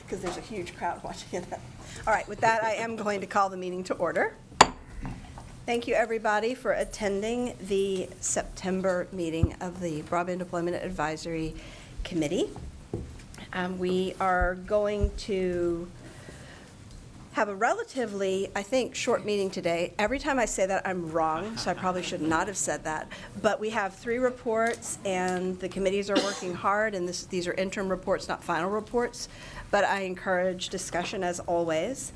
because there's a huge crowd watching it. All right, with that, I am going to call the meeting to order. Thank you, everybody, for attending the September meeting of the Broadband Deployment Advisory Committee. We are going to have a relatively, I think, short meeting today. Every time I say that, I'm wrong, so I probably should not have said that. But we have 3 reports, and the committees are working hard, and these are interim reports, not final reports. But I encourage discussion, as always.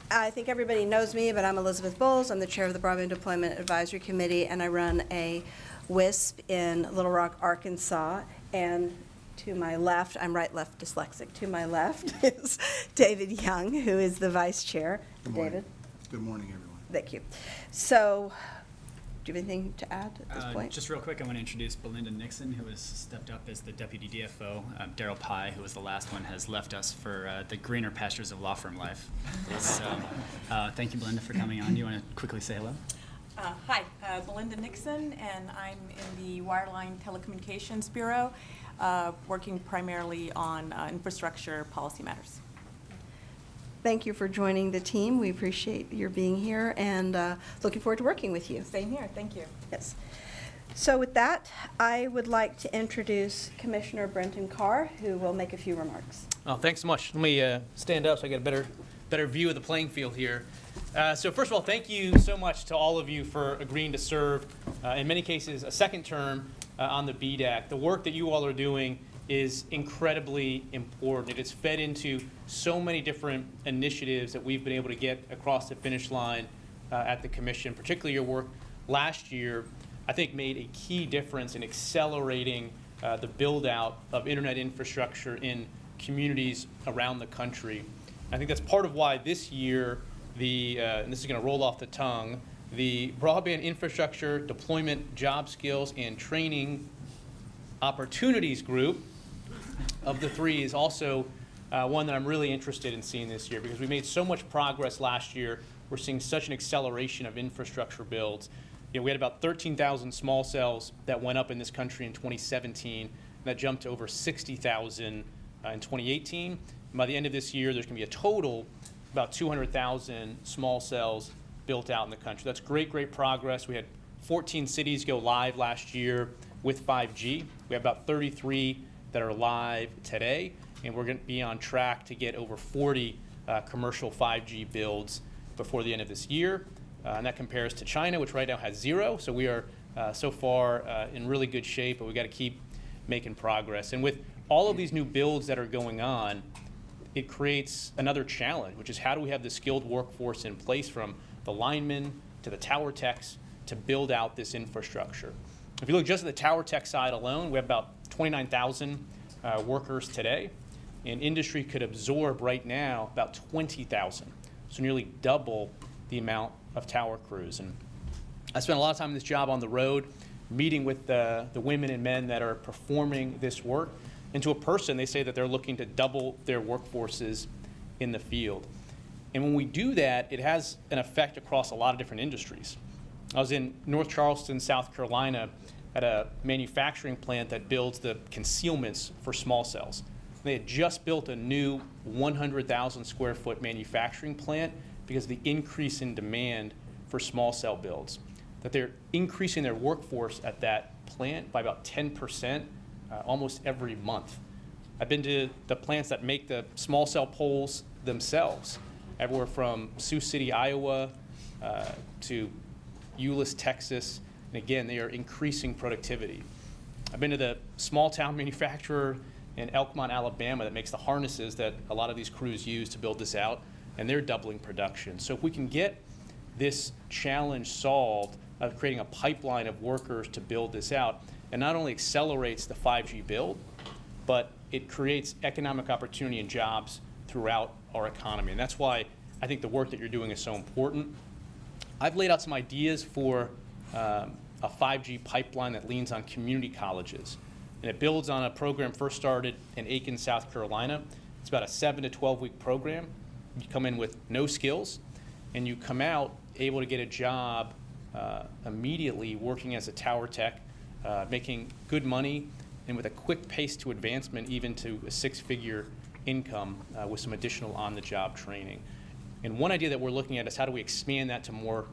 I think everybody knows me, but I'm Elizabeth Bowles. I'm the chair of the Broadband Deployment Advisory Committee, and I run a WISP in Little Rock, Arkansas. And to my left, I'm right-left dyslexic. To my left is David Young, who is the vice chair. Good morning. David? Good morning, everyone. Thank you. So, do you have anything to add at this point? Just real quick, I want to introduce Belinda Nixon, who has stepped up as the deputy DFO. Daryl Pye, who was the last one, has left us for the greener pastures of law firm life. So, thank you, Belinda, for coming on. Do you want to quickly say hello? Hi, Belinda Nixon, and I'm in the Wireline Telecommunications Bureau, working primarily on infrastructure policy matters. Thank you for joining the team. We appreciate your being here and looking forward to working with you. Same here, thank you. Yes. So with that, I would like to introduce Commissioner Brenton Carr, who will make a few remarks. Oh, thanks so much. Let me stand up so I get a better view of the playing field here. So first of all, thank you so much to all of you for agreeing to serve, in many cases, a second term on the BDAC. The work that you all are doing is incredibly important. It is fed into so many different initiatives that we've been able to get across the finish line at the Commission. Particularly your work last year, I think, made a key difference in accelerating the build-out of internet infrastructure in communities around the country. I think that's part of why this year, and this is going to roll off the tongue, the Broadband Infrastructure Deployment Job Skills and Training Opportunities Group of the 3 is also one that I'm really interested in seeing this year, because we made so much progress last year. We're seeing such an acceleration of infrastructure builds. We had about 13,000 small cells that went up in this country in 2017, and that jumped to over 60,000 in 2018. And by the end of this year, there's going to be a total about 200,000 small cells built out in the country. That's great progress. We had 14 cities go live last year with 5G. We have about 33 that are live today, and we're going to be on track to get over 40 commercial 5G builds before the end of this year. And that compares to China, which right now has 0. So we are so far in really good shape, but we've got to keep making progress. And with all of these new builds that are going on, it creates another challenge, which is how do we have the skilled workforce in place, from the linemen to the tower techs, to build out this infrastructure. If you look just at the tower tech side alone, we have about 29,000 workers today, and industry could absorb right now about 20,000, so nearly double the amount of tower crews. And I spent a lot of time in this job on the road, meeting with the women and men that are performing this work. And to a person, they say that they're looking to double their workforces in the field. And when we do that, it has an effect across a lot of different industries. I was in North Charleston, South Carolina, at a manufacturing plant that builds the concealments for small cells. They had just built a new 100,000 square foot manufacturing plant because of the increase in demand for small cell builds. That they're increasing their workforce at that plant by about 10% almost every month. I've been to the plants that make the small cell poles themselves, everywhere from Sioux City, Iowa, to Euless, Texas. And again, they are increasing productivity. I've been to the small town manufacturer in Elkmont, Alabama, that makes the harnesses that a lot of these crews use to build this out, and they're doubling production. So if we can get this challenge solved of creating a pipeline of workers to build this out, it not only accelerates the 5G build, but it creates economic opportunity and jobs throughout our economy. And that's why I think the work that you're doing is so important. I've laid out some ideas for a 5G pipeline that leans on community colleges. And it builds on a program first started in Aiken, South Carolina. It's about a 7 to 12-week program. You come in with no skills, and you come out able to get a job immediately working as a tower tech, making good money, and with a quick pace to advancement, even to a 6-figure income with some additional on-the-job training. And one idea that we're looking at is how do we expand that to more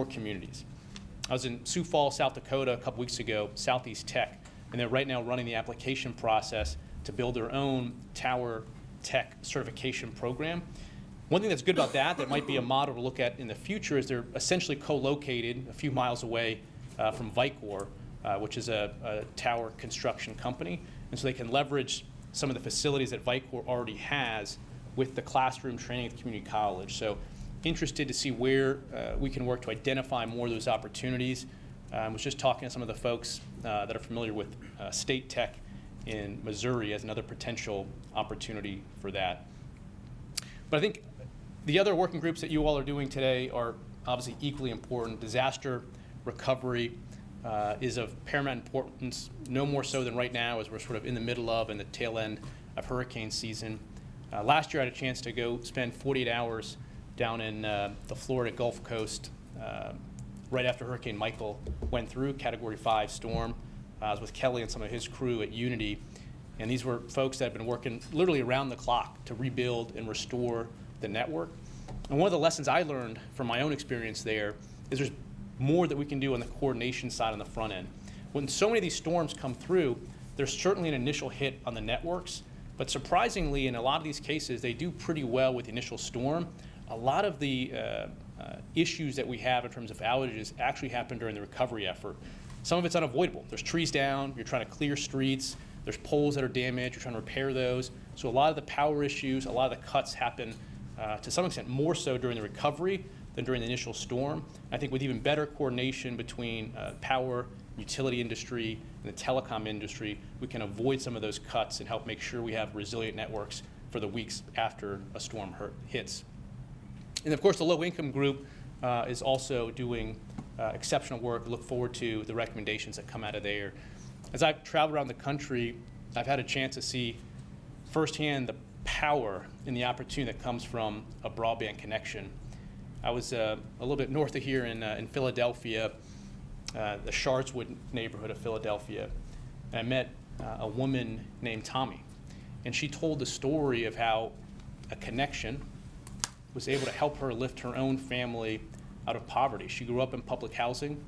communities. I was in Sioux Falls, South Dakota a couple weeks ago, Southeast Tech, and they're right now running the application process to build their own tower tech certification program. One thing that's good about that might be a model to look at in the future is they're essentially co-located a few miles away from Vicor, which is a tower construction company. And so they can leverage some of the facilities that Vicor already has with the classroom training at the community college. So interested to see where we can work to identify more of those opportunities. I was just talking to some of the folks that are familiar with State Tech in Missouri as another potential opportunity for that. But I think the other working groups that you all are doing today are obviously equally important. Disaster recovery is of paramount importance, no more so than right now as we're sort of in the middle of and the tail end of hurricane season. Last year I had a chance to go spend 48 hours down in the Florida Gulf Coast right after Hurricane Michael went through, Category 5 storm. I was with Kelly and some of his crew at Unity, and these were folks that have been working literally around the clock to rebuild and restore the network. And one of the lessons I learned from my own experience there is there's more that we can do on the coordination side on the front end. When so many of these storms come through, there's certainly an initial hit on the networks, but surprisingly, in a lot of these cases, they do pretty well with the initial storm. A lot of the issues that we have in terms of outages actually happen during the recovery effort. Some of it's unavoidable. There's trees down, you're trying to clear streets, there's poles that are damaged, you're trying to repair those. So a lot of the power issues, a lot of the cuts happen to some extent more so during the recovery than during the initial storm. I think with even better coordination between power, utility industry, and the telecom industry, we can avoid some of those cuts and help make sure we have resilient networks for the weeks after a storm hits. And of course, the low-income group is also doing exceptional work. Look forward to the recommendations that come out of there. As I've traveled around the country, I've had a chance to see firsthand the power and the opportunity that comes from a broadband connection. I was a little bit north of here in Philadelphia, the Shardswood neighborhood of Philadelphia, and I met a woman named Tommy. And she told the story of how a connection was able to help her lift her own family out of poverty. She grew up in public housing.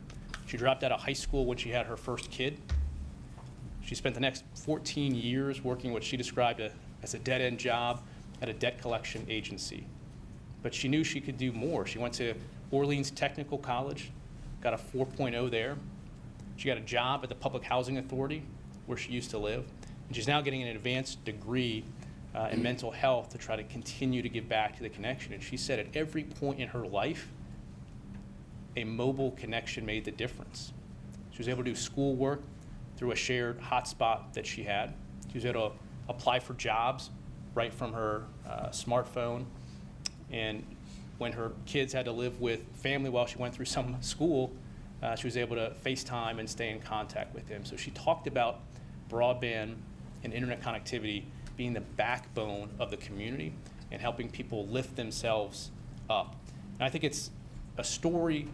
She dropped out of high school when she had her first kid. She spent the next 14 years working what she described as a dead-end job at a debt collection agency. But she knew she could do more. She went to Orleans Technical College, got a 4.0 there. She got a job at the Public Housing Authority where she used to live. And she's now getting an advanced degree in mental health to try to continue to give back to the connection. And she said at every point in her life, a mobile connection made the difference. She was able to do schoolwork through a shared hotspot that she had. She was able to apply for jobs right from her smartphone. And when her kids had to live with family while she went through some school, she was able to FaceTime and stay in contact with them. So she talked about broadband and internet connectivity being the backbone of the community and helping people lift themselves up. And I think it's a story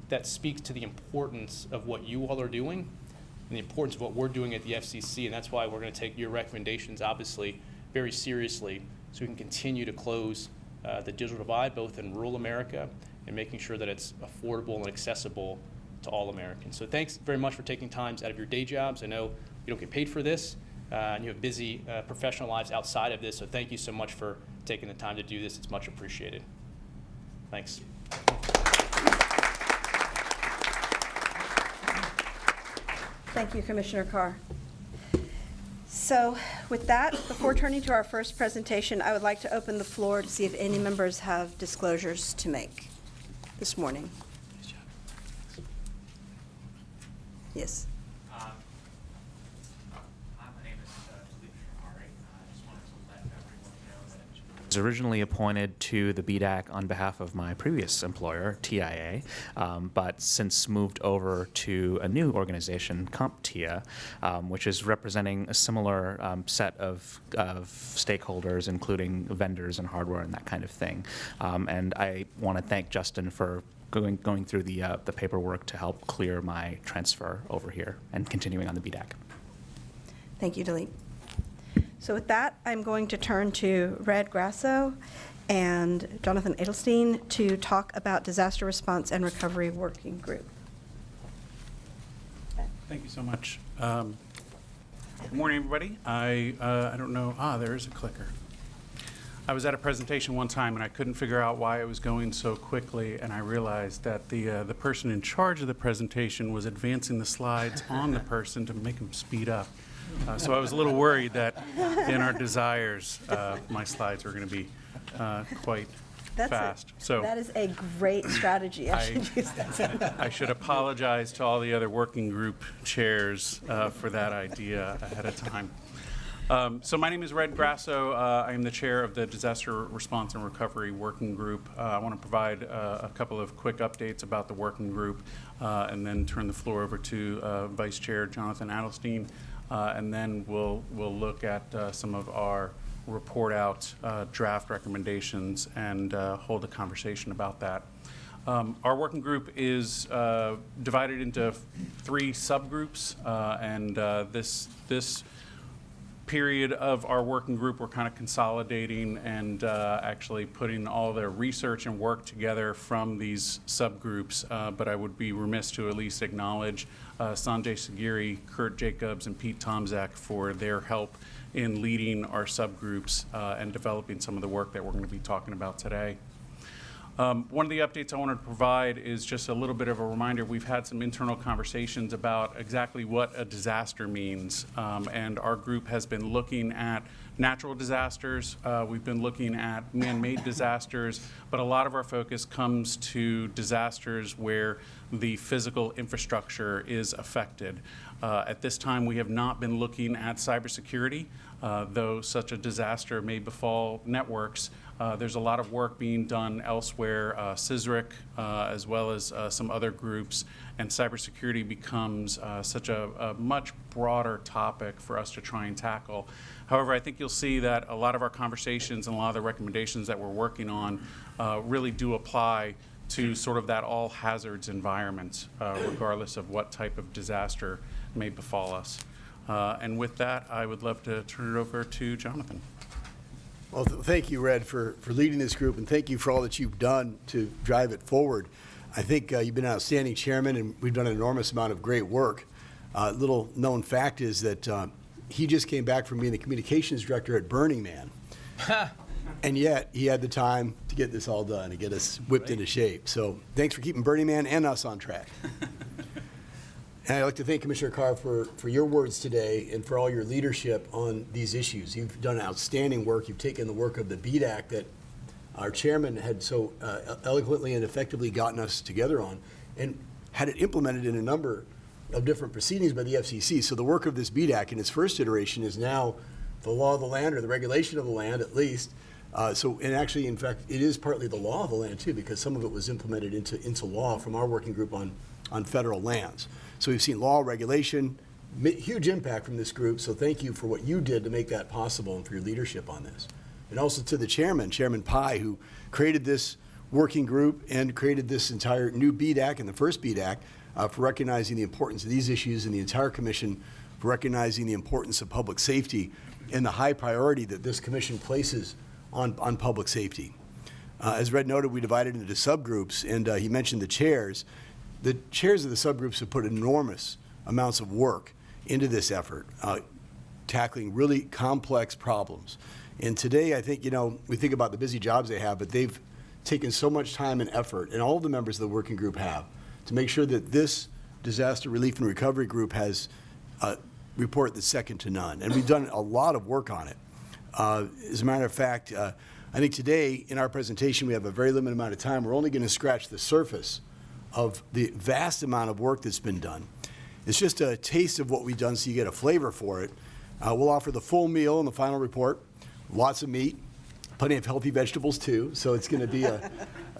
that speaks to the importance of what you all are doing and the importance of what we're doing at the FCC, and that's why we're going to take your recommendations, obviously, very seriously so we can continue to close the digital divide, both in rural America and making sure that it's affordable and accessible to all Americans. So thanks very much for taking time out of your day jobs. I know you don't get paid for this, and you have busy professional lives outside of this, so thank you so much for taking the time to do this. It's much appreciated. Thanks. Thank you, Commissioner Carr. So with that, before turning to our first presentation, I would like to open the floor to see if any members have disclosures to make this morning. Yes. Hi, my name is Philippe Shamari. I just wanted to let everyone know that I was originally appointed to the BDAC on behalf of my previous employer, TIA, but since moved over to a new organization, CompTIA, which is representing a similar set of stakeholders, including vendors and hardware and that kind of thing. And I want to thank Justin for going through the paperwork to help clear my transfer over here and continuing on the BDAC. Thank you, Dilip. So with that, I'm going to turn to Red Grasso and Jonathan Edelstein to talk about Disaster Response and Recovery Working Group. Thank you so much. Good morning, everybody. I don't know. There is a clicker. I was at a presentation one time and I couldn't figure out why it was going so quickly, and I realized that the person in charge of the presentation was advancing the slides on the person to make them speed up. So I was a little worried that in our desires, my slides were going to be quite fast. So That is a great strategy. I should use that. I should apologize to all the other working group chairs for that idea ahead of time. So my name is Red Grasso. I am the chair of the Disaster Response and Recovery Working Group. I want to provide a couple of quick updates about the working group and then turn the floor over to Vice Chair Jonathan Adelstein, and then we'll look at some of our report out draft recommendations and hold a conversation about that. Our working group is divided into 3 subgroups, and this period of our working group, we're kind of consolidating and actually putting all the research and work together from these subgroups, but I would be remiss to at least acknowledge Sanjay Sagiri, Kurt Jacobs, and Pete Tomzak for their help in leading our subgroups and developing some of the work that we're going to be talking about today. One of the updates I wanted to provide is just a little bit of a reminder. We've had some internal conversations about exactly what a disaster means, and our group has been looking at natural disasters. We've been looking at man-made disasters, but a lot of our focus comes to disasters where the physical infrastructure is affected. At this time, we have not been looking at cybersecurity, though such a disaster may befall networks. There's a lot of work being done elsewhere, CISRIC, as well as some other groups, and cybersecurity becomes such a much broader topic for us to try and tackle. However, I think you'll see that a lot of our conversations and a lot of the recommendations that we're working on really do apply to sort of that all hazards environment, regardless of what type of disaster may befall us. And with that, I would love to turn it over to Jonathan. Well, thank you, Red, for leading this group, and thank you for all that you've done to drive it forward. I think you've been an outstanding chairman, and we've done an enormous amount of great work. Little known fact is that he just came back from being the communications director at Burning Man, and yet he had the time to get this all done and get us whipped into shape. So thanks for keeping Burning Man and us on track. And I'd like to thank Commissioner Carr for your words today and for all your leadership on these issues. You've done outstanding work. You've taken the work of the BDAC that our chairman had so eloquently and effectively gotten us together on and had it implemented in a number of different proceedings by the FCC. So the work of this BDAC in its first iteration is now the law of the land, or the regulation of the land at least. And actually, in fact, it is partly the law of the land too, because some of it was implemented into law from our working group on federal lands. So we've seen law, regulation, huge impact from this group. So thank you for what you did to make that possible and for your leadership on this. And also to the chairman, Chairman Pai, who created this working group and created this entire new BDAC and the first BDAC for recognizing the importance of these issues, and the entire commission for recognizing the importance of public safety and the high priority that this commission places on public safety. As Red noted, we divided into subgroups, and he mentioned the chairs. The chairs of the subgroups have put enormous amounts of work into this effort, tackling really complex problems. And today, I think, we think about the busy jobs they have, but they've taken so much time and effort, and all of the members of the working group have, to make sure that this disaster relief and recovery group has a report that's second to none. And we've done a lot of work on it. As a matter of fact, I think today in our presentation we have a very limited amount of time. We're only going to scratch the surface of the vast amount of work that's been done. It's just a taste of what we've done so you get a flavor for it. We'll offer the full meal in the final report, lots of meat, plenty of healthy vegetables too, so it's going to be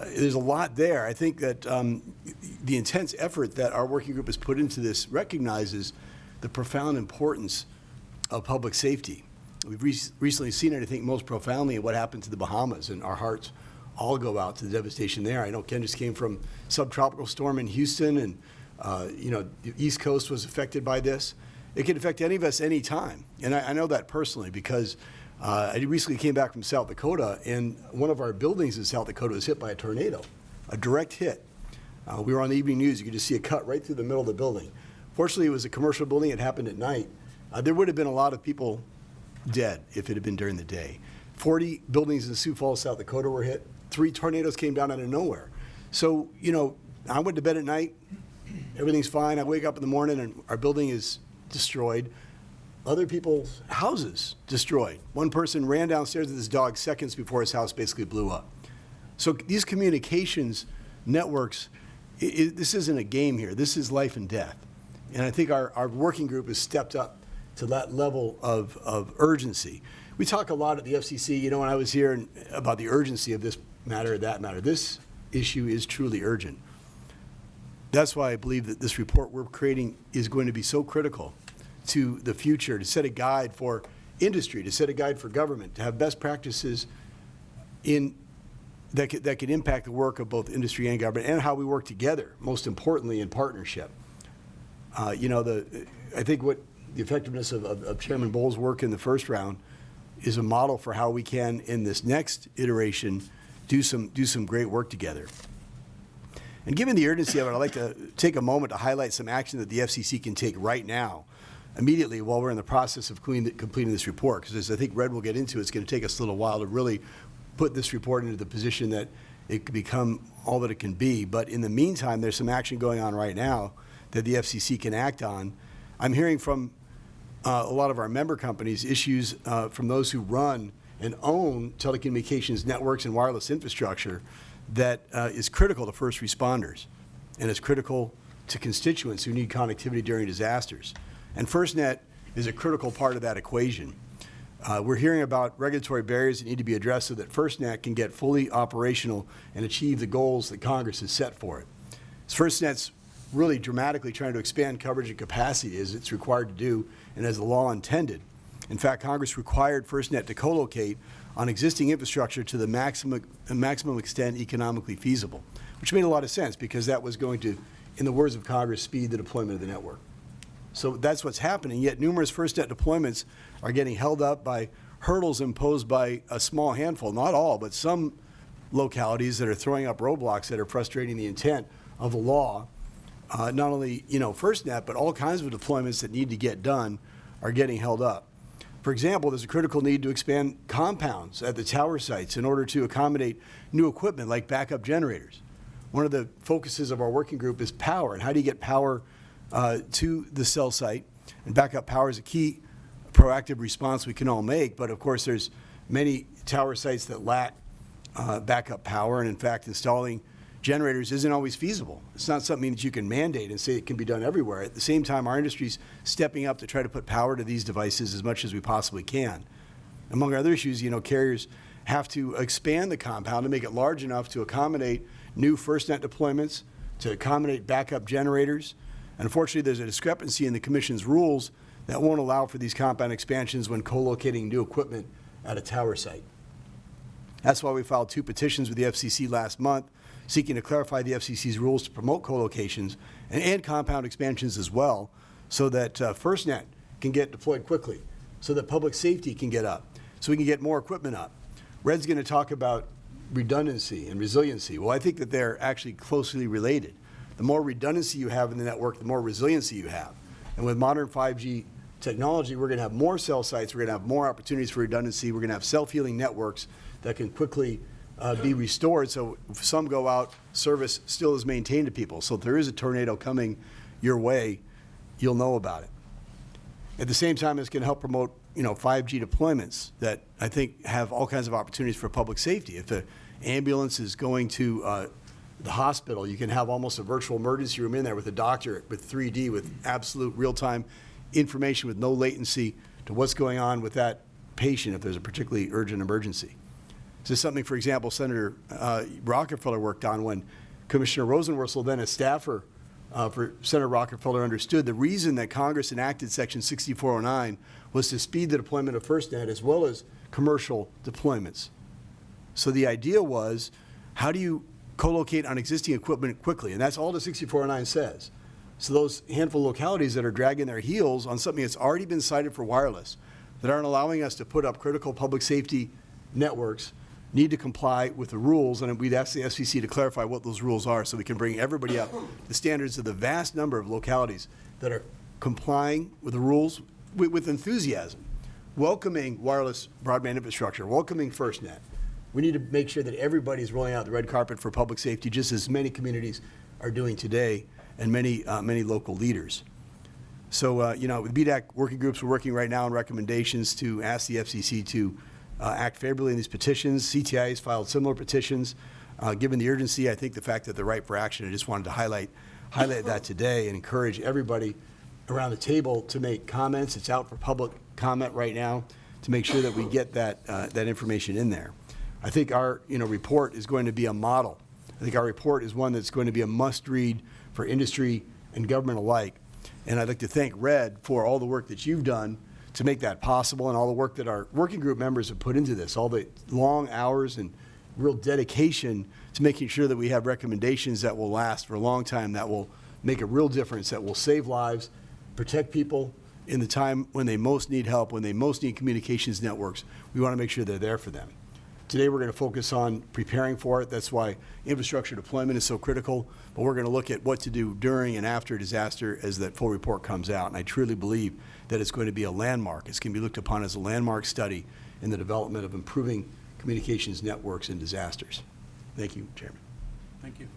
there's a lot there. I think that the intense effort that our working group has put into this recognizes the profound importance of public safety. We've recently seen it, I think, most profoundly in what happened to the Bahamas, and our hearts all go out to the devastation there. I know Ken just came from subtropical storm in Houston, and the East Coast was affected by this. it can affect any of us anytime. And I know that personally because I recently came back from South Dakota, and one of our buildings in South Dakota was hit by a tornado, a direct hit. We were on the evening news. You could just see a cut right through the middle of the building. Fortunately, it was a commercial building. It happened at night. There would have been a lot of people dead if it had been during the day. 40 buildings in Sioux Falls, South Dakota were hit. 3 tornadoes came down out of nowhere. So, you know, I went to bed at night. Everything's fine. I wake up in the morning and our building is destroyed. Other people's houses destroyed. One person ran downstairs with his dog seconds before his house basically blew up. So these communications networks, this isn't a game here. This is life and death. And I think our working group has stepped up to that level of urgency. We talk a lot at the FCC, you know, when I was here about the urgency of this matter or that matter. This issue is truly urgent. That's why I believe that this report we're creating is going to be so critical to the future, to set a guide for industry, to set a guide for government, to have best practices that could impact the work of both industry and government, and how we work together, most importantly in partnership. You know, I think what the effectiveness of Chairman Bowles' work in the first round is a model for how we can, in this next iteration, do some great work together. And given the urgency of it, I'd like to take a moment to highlight some action that the FCC can take right now, immediately, while we're in the process of completing this report. Because as I think Red will get into, it's going to take us a little while to really put this report into the position that it could become all that it can be. But in the meantime, there's some action going on right now that the FCC can act on. I'm hearing from a lot of our member companies issues from those who run and own telecommunications networks and wireless infrastructure that is critical to first responders and is critical to constituents who need connectivity during disasters. And FirstNet is a critical part of that equation. We're hearing about regulatory barriers that need to be addressed so that FirstNet can get fully operational and achieve the goals that Congress has set for it. FirstNet's really dramatically trying to expand coverage and capacity as it's required to do and as the law intended. In fact, Congress required FirstNet to co-locate on existing infrastructure to the maximum extent economically feasible, which made a lot of sense because that was going to, in the words of Congress, speed the deployment of the network. So that's what's happening, yet numerous FirstNet deployments are getting held up by hurdles imposed by a small handful, not all, but some localities that are throwing up roadblocks that are frustrating the intent of the law. Not only, you know, FirstNet, but all kinds of deployments that need to get done are getting held up. For example, there's a critical need to expand compounds at the tower sites in order to accommodate new equipment like backup generators. One of the focuses of our working group is power, and how do you get power to the cell site? And backup power is a key proactive response we can all make, but of course there's many tower sites that lack backup power, and in fact installing generators isn't always feasible. It's not something that you can mandate and say it can be done everywhere. At the same time, our industry's stepping up to try to put power to these devices as much as we possibly can. Among other issues, you know, carriers have to expand the compound to make it large enough to accommodate new FirstNet deployments, to accommodate backup generators. And unfortunately, there's a discrepancy in the Commission's rules that won't allow for these compound expansions when co-locating new equipment at a tower site. That's why we filed 2 petitions with the FCC last month, seeking to clarify the FCC's rules to promote co-locations and compound expansions as well, so that FirstNet can get deployed quickly, so that public safety can get up, so we can get more equipment up. Red's going to talk about redundancy and resiliency. Well, I think that they're actually closely related. The more redundancy you have in the network, the more resiliency you have. And with modern 5G technology, we're going to have more cell sites, we're going to have more opportunities for redundancy, we're going to have self-healing networks that can quickly be restored, so if some go out, service still is maintained to people. So if there is a tornado coming your way, you'll know about it. At the same time, it's going to help promote, you know, 5G deployments that I think have all kinds of opportunities for public safety. If the ambulance is going to the hospital, you can have almost a virtual emergency room in there with a doctor with 3D, with absolute real-time information with no latency to what's going on with that patient if there's a particularly urgent emergency. This is something, for example, Senator Rockefeller worked on when Commissioner Rosenworcel, then a staffer for Senator Rockefeller, understood the reason that Congress enacted Section 6409 was to speed the deployment of FirstNet as well as commercial deployments. So the idea was, how do you co-locate on existing equipment quickly? And that's all the 6409 says. So those handful of localities that are dragging their heels on something that's already been cited for wireless, that aren't allowing us to put up critical public safety networks, need to comply with the rules, and we'd ask the FCC to clarify what those rules are so we can bring everybody up to standards of the vast number of localities that are complying with the rules with enthusiasm, welcoming wireless broadband infrastructure, welcoming FirstNet. We need to make sure that everybody's rolling out the red carpet for public safety, just as many communities are doing today, and many local leaders. So, you know, with BDAC working groups, we're working right now on recommendations to ask the FCC to act favorably in these petitions. CTI has filed similar petitions. Given the urgency, I think the fact that they're ripe for action, I just wanted to highlight that today and encourage everybody around the table to make comments. It's out for public comment right now to make sure that we get that information in there. I think our report is going to be a model. I think our report is one that's going to be a must-read for industry and government alike. And I'd like to thank Red for all the work that you've done to make that possible, and all the work that our working group members have put into this, all the long hours and real dedication to making sure that we have recommendations that will last for a long time, that will make a real difference, that will save lives, protect people in the time when they most need help, when they most need communications networks. We want to make sure they're there for them. Today we're going to focus on preparing for it. That's why infrastructure deployment is so critical. But we're going to look at what to do during and after disaster as that full report comes out. And I truly believe that it's going to be a landmark. It's going to be looked upon as a landmark study in the development of improving communications networks in disasters. Thank you, Chairman. Thank you.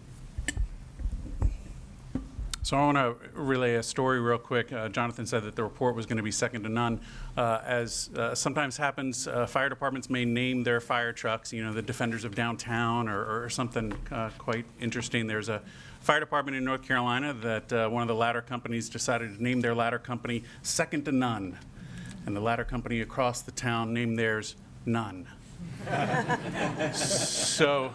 So I want to relay a story real quick. Jonathan said that the report was going to be second to none. As sometimes happens, fire departments may name their fire trucks, you know, the Defenders of Downtown or something quite interesting. There's a fire department in North Carolina that one of the ladder companies decided to name their ladder company second to none. And the ladder company across the town named theirs None. So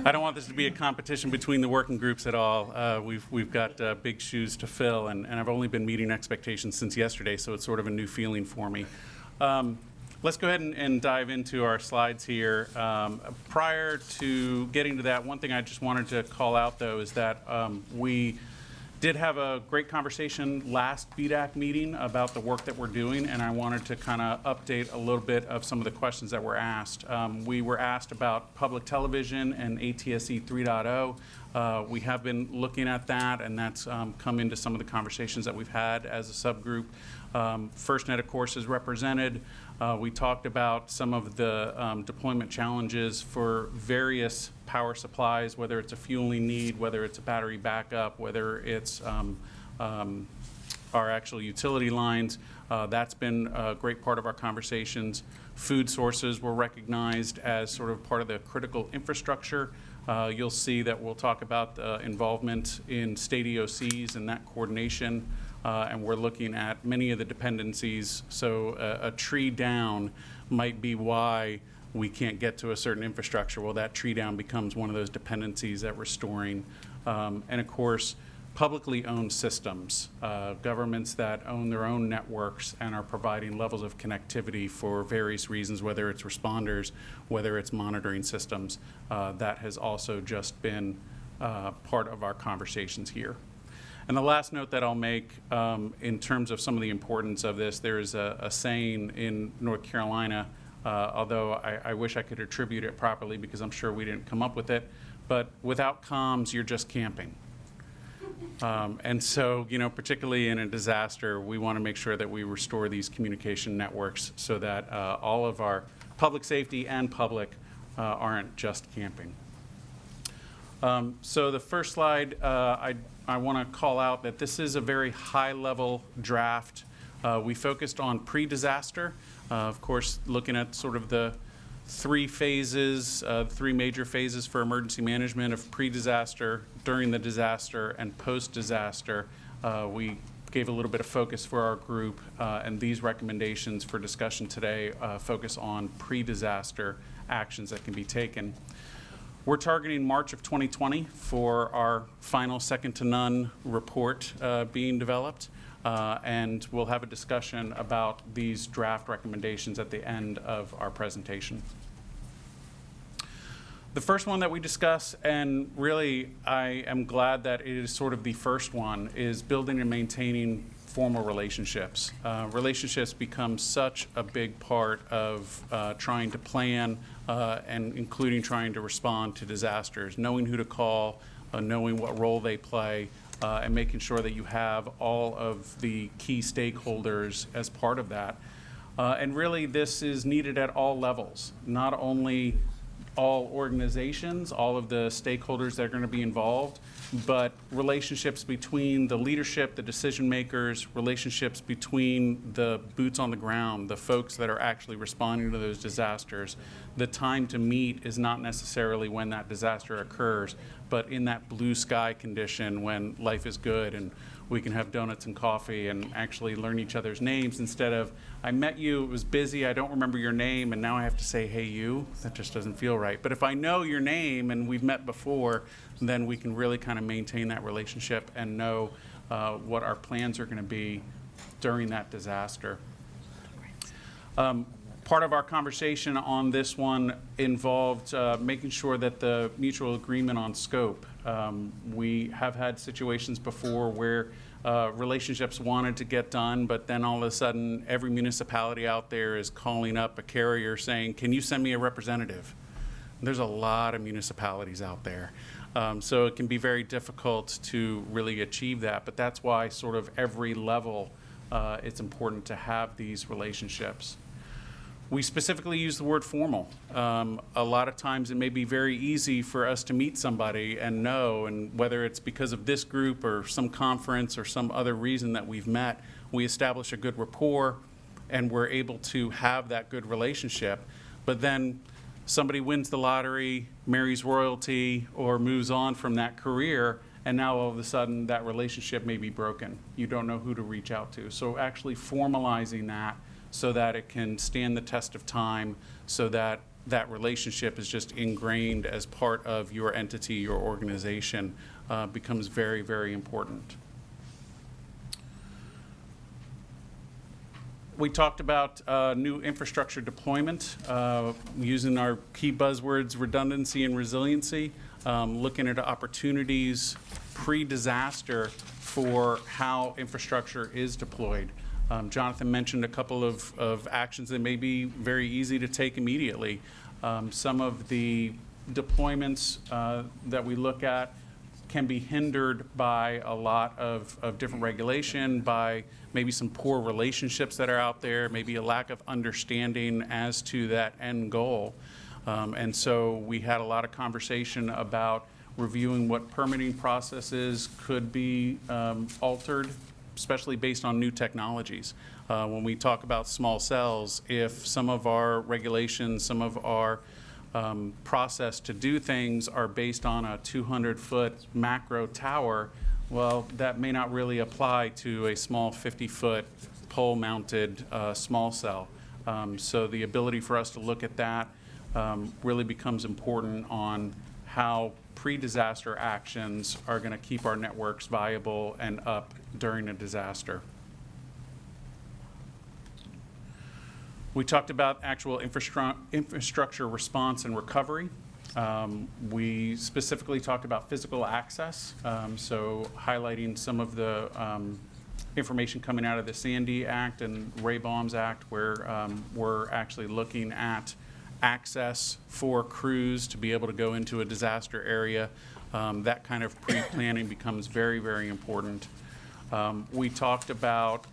I don't want this to be a competition between the working groups at all. We've got big shoes to fill, and I've only been meeting expectations since yesterday, so it's sort of a new feeling for me. Let's go ahead and dive into our slides here. Prior to getting to that, one thing I just wanted to call out, though, is that we did have a great conversation last BDAC meeting about the work that we're doing, and I wanted to kind of update a little bit of some of the questions that were asked. We were asked about public television and ATSC 3.0. We have been looking at that, and that's come into some of the conversations that we've had as a subgroup. FirstNet, of course, is represented. We talked about some of the deployment challenges for various power supplies, whether it's a fueling need, whether it's a battery backup, whether it's our actual utility lines. That's been a great part of our conversations. Food sources were recognized as sort of part of the critical infrastructure. You'll see that we'll talk about the involvement in state EOCs and that coordination. And we're looking at many of the dependencies. So a tree down might be why we can't get to a certain infrastructure. Well, that tree down becomes one of those dependencies that we're storing. And of course, publicly owned systems, governments that own their own networks and are providing levels of connectivity for various reasons, whether it's responders, whether it's monitoring systems. That has also just been part of our conversations here. And the last note that I'll make in terms of some of the importance of this, there is a saying in North Carolina, although I wish I could attribute it properly because I'm sure we didn't come up with it, but without comms, you're just camping. And so, you know, particularly in a disaster, we want to make sure that we restore these communication networks so that all of our public safety and public aren't just camping. So the first slide, I want to call out that this is a very high-level draft. We focused on pre-disaster, of course, looking at sort of the three major phases for emergency management of pre-disaster, during the disaster, and post-disaster. We gave a little bit of focus for our group, and these recommendations for discussion today focus on pre-disaster actions that can be taken. We're targeting March of 2020 for our final second-to-none report being developed, and we'll have a discussion about these draft recommendations at the end of our presentation. The first one that we discuss, and really I am glad that it is sort of the first one, is building and maintaining formal relationships. Relationships become such a big part of trying to plan and including trying to respond to disasters, knowing who to call, knowing what role they play, and making sure that you have all of the key stakeholders as part of that. And really, this is needed at all levels, not only all organizations, all of the stakeholders that are going to be involved, but relationships between the leadership, the decision makers, relationships between the boots on the ground, the folks that are actually responding to those disasters. The time to meet is not necessarily when that disaster occurs, but in that blue sky condition when life is good and we can have donuts and coffee and actually learn each other's names instead of, I met you, it was busy, I don't remember your name, and now I have to say, hey, you. That just doesn't feel right. But if I know your name and we've met before, then we can really kind of maintain that relationship and know what our plans are going to be during that disaster. Part of our conversation on this one involved making sure that the mutual agreement on scope. We have had situations before where relationships wanted to get done, but then all of a sudden every municipality out there is calling up a carrier saying, can you send me a representative? There's a lot of municipalities out there. So it can be very difficult to really achieve that, but that's why sort of every level it's important to have these relationships. We specifically use the word formal. A lot of times it may be very easy for us to meet somebody and know, and whether it's because of this group or some conference or some other reason that we've met, we establish a good rapport and we're able to have that good relationship. But then somebody wins the lottery, marries royalty, or moves on from that career, and now all of a sudden that relationship may be broken. You don't know who to reach out to. So actually formalizing that so that it can stand the test of time, so that that relationship is just ingrained as part of your entity, your organization, becomes very, very important. We talked about new infrastructure deployment, using our key buzzwords, redundancy and resiliency, looking at opportunities pre-disaster for how infrastructure is deployed. Jonathan mentioned a couple of actions that may be very easy to take immediately. Some of the deployments that we look at can be hindered by a lot of different regulation, by maybe some poor relationships that are out there, maybe a lack of understanding as to that end goal. And so we had a lot of conversation about reviewing what permitting processes could be altered, especially based on new technologies. When we talk about small cells, if some of our regulations, some of our process to do things are based on a 200-foot macro tower, well, that may not really apply to a small 50-foot pole-mounted small cell. So the ability for us to look at that really becomes important on how pre-disaster actions are going to keep our networks viable and up during a disaster. We talked about actual infrastructure response and recovery. We specifically talked about physical access, so highlighting some of the information coming out of the Sandy Act and Ray Baum's Act, where we're actually looking at access for crews to be able to go into a disaster area. That kind of pre-planning becomes very, very important. We talked about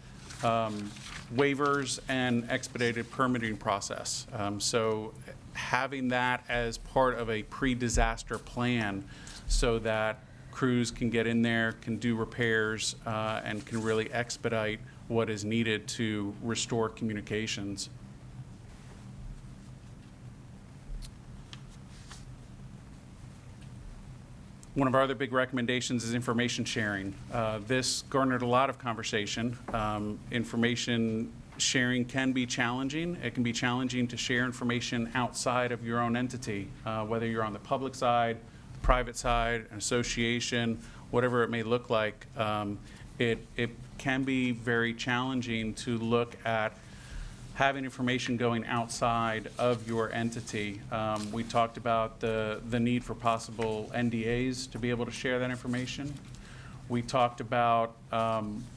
waivers and expedited permitting process. So having that as part of a pre-disaster plan so that crews can get in there, can do repairs, and can really expedite what is needed to restore communications. One of our other big recommendations is information sharing. This garnered a lot of conversation. Information sharing can be challenging. It can be challenging to share information outside of your own entity, whether you're on the public side, the private side, an association, whatever it may look like. It can be very challenging to look at having information going outside of your entity. We talked about the need for possible NDAs to be able to share that information. We talked about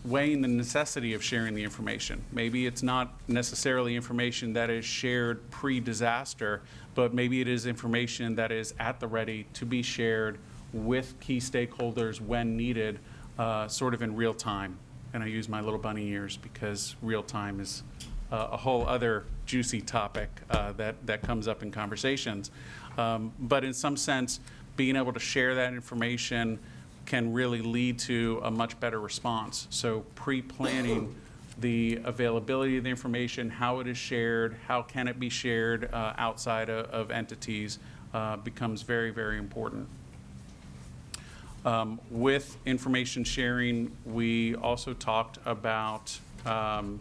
weighing the necessity of sharing the information. Maybe it's not necessarily information that is shared pre-disaster, but maybe it is information that is at the ready to be shared with key stakeholders when needed, sort of in real time. And I use my little bunny ears because real time is a whole other juicy topic that comes up in conversations. But in some sense, being able to share that information can really lead to a much better response. So pre-planning the availability of the information, how it is shared, how can it be shared outside of entities becomes very, very important. With information sharing, we also talked about how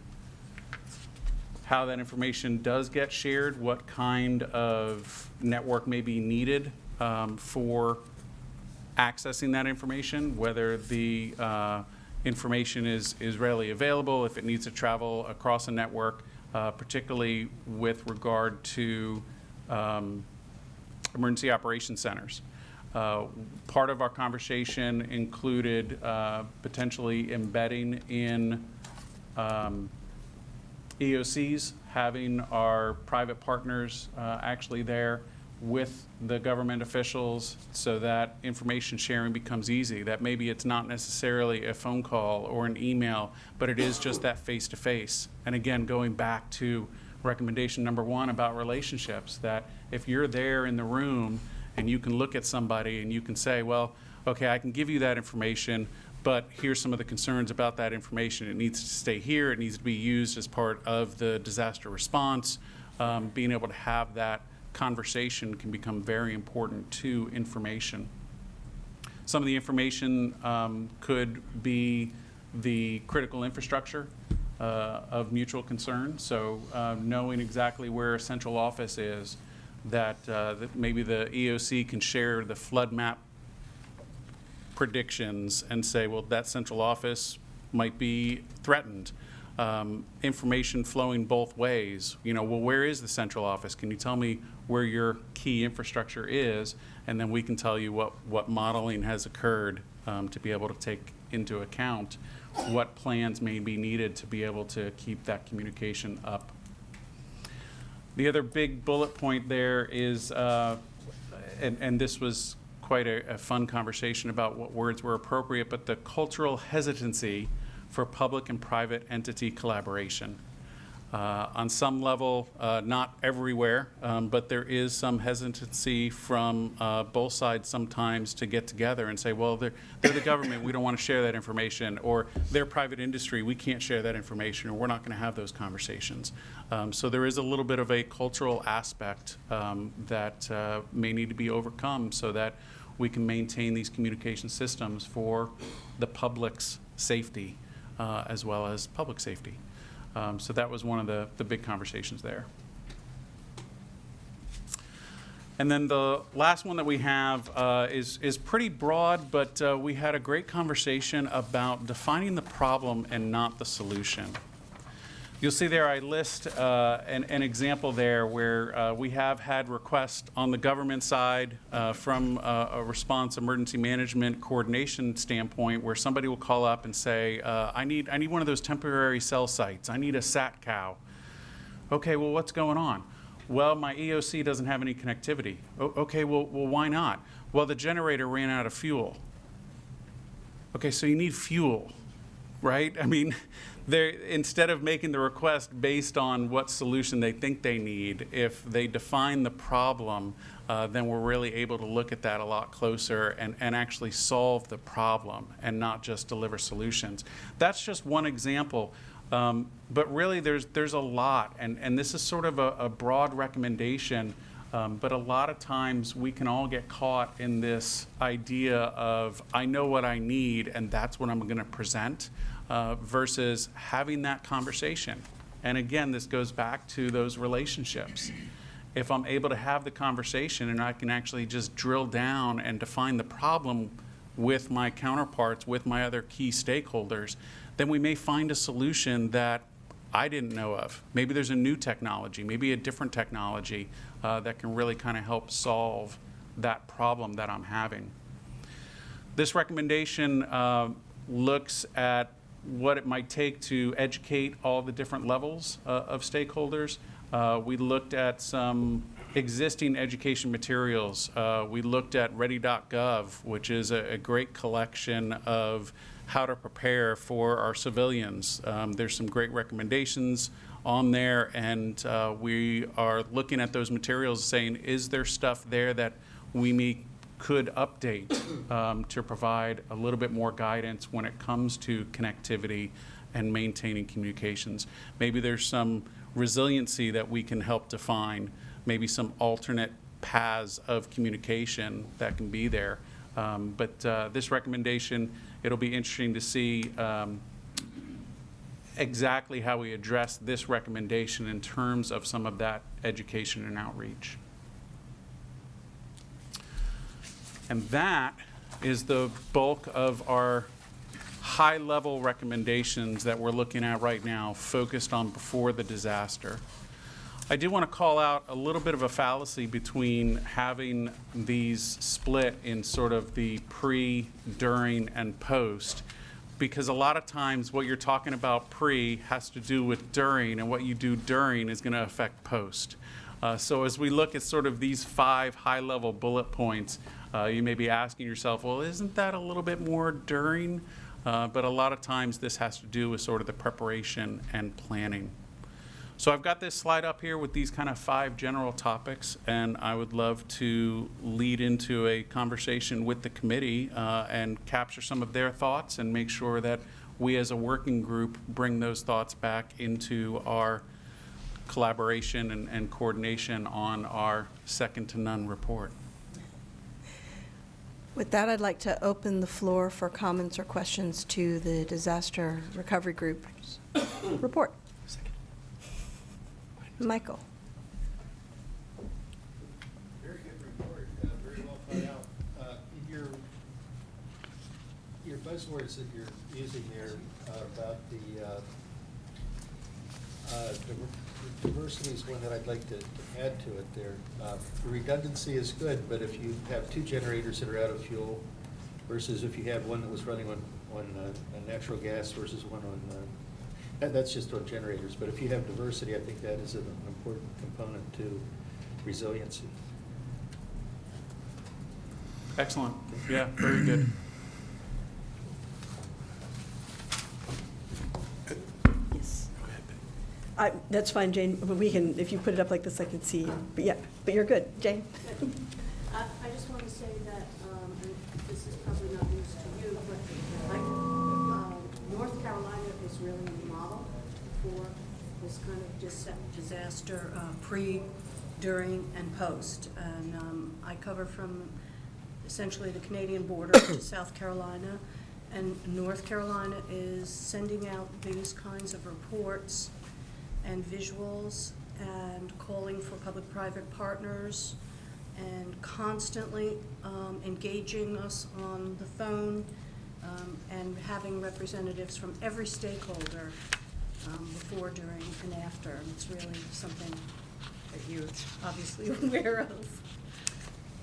that information does get shared, what kind of network may be needed for accessing that information, whether the information is readily available, if it needs to travel across a network, particularly with regard to emergency operations centers. Part of our conversation included potentially embedding in EOCs, having our private partners actually there with the government officials so that information sharing becomes easy, that maybe it's not necessarily a phone call or an email, but it is just that face-to-face. And again, going back to recommendation number 1 about relationships, that if you're there in the room and you can look at somebody and you can say, well, okay, I can give you that information, but here's some of the concerns about that information. It needs to stay here. It needs to be used as part of the disaster response. Being able to have that conversation can become very important to information. Some of the information could be the critical infrastructure of mutual concern. So knowing exactly where a central office is, that maybe the EOC can share the flood map predictions and say, well, that central office might be threatened. Information flowing both ways. You know, well, where is the central office? Can you tell me where your key infrastructure is? And then we can tell you what modeling has occurred to be able to take into account what plans may be needed to be able to keep that communication up. The other big bullet point there is, and this was quite a fun conversation about what words were appropriate, but the cultural hesitancy for public and private entity collaboration. On some level, not everywhere, but there is some hesitancy from both sides sometimes to get together and say, well, they're the government, we don't want to share that information, or they're private industry, we can't share that information, or we're not going to have those conversations. So there is a little bit of a cultural aspect that may need to be overcome so that we can maintain these communication systems for the public's safety as well as public safety. So that was one of the big conversations there. And then the last one that we have is pretty broad, but we had a great conversation about defining the problem and not the solution. You'll see there I list an example there where we have had requests on the government side from a response emergency management coordination standpoint where somebody will call up and say, I need one of those temporary cell sites. I need a SAT cow. Okay, well, what's going on? Well, my EOC doesn't have any connectivity. Okay, well, why not? Well, the generator ran out of fuel. Okay, so you need fuel, right? I mean, instead of making the request based on what solution they think they need, if they define the problem, then we're really able to look at that a lot closer and actually solve the problem and not just deliver solutions. That's just one example, but really there's a lot, and this is sort of a broad recommendation, but a lot of times we can all get caught in this idea of, I know what I need and that's what I'm going to present. Versus having that conversation. And again, this goes back to those relationships. If I'm able to have the conversation and I can actually just drill down and define the problem with my counterparts, with my other key stakeholders, then we may find a solution that I didn't know of. Maybe there's a new technology, maybe a different technology that can really kind of help solve that problem that I'm having. This recommendation looks at what it might take to educate all the different levels of stakeholders. We looked at some existing education materials. We looked at ready.gov, which is a great collection of how to prepare for our civilians. There's some great recommendations on there, and we are looking at those materials saying, is there stuff there that we could update to provide a little bit more guidance when it comes to connectivity and maintaining communications. Maybe there's some resiliency that we can help define, maybe some alternate paths of communication that can be there. But this recommendation, it'll be interesting to see exactly how we address this recommendation in terms of some of that education and outreach. And that is the bulk of our high-level recommendations that we're looking at right now, focused on before the disaster. I do want to call out a little bit of a fallacy between having these split in sort of the pre, during, and post, because a lot of times what you're talking about pre has to do with during, and what you do during is going to affect post. So as we look at sort of these 5 high-level bullet points, you may be asking yourself, well, isn't that a little bit more during? But a lot of times this has to do with sort of the preparation and planning. So I've got this slide up here with these kind of 5 general topics, and I would love to lead into a conversation with the committee and capture some of their thoughts and make sure that we as a working group bring those thoughts back into our collaboration and coordination on our second-to-none report. With that, I'd like to open the floor for comments or questions to the Disaster Recovery Group's report. Michael. Very good report, very well thought out. Your buzzwords that you're using there about the diversity is one that I'd like to add to it there. The redundancy is good, but if you have 2 generators that are out of fuel versus if you had one that was running on natural gas versus one on that's just on generators, but if you have diversity, I think that is an important component to resiliency. Excellent. Yeah, very good. Yes. That's fine, Jane, but we can, if you put it up like this, I can see. But yeah, but you're good. Jane? I just want to say that, and this is probably not news to you, but North Carolina is really a model for this kind of disaster pre, during, and post. And I cover from essentially the Canadian border to South Carolina, and North Carolina is sending out these kinds of reports and visuals and calling for public-private partners and constantly engaging us on the phone and having representatives from every stakeholder before, during, and after. And it's really something that you're obviously aware of.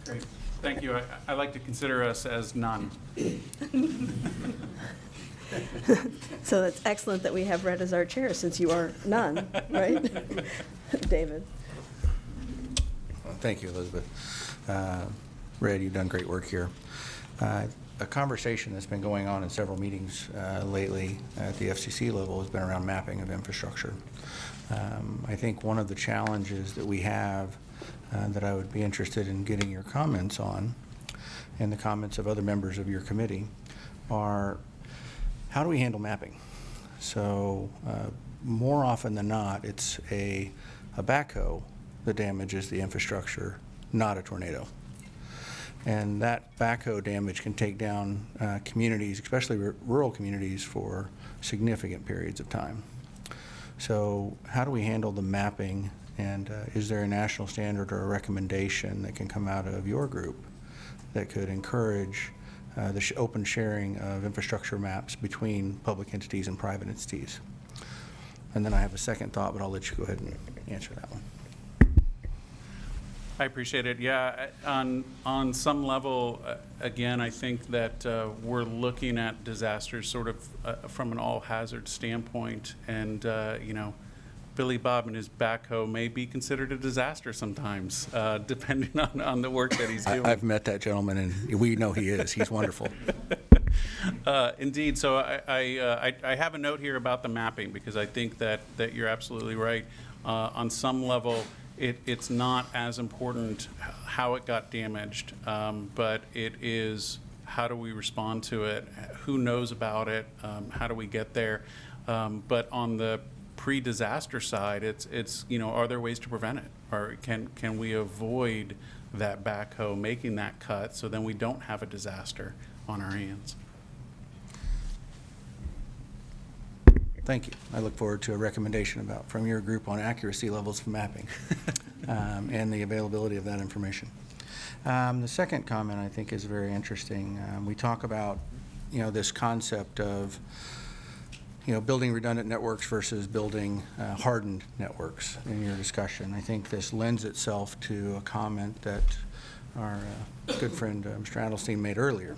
Great. Thank you. I like to consider us as none. So that's excellent that we have Red as our chair, since you are none, right? David? Thank you, Elizabeth. Red, you've done great work here. A conversation that's been going on in several meetings lately at the FCC level has been around mapping of infrastructure. I think one of the challenges that we have that I would be interested in getting your comments on, and the comments of other members of your committee, are how do we handle mapping? So more often than not, it's a backhoe that damages the infrastructure, not a tornado. And that backhoe damage can take down communities, especially rural communities, for significant periods of time. So how do we handle the mapping, and is there a national standard or a recommendation that can come out of your group that could encourage the open sharing of infrastructure maps between public entities and private entities? And then I have a second thought, but I'll let you go ahead and answer that one. I appreciate it. Yeah, on some level, again, I think that we're looking at disasters sort of from an all-hazard standpoint, and you know, Billy Bob and his backhoe may be considered a disaster sometimes, depending on the work that he's doing. I've met that gentleman, and we know he is. He's wonderful. Indeed. So I have a note here about the mapping, because I think that you're absolutely right. On some level, it's not as important how it got damaged, but it is how do we respond to it, who knows about it, how do we get there. But on the pre-disaster side, it's you know, are there ways to prevent it, or can we avoid that backhoe making that cut so then we don't have a disaster on our hands. Thank you. I look forward to a recommendation from your group on accuracy levels for mapping and the availability of that information. The second comment I think is very interesting. We talk about, you know, this concept of, you know, building redundant networks versus building hardened networks in your discussion. I think this lends itself to a comment that our good friend Mr. Adelstein made earlier.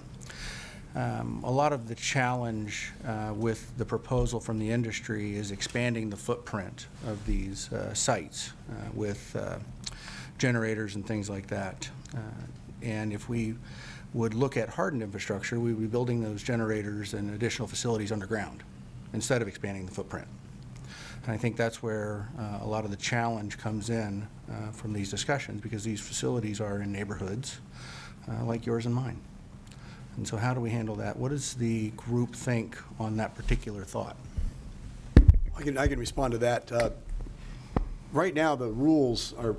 A lot of the challenge with the proposal from the industry is expanding the footprint of these sites with generators and things like that. And if we would look at hardened infrastructure, we would be building those generators and additional facilities underground instead of expanding the footprint. And I think that's where a lot of the challenge comes in from these discussions, because these facilities are in neighborhoods like yours and mine. And so how do we handle that? What does the group think on that particular thought? I can respond to that. Right now, the rules are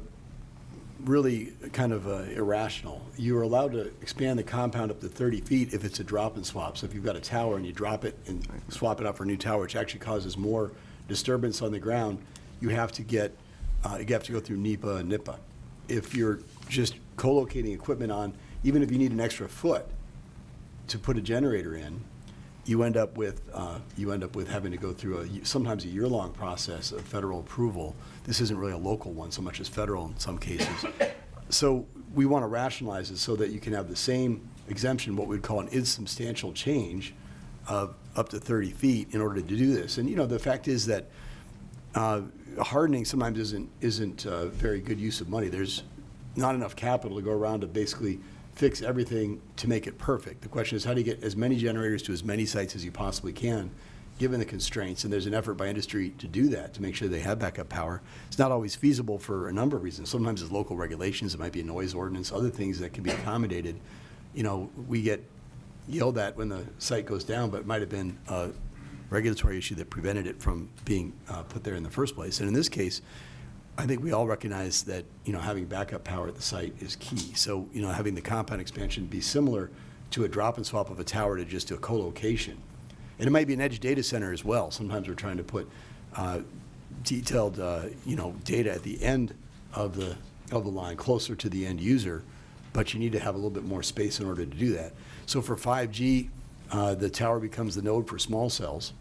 really kind of irrational. You are allowed to expand the compound up to 30 feet if it's a drop and swap. So if you've got a tower and you drop it and swap it out for a new tower, which actually causes more disturbance on the ground, you have to go through NEPA and NIPA. If you're just co-locating equipment on, even if you need an extra foot to put a generator in, you end up with having to go through sometimes a year-long process of federal approval. This isn't really a local one so much as federal in some cases. So we want to rationalize it so that you can have the same exemption, what we'd call an insubstantial change of up to 30 feet in order to do this. And you know, the fact is that hardening sometimes isn't very good use of money. There's not enough capital to go around to basically fix everything to make it perfect. The question is, how do you get as many generators to as many sites as you possibly can, given the constraints? And there's an effort by industry to do that, to make sure they have backup power. It's not always feasible for a number of reasons. Sometimes it's local regulations, it might be a noise ordinance, other things that can be accommodated. You know, we get yelled at when the site goes down, but it might have been a regulatory issue that prevented it from being put there in the first place. And in this case, I think we all recognize that, you know, having backup power at the site is key. So, you know, having the compound expansion be similar to a drop and swap of a tower to just a co-location. And it might be an edge data center as well. Sometimes we're trying to put detailed, you know, data at the end of the line, closer to the end user, but you need to have a little bit more space in order to do that. So for 5G, the tower becomes the node for small cells.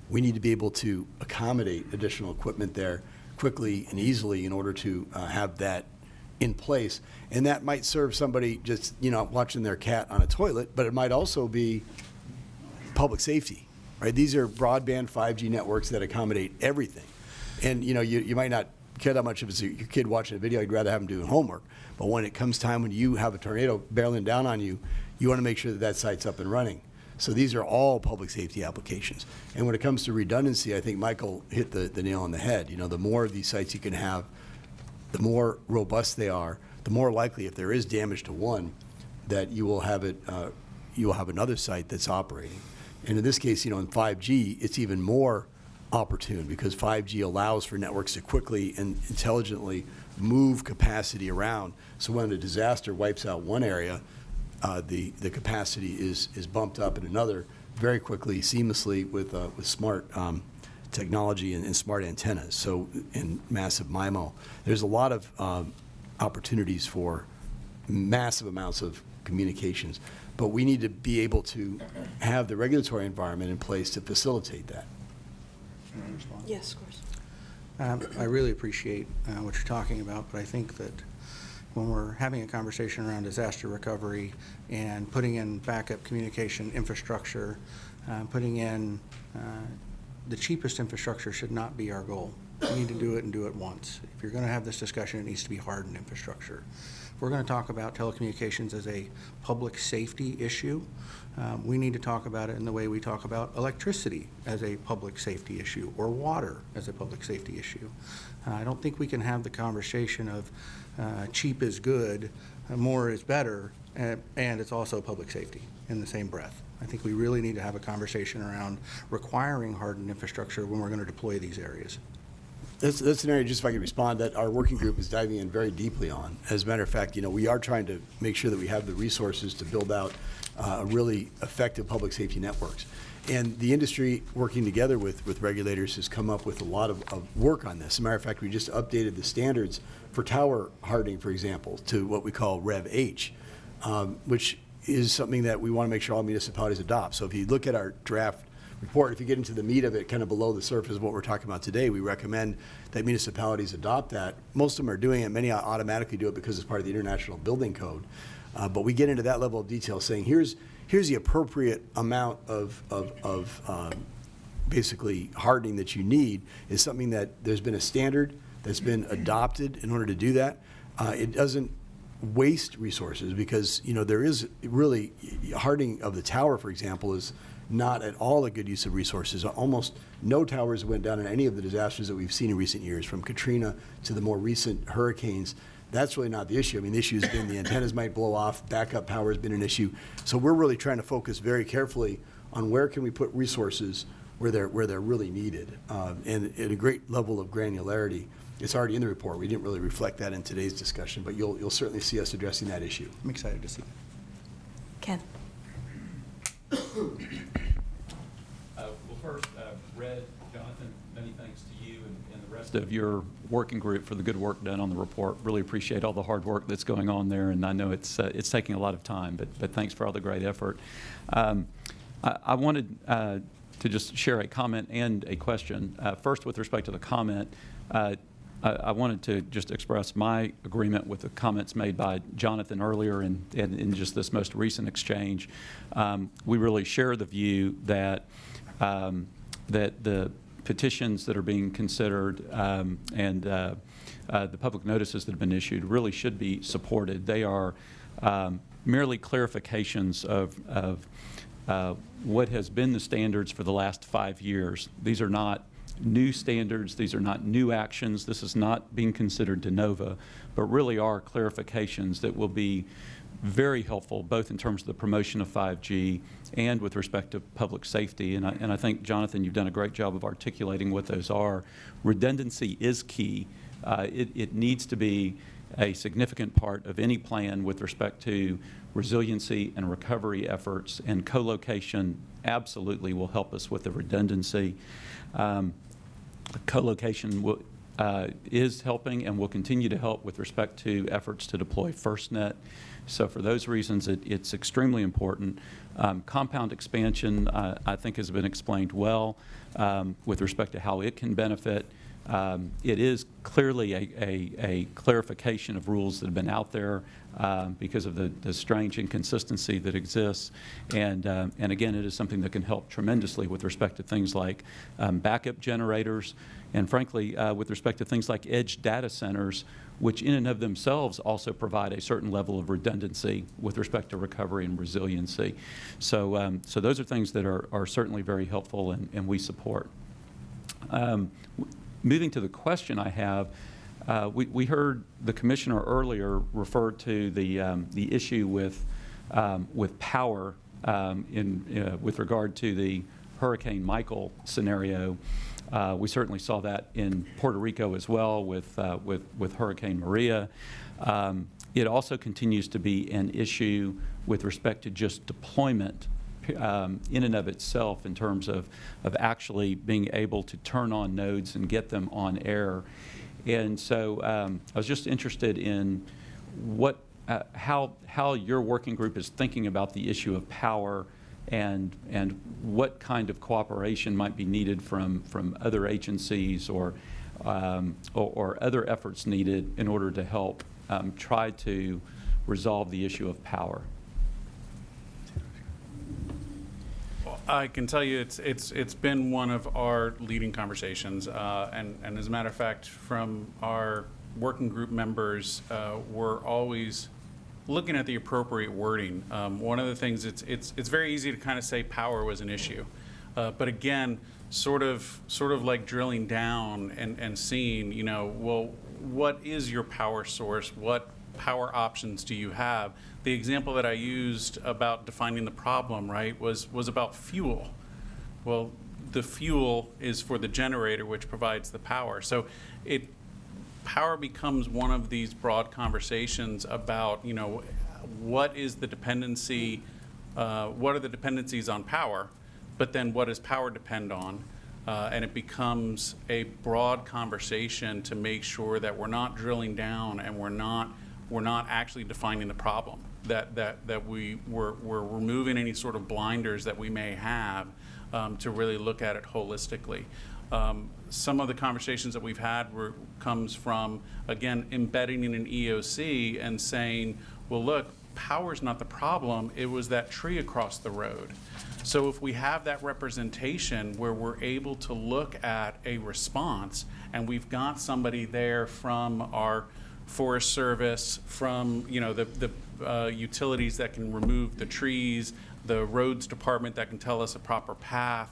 We need to be able to accommodate additional equipment there quickly and easily in order to have that in place. And that might serve somebody just, you know, watching their cat on a toilet, but it might also be public safety, right? These are broadband 5G networks that accommodate everything. And, you know, you might not care that much if it's your kid watching a video, you'd rather have them doing homework. But when it comes time when you have a tornado barreling down on you, you want to make sure that that site's up and running. So these are all public safety applications. And when it comes to redundancy, I think Michael hit the nail on the head. You know, the more of these sites you can have, the more robust they are, the more likely, if there is damage to one, that you will have another site that's operating. And in this case, you know, in 5G, it's even more opportune because 5G allows for networks to quickly and intelligently move capacity around. So when a disaster wipes out one area, the capacity is bumped up in another very quickly, seamlessly with smart technology and smart antennas. So in massive MIMO, there's a lot of opportunities for massive amounts of communications. But we need to be able to have the regulatory environment in place to facilitate that. respond? Yes, of course. I really appreciate what you're talking about, but I think that when we're having a conversation around disaster recovery and putting in backup communication infrastructure, putting in the cheapest infrastructure should not be our goal. We need to do it and do it once. If you're going to have this discussion, it needs to be hardened infrastructure. If we're going to talk about telecommunications as a public safety issue, we need to talk about it in the way we talk about electricity as a public safety issue or water as a public safety issue. I don't think we can have the conversation of cheap is good, more is better, and it's also public safety in the same breath. I think we really need to have a conversation around requiring hardened infrastructure when we're going to deploy these areas. That's an area, just if I can respond, that our working group is diving in very deeply on. As a matter of fact, we are trying to make sure that we have the resources to build out really effective public safety networks. And the industry, working together with regulators, has come up with a lot of work on this. As a matter of fact, we just updated the standards for tower hardening, for example, to what we call Rev H, which is something that we want to make sure all municipalities adopt. So if you look at our draft report, if you get into the meat of it, kind of below the surface of what we're talking about today, we recommend that municipalities adopt that. Most of them are doing it. Many automatically do it because it's part of the International Building Code. But we get into that level of detail saying, here's the appropriate amount of basically hardening that you need is something that there's been a standard that's been adopted in order to do that. It doesn't waste resources because, there is really hardening of the tower, for example, is not at all a good use of resources. Almost no towers went down in any of the disasters that we've seen in recent years, from Katrina to the more recent hurricanes. That's really not the issue. I mean, the issue has been the antennas might blow off, backup power has been an issue. So we're really trying to focus very carefully on where can we put resources where they're really needed, and at a great level of granularity. It's already in the report. We didn't really reflect that in today's discussion, but you'll certainly see us addressing that issue. I'm excited to see it. Ken? Well, first, Red, Jonathan, many thanks to you and the rest of your working group for the good work done on the report. Really appreciate all the hard work that's going on there, and I know it's taking a lot of time, but thanks for all the great effort. I wanted to just share a comment and a question. First, with respect to the comment, I wanted to just express my agreement with the comments made by Jonathan earlier and in just this most recent exchange. We really share the view that that the petitions that are being considered and the public notices that have been issued really should be supported. They are merely clarifications of what has been the standards for the last 5 years. These are not new standards. These are not new actions. This is not being considered de novo, but really are clarifications that will be very helpful, both in terms of the promotion of 5G and with respect to public safety. And I think, Jonathan, you've done a great job of articulating what those are. Redundancy is key. It needs to be a significant part of any plan with respect to resiliency and recovery efforts, and co-location absolutely will help us with the redundancy. Co-location is helping and will continue to help with respect to efforts to deploy FirstNet. So for those reasons, it's extremely important. Compound expansion, I think, has been explained well with respect to how it can benefit. It is clearly a clarification of rules that have been out there because of the strange inconsistency that exists. And again, it is something that can help tremendously with respect to things like backup generators, and frankly, with respect to things like edge data centers, which in and of themselves also provide a certain level of redundancy with respect to recovery and resiliency. So, so those are things that are certainly very helpful and we support. Moving to the question I have, we heard the commissioner earlier refer to the issue with power with regard to the Hurricane Michael scenario. We certainly saw that in Puerto Rico as well with Hurricane Maria. It also continues to be an issue with respect to just deployment in and of itself, in terms of actually being able to turn on nodes and get them on air. And so I was just interested in how your working group is thinking about the issue of power and what kind of cooperation might be needed from other agencies or other efforts needed in order to help try to resolve the issue of power. I can tell you it's been one of our leading conversations, and as a matter of fact, from our working group members, we're always looking at the appropriate wording. One of the things, it's very easy to kind of say power was an issue, but again, sort of like drilling down and seeing, you know, well, what is your power source? What power options do you have? The example that I used about defining the problem, right, was about fuel. Well, the fuel is for the generator, which provides the power. So power becomes one of these broad conversations about, you know, what is the dependency, what are the dependencies on power, but then what does power depend on? And it becomes a broad conversation to make sure that we're not drilling down and we're not actually defining the problem, that we're removing any sort of blinders that we may have to really look at it holistically. Some of the conversations that we've had comes from, again, embedding in an EOC and saying, well, look, power's not the problem, it was that tree across the road. So if we have that representation where we're able to look at a response and we've got somebody there from our Forest Service, from, you know, the utilities that can remove the trees, the roads department that can tell us a proper path,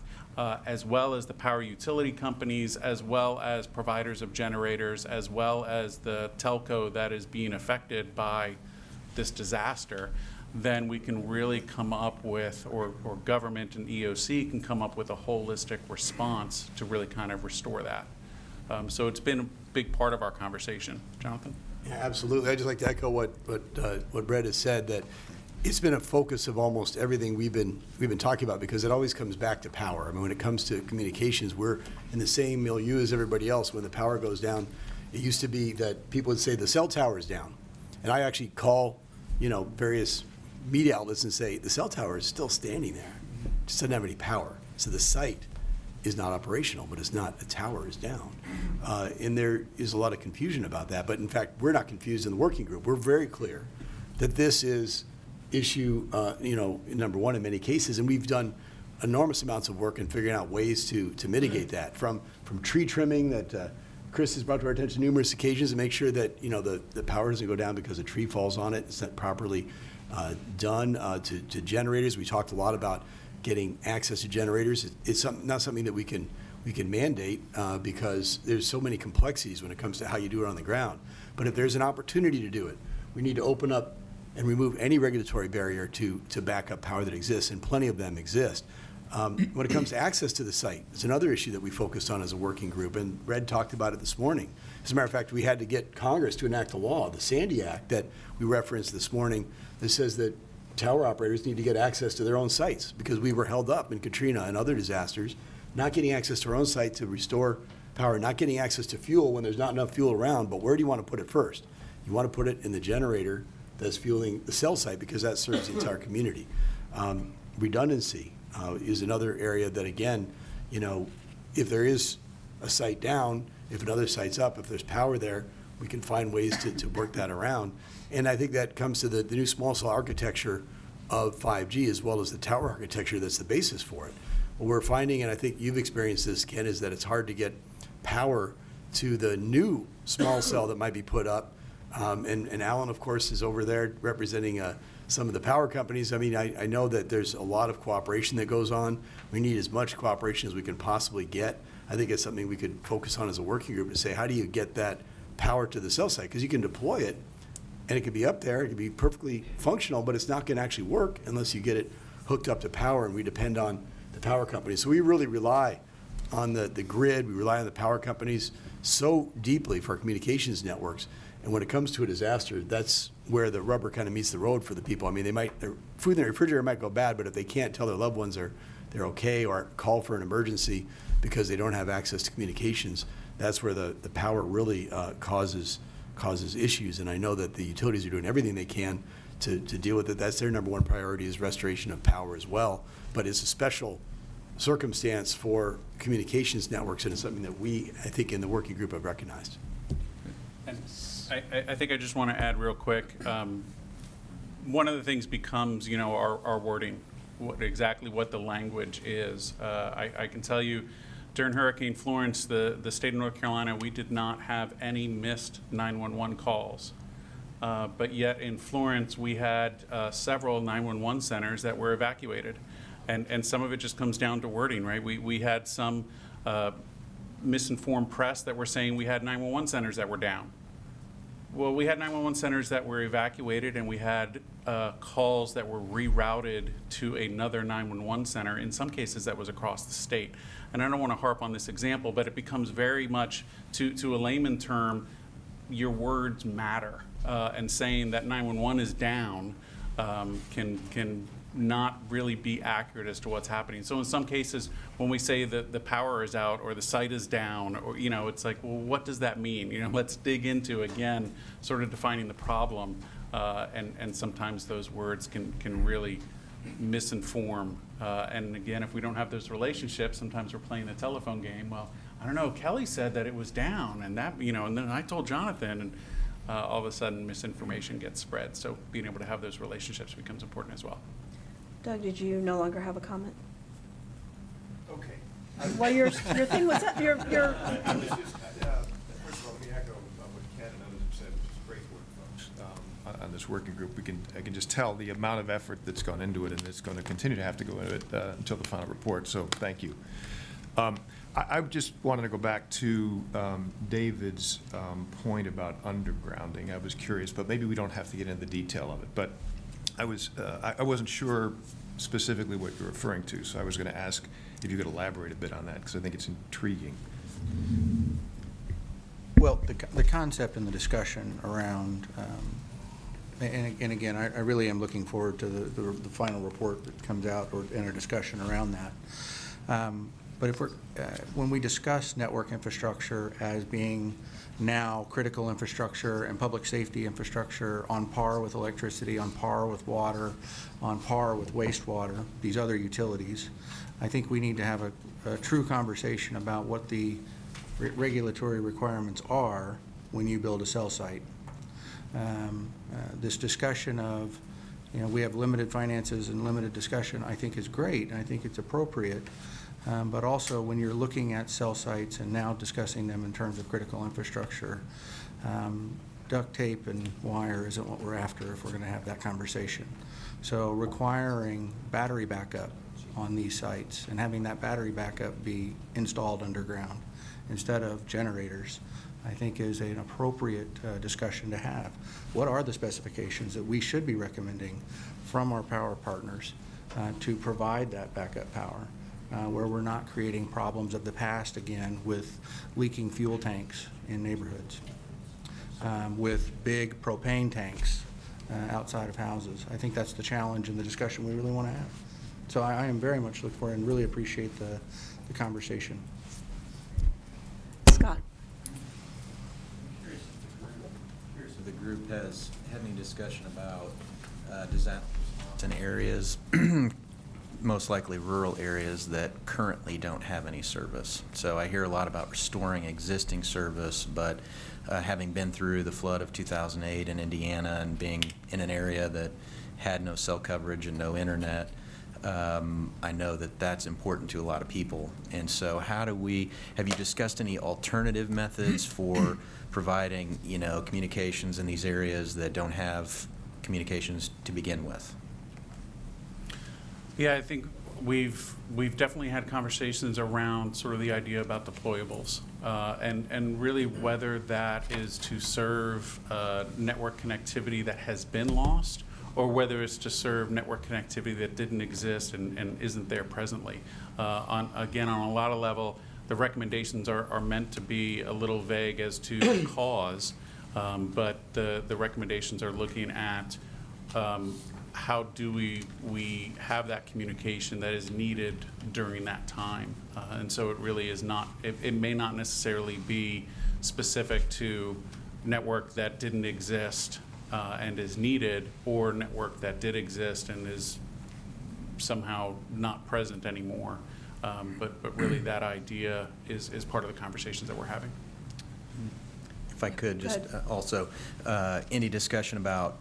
as well as the power utility companies, as well as providers of generators, as well as the telco that is being affected by this disaster, then we can really come up with, or government and EOC can come up with a holistic response to really kind of restore that. So it's been a big part of our conversation. Jonathan? Yeah, absolutely. I'd just like to echo what Brett has said, that it's been a focus of almost everything we've been talking about, because it always comes back to power. I mean, when it comes to communications, we're in the same milieu as everybody else. When the power goes down, it used to be that people would say the cell tower is down, and I actually call, you know, various media outlets and say the cell tower is still standing there, it just doesn't have any power. So the site is not operational, but it's not, the tower is down. And there is a lot of confusion about that, but in fact, we're not confused in the working group. We're very clear that this is issue, you know, number one in many cases, and we've done enormous amounts of work in figuring out ways to mitigate that, from tree trimming that Chris has brought to our attention numerous occasions to make sure that, you know, the power doesn't go down because a tree falls on it. It's not properly done, to generators. We talked a lot about getting access to generators. It's not something that we can mandate because there's so many complexities when it comes to how you do it on the ground. But if there's an opportunity to do it, we need to open up and remove any regulatory barrier to back up power that exists, and plenty of them exist. When it comes to access to the site, it's another issue that we focused on as a working group, and Red talked about it this morning. As a matter of fact, we had to get Congress to enact a law, the Sandy Act, that we referenced this morning, that says that tower operators need to get access to their own sites, because we were held up in Katrina and other disasters, not getting access to our own site to restore power, not getting access to fuel when there's not enough fuel around. But where do you want to put it first? You want to put it in the generator that's fueling the cell site, because that serves the entire community. Redundancy is another area that, again, you know, if there is a site down, if another site's up, if there's power there, we can find ways to work that around. And I think that comes to the new small cell architecture of 5G, as well as the tower architecture that's the basis for it. What we're finding, and I think you've experienced this, Ken, is that it's hard to get power to the new small cell that might be put up. And Alan, of course, is over there representing some of the power companies. I mean, I know that there's a lot of cooperation that goes on. We need as much cooperation as we can possibly get. I think it's something we could focus on as a working group, to say, how do you get that power to the cell site? Because you can deploy it, and it could be up there, it could be perfectly functional, but it's not going to actually work unless you get it hooked up to power, and we depend on the power companies. So we really rely on the grid, we rely on the power companies so deeply for our communications networks. And when it comes to a disaster, that's where the rubber kind of meets the road for the people. I mean, their food in their refrigerator might go bad, but if they can't tell their loved ones they're okay, or call for an emergency because they don't have access to communications, that's where the power really causes issues. And I know that the utilities are doing everything they can to deal with it. That's their number one priority, is restoration of power as well. But it's a special circumstance for communications networks, and it's something that we, I think, in the working group have recognized. And I think I just want to add real quick, one of the things becomes, our wording, exactly what the language is. I can tell you, during Hurricane Florence, the state of North Carolina, we did not have any missed 911 calls. But yet in Florence, we had several 911 centers that were evacuated. And some of it just comes down to wording, right? We had some misinformed press that were saying we had 911 centers that were down. Well, we had 911 centers that were evacuated, and we had calls that were rerouted to another 911 center. In some cases, that was across the state. And I don't want to harp on this example, but it becomes very much, to a layman term, your words matter. And saying that 911 is down can not really be accurate as to what's happening. So in some cases, when we say that the power is out or the site is down, or it's like, well, what does that mean? Let's dig into, again, sort of defining the problem. And sometimes those words can really misinform. And again, if we don't have those relationships, sometimes we're playing the telephone game. Well, I don't know, Kelly said that it was down, and that, and then I told Jonathan, and all of a sudden misinformation gets spread. So being able to have those relationships becomes important as well. Doug, did you no longer have a comment? Okay. Well, your thing was up. Your This is, first of all, let me echo what Ken and others have said, which is great work, folks, on this working group. I can just tell the amount of effort that's gone into it, and it's going to continue to have to go into it until the final report, so thank you. I just wanted to go back to David's point about undergrounding. I was curious, but maybe we don't have to get into the detail of it. But I wasn't sure specifically what you're referring to, so I was going to ask if you could elaborate a bit on that, because I think it's intriguing. Well, the concept and the discussion around, and again, I really am looking forward to the final report that comes out, and a discussion around that. But if when we discuss network infrastructure as being now critical infrastructure and public safety infrastructure on par with electricity, on par with water, on par with wastewater, these other utilities, I think we need to have a true conversation about what the regulatory requirements are when you build a cell site. This discussion of, we have limited finances and limited discussion, I think is great, and I think it's appropriate. But also, when you're looking at cell sites and now discussing them in terms of critical infrastructure, duct tape and wire isn't what we're after if we're going to have that conversation. So requiring battery backup on these sites and having that battery backup be installed underground instead of generators, I think is an appropriate discussion to have. What are the specifications that we should be recommending from our power partners to provide that backup power? Where we're not creating problems of the past again with leaking fuel tanks in neighborhoods, with big propane tanks outside of houses. I think that's the challenge and the discussion we really want to have. So I am very much looking forward and really appreciate the conversation. Scott. Curious if the group has had any discussion about disaster in areas most likely rural areas that currently don't have any service. So I hear a lot about restoring existing service, but having been through the flood of 2008 in Indiana and being in an area that had no cell coverage and no internet, I know that that's important to a lot of people. And so have you discussed any alternative methods for providing, communications in these areas that don't have communications to begin with? Yeah, I think we've definitely had conversations around sort of the idea about deployables, and really whether that is to serve network connectivity that has been lost, or whether it's to serve network connectivity that didn't exist and isn't there presently. On a lot of level, the recommendations are meant to be a little vague as to the cause, but the recommendations are looking at how do we have that communication that is needed during that time. And so it really is not, it may not necessarily be specific to network that didn't exist and is needed, or network that did exist and is somehow not present anymore. But really that idea is part of the conversations that we're having. If I could, just Go ahead. also, any discussion about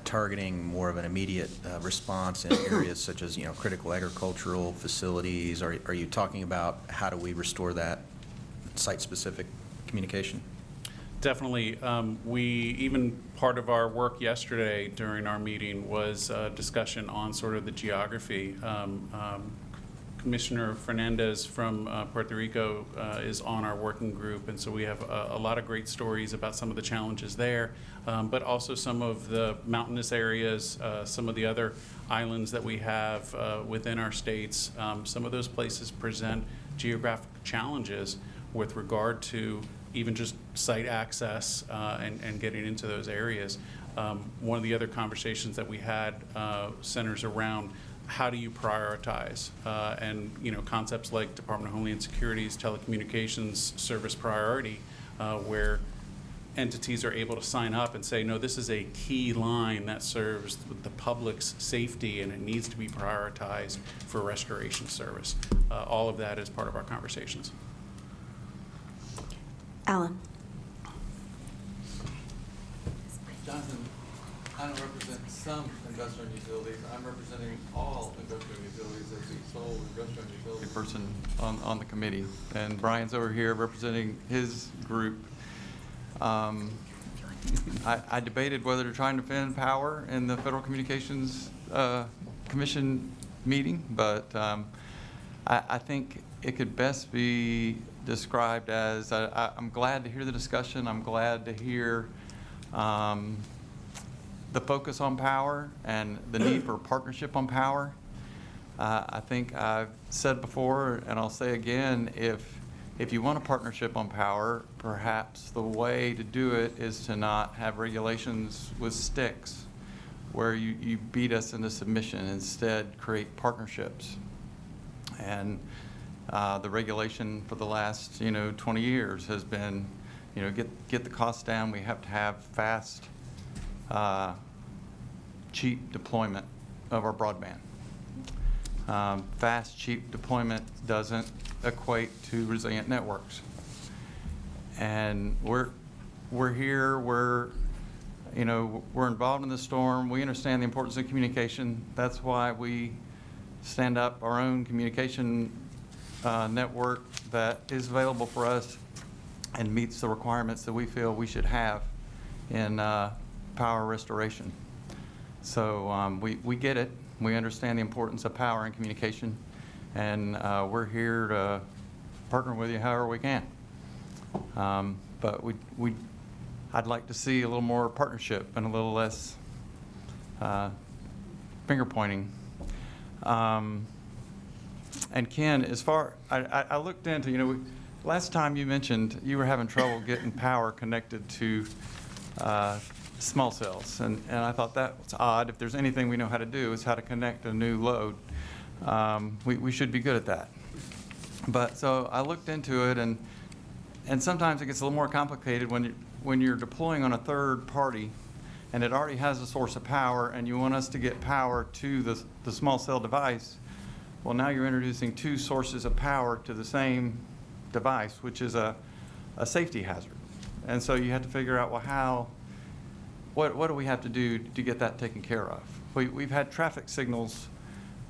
targeting more of an immediate response in areas such as, critical agricultural facilities? Are you talking about how do we restore that site-specific communication? Definitely. Even part of our work yesterday during our meeting was a discussion on sort of the geography. Commissioner Fernandez from Puerto Rico is on our working group, and so we have a lot of great stories about some of the challenges there, but also some of the mountainous areas, some of the other islands that we have within our states. Some of those places present geographic challenges with regard to even just site access and getting into those areas. One of the other conversations that we had centers around how do you prioritize? And concepts like Department of Homeland Security's telecommunications service priority, where entities are able to sign up and say, no, this is a key line that serves the public's safety and it needs to be prioritized for restoration service. All of that is part of our conversations. Alan. Jonathan, I don't represent some investor-owned utilities. I'm representing all investor-owned utilities as the sole investor-owned utility person on the committee. And Brian's over here representing his group. I debated whether to try and defend power in the Federal Communications Commission meeting, but I think it could best be described as I'm glad to hear the discussion. I'm glad to hear the focus on power and the need for partnership on power. I think I've said before, and I'll say again, if you want a partnership on power, perhaps the way to do it is to not have regulations with sticks where you beat us into submission. Instead, create partnerships. And the regulation for the last 20 years has been get the costs down. We have to have fast, cheap deployment of our broadband. Fast, cheap deployment doesn't equate to resilient networks. And we're here. We're involved in the storm. We understand the importance of communication. That's why we stand up our own communication network that is available for us and meets the requirements that we feel we should have in power restoration. So we get it. We understand the importance of power and communication, and we're here to partner with you however we can. But I'd like to see a little more partnership and a little less finger pointing. And Ken, as far I looked into, last time you mentioned you were having trouble getting power connected to small cells, and I thought that was odd. If there's anything we know how to do, is how to connect a new load. We should be good at that. But so I looked into it, and sometimes it gets a little more complicated when you're deploying on a third party, and it already has a source of power, and you want us to get power to the small cell device. Well, now you're introducing two sources of power to the same device, which is a safety hazard. And so you have to figure out, well, what do we have to do to get that taken care of? We've had traffic signals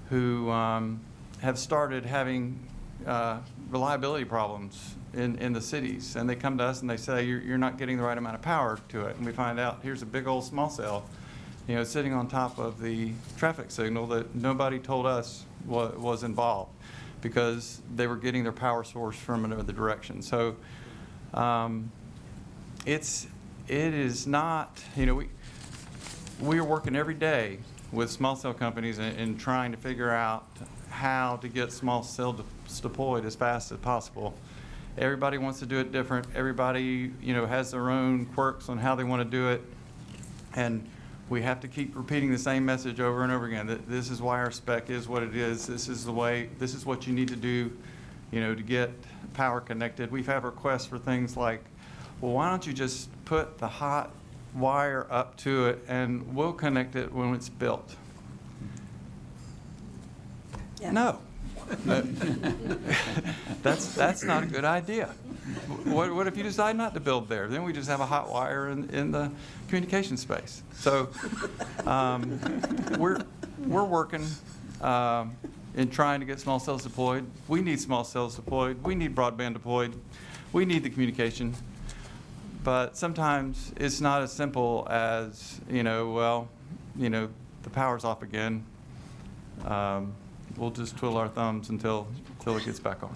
who have started having reliability problems in the cities, and they come to us and they say, you're not getting the right amount of power to it. And we find out here's a big old small cell, sitting on top of the traffic signal that nobody told us was involved, because they were getting their power source from another direction. So it is not, we are working every day with small cell companies in trying to figure out how to get small cells deployed as fast as possible. Everybody wants to do it different. Everybody, has their own quirks on how they want to do it. And we have to keep repeating the same message over and over again. This is why our spec is what it is. This is the way, this is what you need to do, to get power connected. We've had requests for things like, well, why don't you just put the hot wire up to it, and we'll connect it when it's built. Yeah. No. That's not a good idea. What if you decide not to build there? Then we just have a hot wire in the communication space. So we're working in trying to get small cells deployed. We need small cells deployed. We need broadband deployed. We need the communication. But sometimes it's not as simple as, the power's off again. We'll just twiddle our thumbs until it gets back on.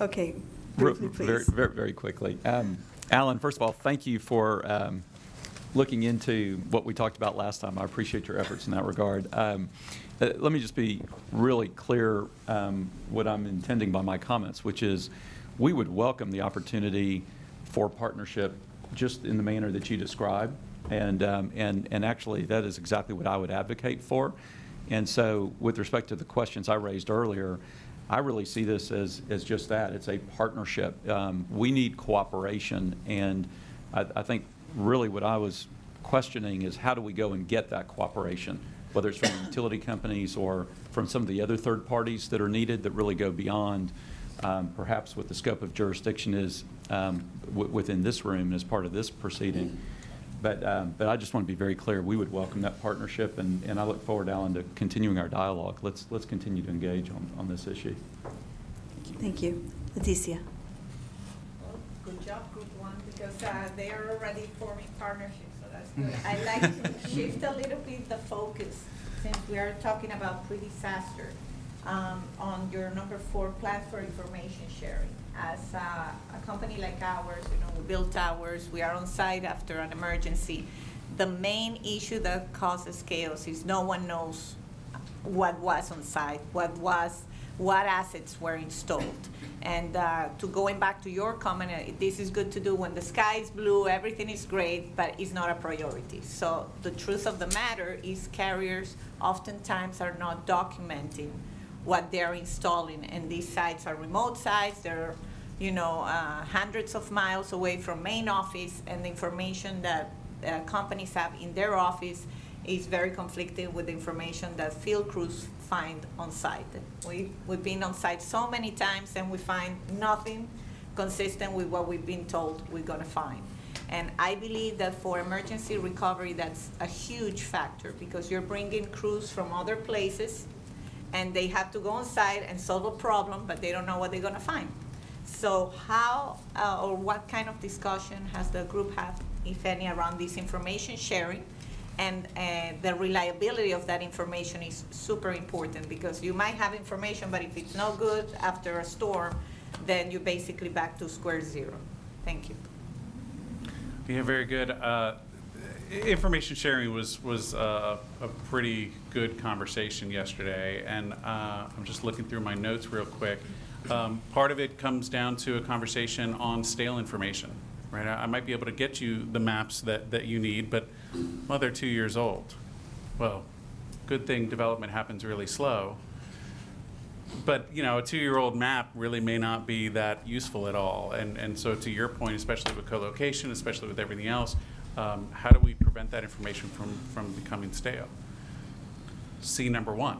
Okay, briefly, please. Very, very quickly. Alan, first of all, thank you for looking into what we talked about last time. I appreciate your efforts in that regard. Let me just be really clear what I'm intending by my comments, which is we would welcome the opportunity for partnership just in the manner that you described. And actually, that is exactly what I would advocate for. And so with respect to the questions I raised earlier, I really see this as just that. It's a partnership. We need cooperation, and I think really what I was questioning is how do we go and get that cooperation, whether it's from utility companies or from some of the other third parties that are needed that really go beyond perhaps what the scope of jurisdiction is within this room as part of this proceeding. But I just want to be very clear, we would welcome that partnership, and I look forward, Alan, to continuing our dialogue. Let's continue to engage on this issue. Thank you. Leticia. Good job, Group 1, because they are already forming partnerships, so that's good. I'd like to shift a little bit the focus, since we are talking about pre-disaster, on your number 4, plan for information sharing. As a company like ours, we build towers, we are on site after an emergency. The main issue that causes chaos is no one knows what was on site, what assets were installed. And to going back to your comment, this is good to do when the sky is blue, everything is great, but it's not a priority. So the truth of the matter is carriers oftentimes are not documenting what they're installing, and these sites are remote sites. They're, hundreds of miles away from main office, and the information that companies have in their office is very conflicting with the information that field crews find on site. We've been on site so many times, and we find nothing consistent with what we've been told we're going to find. And I believe that for emergency recovery, that's a huge factor, because you're bringing crews from other places, and they have to go on site and solve a problem, but they don't know what they're going to find. So how or what kind of discussion has the group had, if any, around this information sharing? And the reliability of that information is super important, because you might have information, but if it's no good after a storm, then you're basically back to square zero. Thank you. Yeah, very good. Information sharing was a pretty good conversation yesterday, and I'm just looking through my notes real quick. Part of it comes down to a conversation on stale information, right? I might be able to get you the maps that you need, but, well, they're 2 years old. Well, good thing development happens really slow. But, a 2-year-old map really may not be that useful at all. And so to your point, especially with co-location, especially with everything else, how do we prevent that information from becoming stale? C number 1,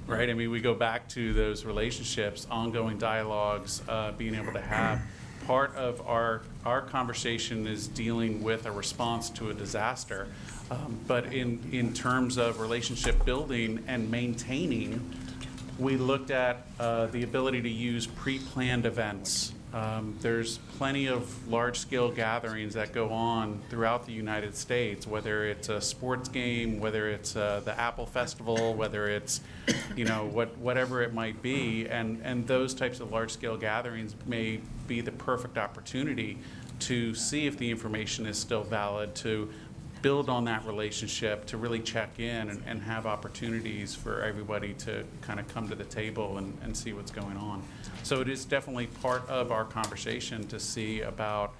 right? I mean, we go back to those relationships, ongoing dialogues, being able to have. Part of our conversation is dealing with a response to a disaster, but in terms of relationship building and maintaining, we looked at the ability to use pre-planned events. There's plenty of large-scale gatherings that go on throughout the United States, whether it's a sports game, whether it's the Apple Festival, whether it's, whatever it might be, and those types of large-scale gatherings may be the perfect opportunity to see if the information is still valid, to build on that relationship, to really check in and have opportunities for everybody to kind of come to the table and see what's going on. So it is definitely part of our conversation to see about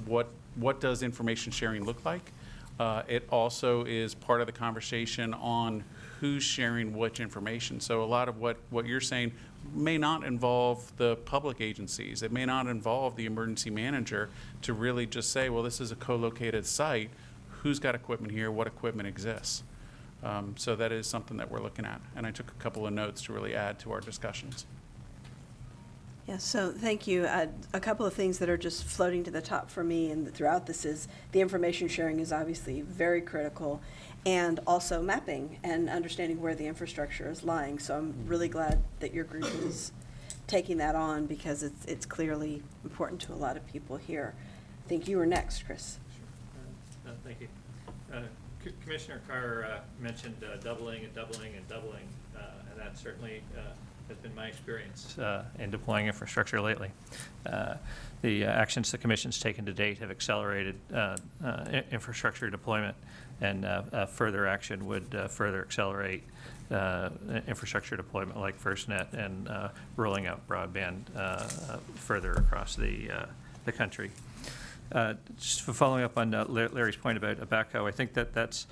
what does information sharing look like, It also is part of the conversation on who's sharing which information. So a lot of what you're saying may not involve the public agencies. It may not involve the emergency manager to really just say, well, this is a co-located site. Who's got equipment here? What equipment exists? So that is something that we're looking at. And I took a couple of notes to really add to our discussions. Yes, so thank you. A couple of things that are just floating to the top for me and throughout this is the information sharing is obviously very critical, and also mapping and understanding where the infrastructure is lying. So I'm really glad that your group is taking that on, because it's clearly important to a lot of people here. I think you were next, Chris. Thank you. Commissioner Carr mentioned doubling and doubling and doubling, and that certainly has been my experience in deploying infrastructure lately. The actions the Commission's taken to date have accelerated infrastructure deployment, and further action would further accelerate infrastructure deployment like FirstNet and rolling out broadband further across the country. Just for following up on Larry's point about a backhoe, I think that's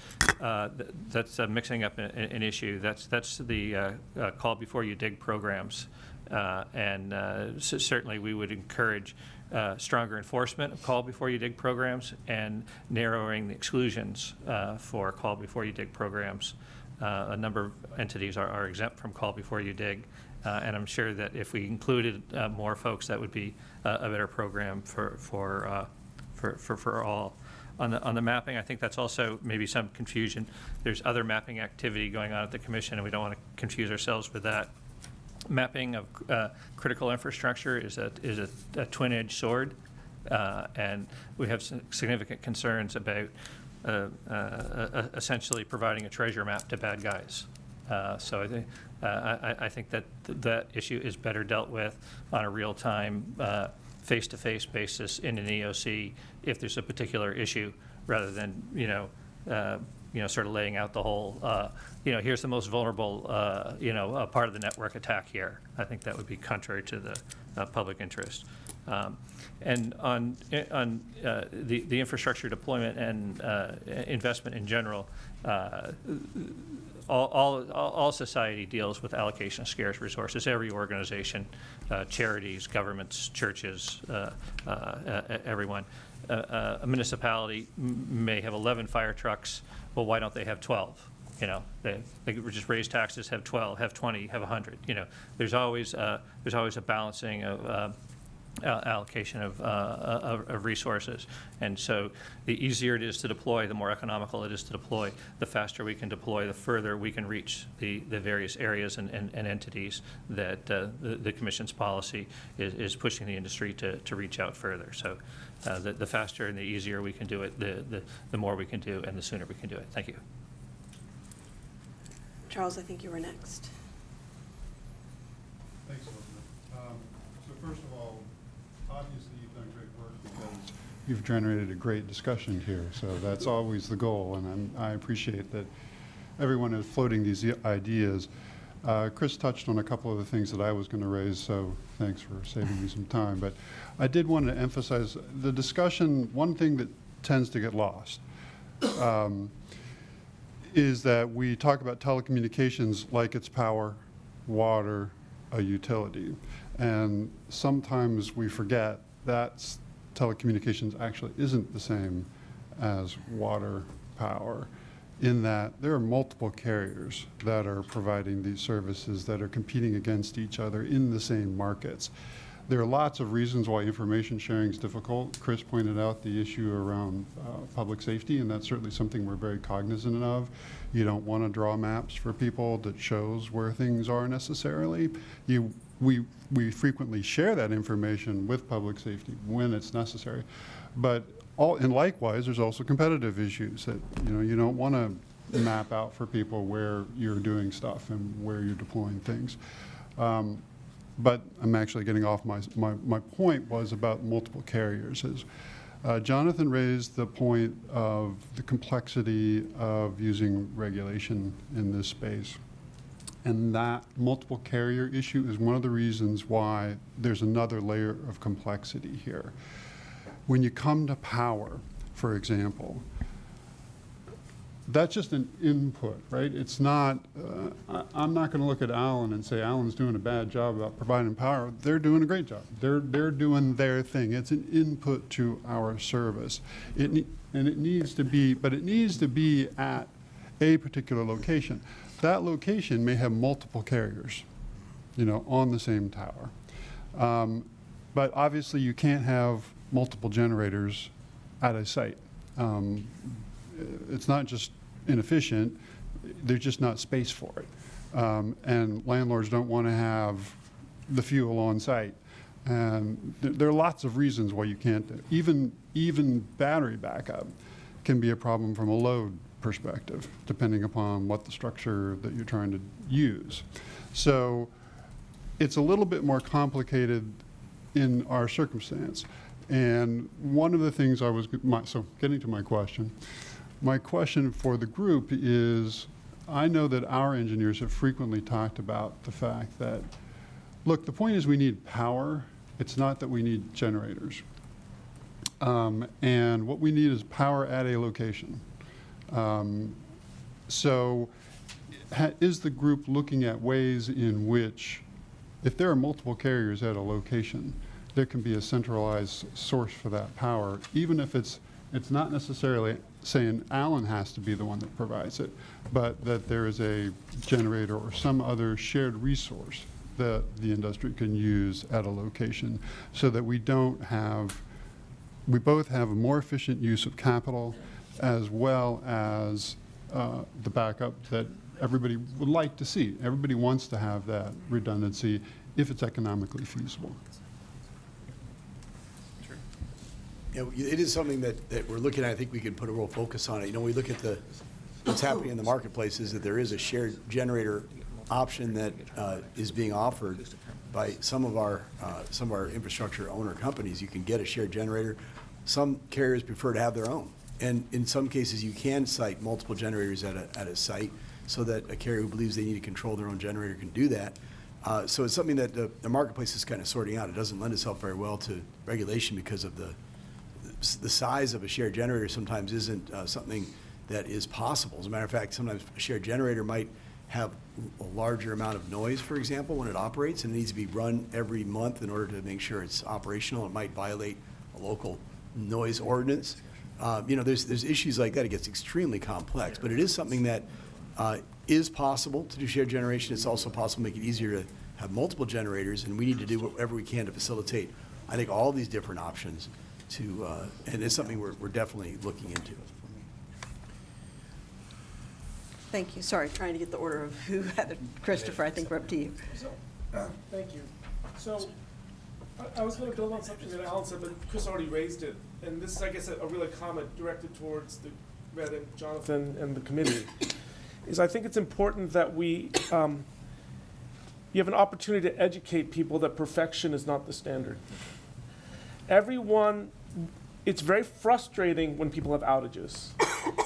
mixing up an issue. That's the call before you dig programs, and so certainly we would encourage stronger enforcement of call before you dig programs and narrowing the exclusions for call before you dig programs. A number of entities are exempt from call before you dig. And I'm sure that if we included more folks, that would be a better program for all. On the mapping, I think that's also maybe some confusion. There's other mapping activity going on at the Commission, and we don't want to confuse ourselves with that. Mapping of critical infrastructure is a twin-edged sword, and we have some significant concerns about essentially providing a treasure map to bad guys. So I think that issue is better dealt with on a real-time, face-to-face basis in an EOC if there's a particular issue, rather than sort of laying out the whole here's the most vulnerable part of the network attack here. I think that would be contrary to the public interest. And on the infrastructure deployment and investment in general, all society deals with allocation of scarce resources. Every organization, charities, governments, churches, everyone. A municipality may have 11 fire trucks. Well, why don't they have 12? They just raise taxes, have 12, have 20, have 100. There's always a balancing of allocation of resources. And so the easier it is to deploy, the more economical it is to deploy. The faster we can deploy, the further we can reach the various areas and entities that the Commission's policy is pushing the industry to reach out further. So the faster and the easier we can do it, the more we can do, and the sooner we can do it. Thank you. Charles, I think you were next. Thanks, Elizabeth. So first of all, obviously you've done great work because you've generated a great discussion here. So that's always the goal, and I appreciate that everyone is floating these ideas. Chris touched on a couple of the things that I was going to raise, so thanks for saving me some time. But I did want to emphasize the discussion. One thing that tends to get lost is that we talk about telecommunications like it's power, water, a utility. And sometimes we forget that telecommunications actually isn't the same as water, power, in that there are multiple carriers that are providing these services that are competing against each other in the same markets. There are lots of reasons why information sharing is difficult. Chris pointed out the issue around public safety, and that's certainly something we're very cognizant of. You don't want to draw maps for people that shows where things are necessarily. We frequently share that information with public safety when it's necessary. But and likewise, there's also competitive issues that you don't want to map out for people where you're doing stuff and where you're deploying things. But I'm actually getting off my point was about multiple carriers. Jonathan raised the point of the complexity of using regulation in this space. And that multiple carrier issue is one of the reasons why there's another layer of complexity here. When you come to power, for example, that's just an input, right? It's not, I'm not going to look at Allen and say Allen's doing a bad job about providing power. They're doing a great job. They're doing their thing. It's an input to our service. And it needs to be, but it needs to be at a particular location. That location may have multiple carriers, on the same tower. But obviously you can't have multiple generators at a site. It's not just inefficient, there's just not space for it. And landlords don't want to have the fuel on site. And there are lots of reasons why you can't do it. Even battery backup can be a problem from a load perspective, depending upon what the structure that you're trying to use. So it's a little bit more complicated in our circumstance. And one of the things so getting to my question for the group is, I know that our engineers have frequently talked about the fact that, look, the point is we need power. It's not that we need generators. And what we need is power at a location. So is the group looking at ways in which, if there are multiple carriers at a location, there can be a centralized source for that power, even if it's not necessarily saying Allen has to be the one that provides it, but that there is a generator or some other shared resource that the industry can use at a location, so that we both have a more efficient use of capital, as well as the backup that everybody would like to see. Everybody wants to have that redundancy if it's economically feasible. It is something that we're looking at. I think we can put a real focus on it. We look at what's happening in the marketplace is that there is a shared generator option that is being offered by some of our infrastructure owner companies. You can get a shared generator. Some carriers prefer to have their own. And in some cases, you can site multiple generators at a site, so that a carrier who believes they need to control their own generator can do that. So it's something that the marketplace is kind of sorting out. It doesn't lend itself very well to regulation because of the size of a shared generator sometimes isn't something that is possible. As a matter of fact, sometimes a shared generator might have a larger amount of noise, for example, when it operates, and it needs to be run every month in order to make sure it's operational. It might violate a local noise ordinance. There's issues like that. It gets extremely complex, but it is something that is possible to do shared generation. It's also possible to make it easier to have multiple generators, and we need to do whatever we can to facilitate, I think, all these different options and it's something we're definitely looking into. Thank you. Sorry, trying to get the order of who had it. Christopher, I think we're up to you. So, thank you. So I was going to build on something that Alan said, but Chris already raised it. And this is, I guess, a really comment directed towards the Red and Jonathan and the committee, is I think it's important that you have an opportunity to educate people that perfection is not the standard. It's very frustrating when people have outages.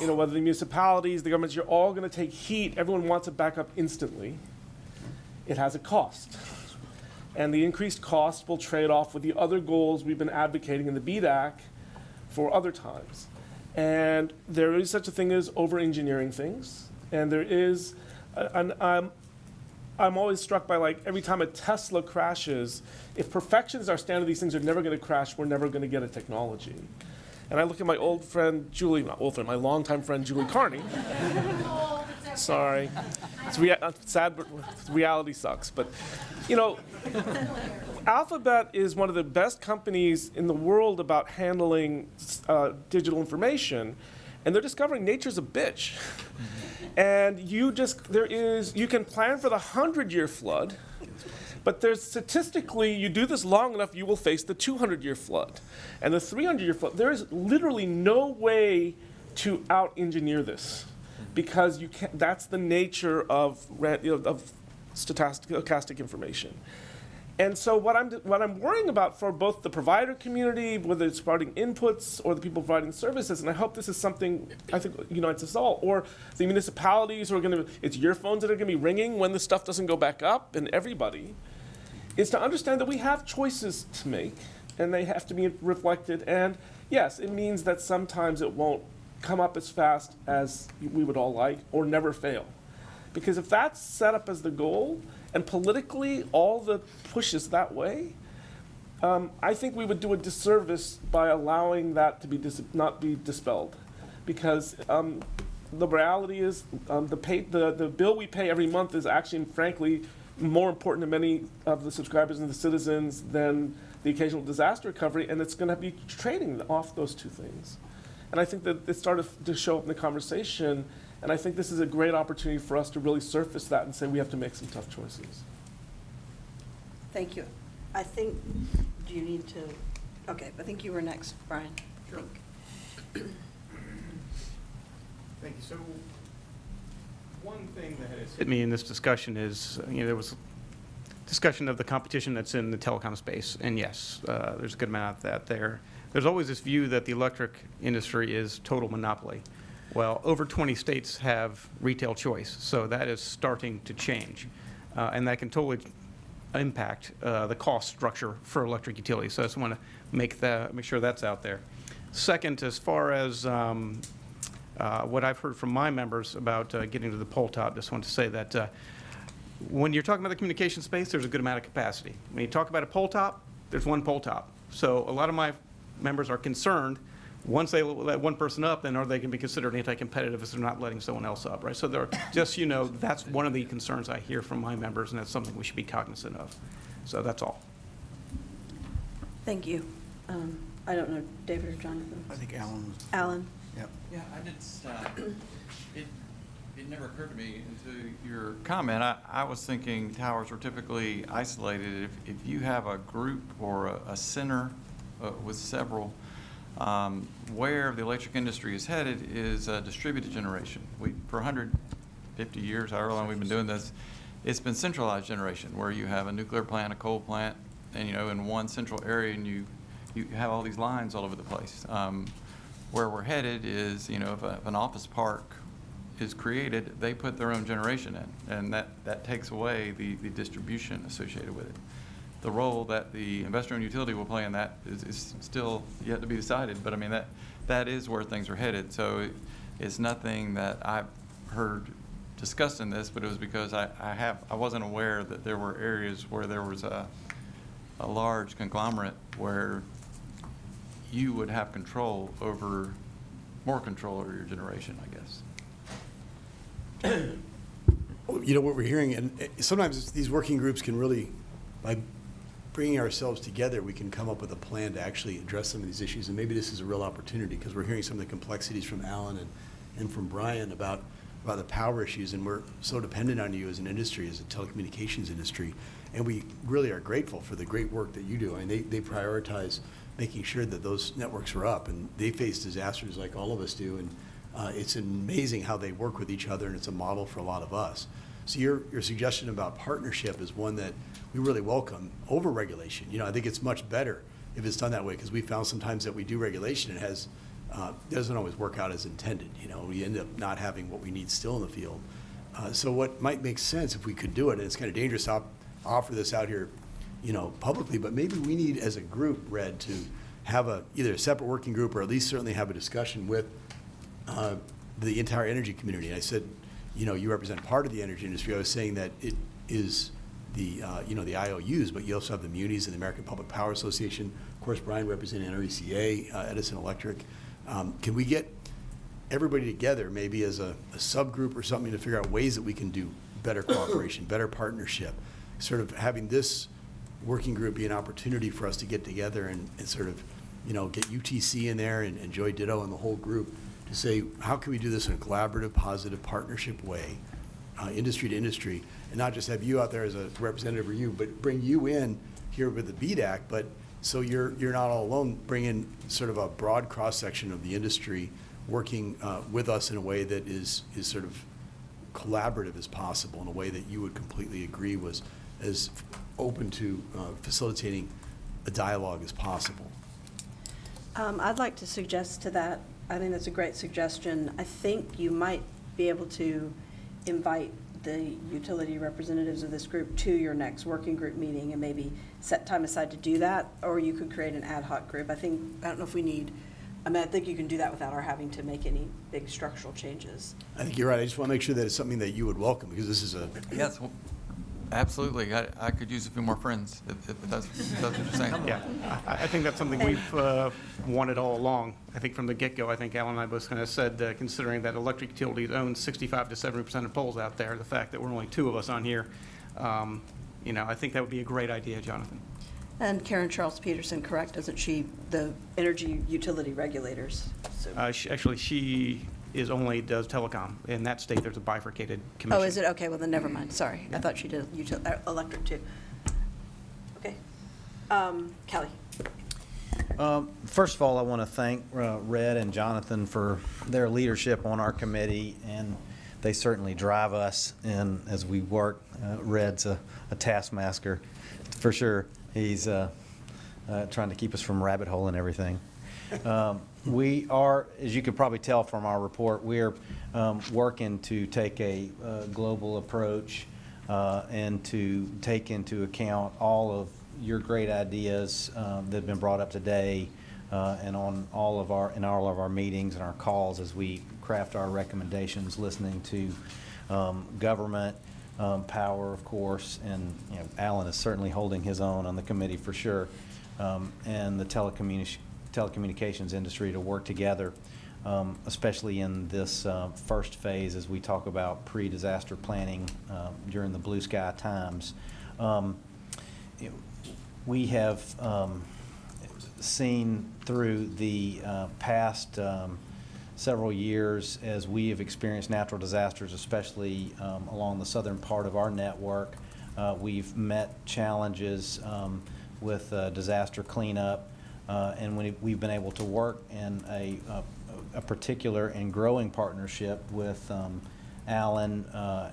Whether the municipalities, the governments, you're all going to take heat. Everyone wants it back up instantly. It has a cost. And the increased cost will trade off with the other goals we've been advocating in the BDAC for other times. And there is such a thing as over-engineering things. And there is, I'm always struck by, every time a Tesla crashes, if perfection is our standard, these things are never going to crash. We're never going to get a technology. And I look at my old friend, my longtime friend, Julie Carney. Sorry. It's sad, but reality sucks. But, Alphabet is one of the best companies in the world about handling digital information, and they're discovering nature's a bitch. And you can plan for the 100-year flood, but statistically, you do this long enough, you will face the 200-year flood. And the 300-year flood, there is literally no way to out-engineer this, because you can't. That's the nature of stochastic information. And so what I'm worrying about for both the provider community, whether it's providing inputs or the people providing services, and I hope this is something I think unites us all, or the municipalities who are it's your phones that are going to be ringing when the stuff doesn't go back up, and everybody, is to understand that we have choices to make, and they have to be reflected. And yes, it means that sometimes it won't come up as fast as we would all like or never fail. Because if that's set up as the goal and politically all the push is that way, I think we would do a disservice by allowing that to be not be dispelled. Because the reality is the bill we pay every month is actually, frankly, more important to many of the subscribers and the citizens than the occasional disaster recovery, and it's going to be trading off those two things. And I think that it started to show up in the conversation, and I think this is a great opportunity for us to really surface that and say we have to make some tough choices. Thank you. I think, do you need to, okay, I think you were next, Brian. Sure. Thank you. So one thing that has hit me in this discussion is, there was discussion of the competition that's in the telecom space, and yes, there's a good amount of that there. There's always this view that the electric industry is total monopoly. Well, over 20 states have retail choice, so that is starting to change, and that can totally impact the cost structure for electric utilities. So I just want to make sure that's out there. Second, as far as what I've heard from my members about getting to the pole top, just want to say that when you're talking about the communication space, there's a good amount of capacity. When you talk about a pole top, there's one pole top. So a lot of my members are concerned, once they let one person up, then are they going to be considered anti-competitive if they're not letting someone else up, right? So they're just, that's one of the concerns I hear from my members, and that's something we should be cognizant of. So that's all. Thank you. I don't know, David or Jonathan? I think Alan. Alan? Yep. Yeah, I just, it never occurred to me into your comment. I was thinking towers were typically isolated. If you have a group or a center with several, where the electric industry is headed is distributed generation. For 150 years, however long we've been doing this, it's been centralized generation, where you have a nuclear plant, a coal plant, and in one central area, and you have all these lines all over the place. Where we're headed is, if an office park is created, they put their own generation in, and that takes away the distribution associated with it. The role that the investor-owned utility will play in that is still yet to be decided, but I mean, that is where things are headed. So it's nothing that I've heard discussed in this, but it was because I wasn't aware that there were areas where there was a large conglomerate where you would have more control over your generation, I guess. What we're hearing, and sometimes these working groups can really, by bringing ourselves together, we can come up with a plan to actually address some of these issues. And maybe this is a real opportunity, because we're hearing some of the complexities from Alan and from Brian about the power issues, and we're so dependent on you as an industry, as a telecommunications industry. And we really are grateful for the great work that you do. I mean, they prioritize making sure that those networks are up, and they face disasters like all of us do. And it's amazing how they work with each other, and it's a model for a lot of us. So your suggestion about partnership is one that we really welcome over regulation. I think it's much better if it's done that way, because we found sometimes that we do regulation, it doesn't always work out as intended. We end up not having what we need still in the field. So what might make sense if we could do it, and it's kind of dangerous to offer this out here, publicly, but maybe we need as a group, Red, to have either a separate working group or at least certainly have a discussion with the entire energy community. And I said, you represent part of the energy industry. I was saying that it is the IOUs, but you also have the munis and the American Public Power Association. Of course, Brian representing NRECA, Edison Electric. Can we get everybody together, maybe as a subgroup or something, to figure out ways that we can do better cooperation, better partnership, sort of having this working group be an opportunity for us to get together and sort of, get UTC in there and Joy Ditto and the whole group to say, how can we do this in a collaborative, positive partnership way, industry to industry, and not just have you out there as a representative for you, but bring you in here with the BDAC, but so you're not all alone, bring in sort of a broad cross-section of the industry working with us in a way that is sort of collaborative as possible, in a way that you would completely agree was as open to facilitating a dialogue as possible. I'd like to suggest to that, I think that's a great suggestion. I think you might be able to invite the utility representatives of this group to your next working group meeting and maybe set time aside to do that, or you could create an ad hoc group. I don't know if we need I mean, I think you can do that without our having to make any big structural changes. I think you're right. I just want to make sure that it's something that you would welcome, because this is a. Yes, absolutely. I could use a few more friends if that's what you're saying. Yeah, I think that's something we've wanted all along. I think from the get-go, I think Alan and I both kind of said, considering that electric utilities own 65 to 70% of poles out there, the fact that we're only two of us on here, I think that would be a great idea, Jonathan. And Karen Charles Peterson, correct, isn't she the energy utility regulators? So. She does telecom. In that state, there's a bifurcated commission. Oh, is it? Okay, well then never mind, sorry. I thought she did electric too. Okay. Kelly. First of all, I want to thank Red and Jonathan for their leadership on our committee, and they certainly drive us in as we work. Red's a taskmaster for sure. He's trying to keep us from rabbit hole and everything. We are, as you can probably tell from our report, we're working to take a global approach and to take into account all of your great ideas that have been brought up today and on all of our meetings and our calls as we craft our recommendations, listening to government, power, of course, and Alan is certainly holding his own on the committee for sure, and the telecommunications industry to work together, especially in this first phase as we talk about pre-disaster planning during the blue sky times. We have seen through the past several years as we have experienced natural disasters, especially along the southern part of our network. We've met challenges with disaster cleanup, and we've been able to work in a particular and growing partnership with Allen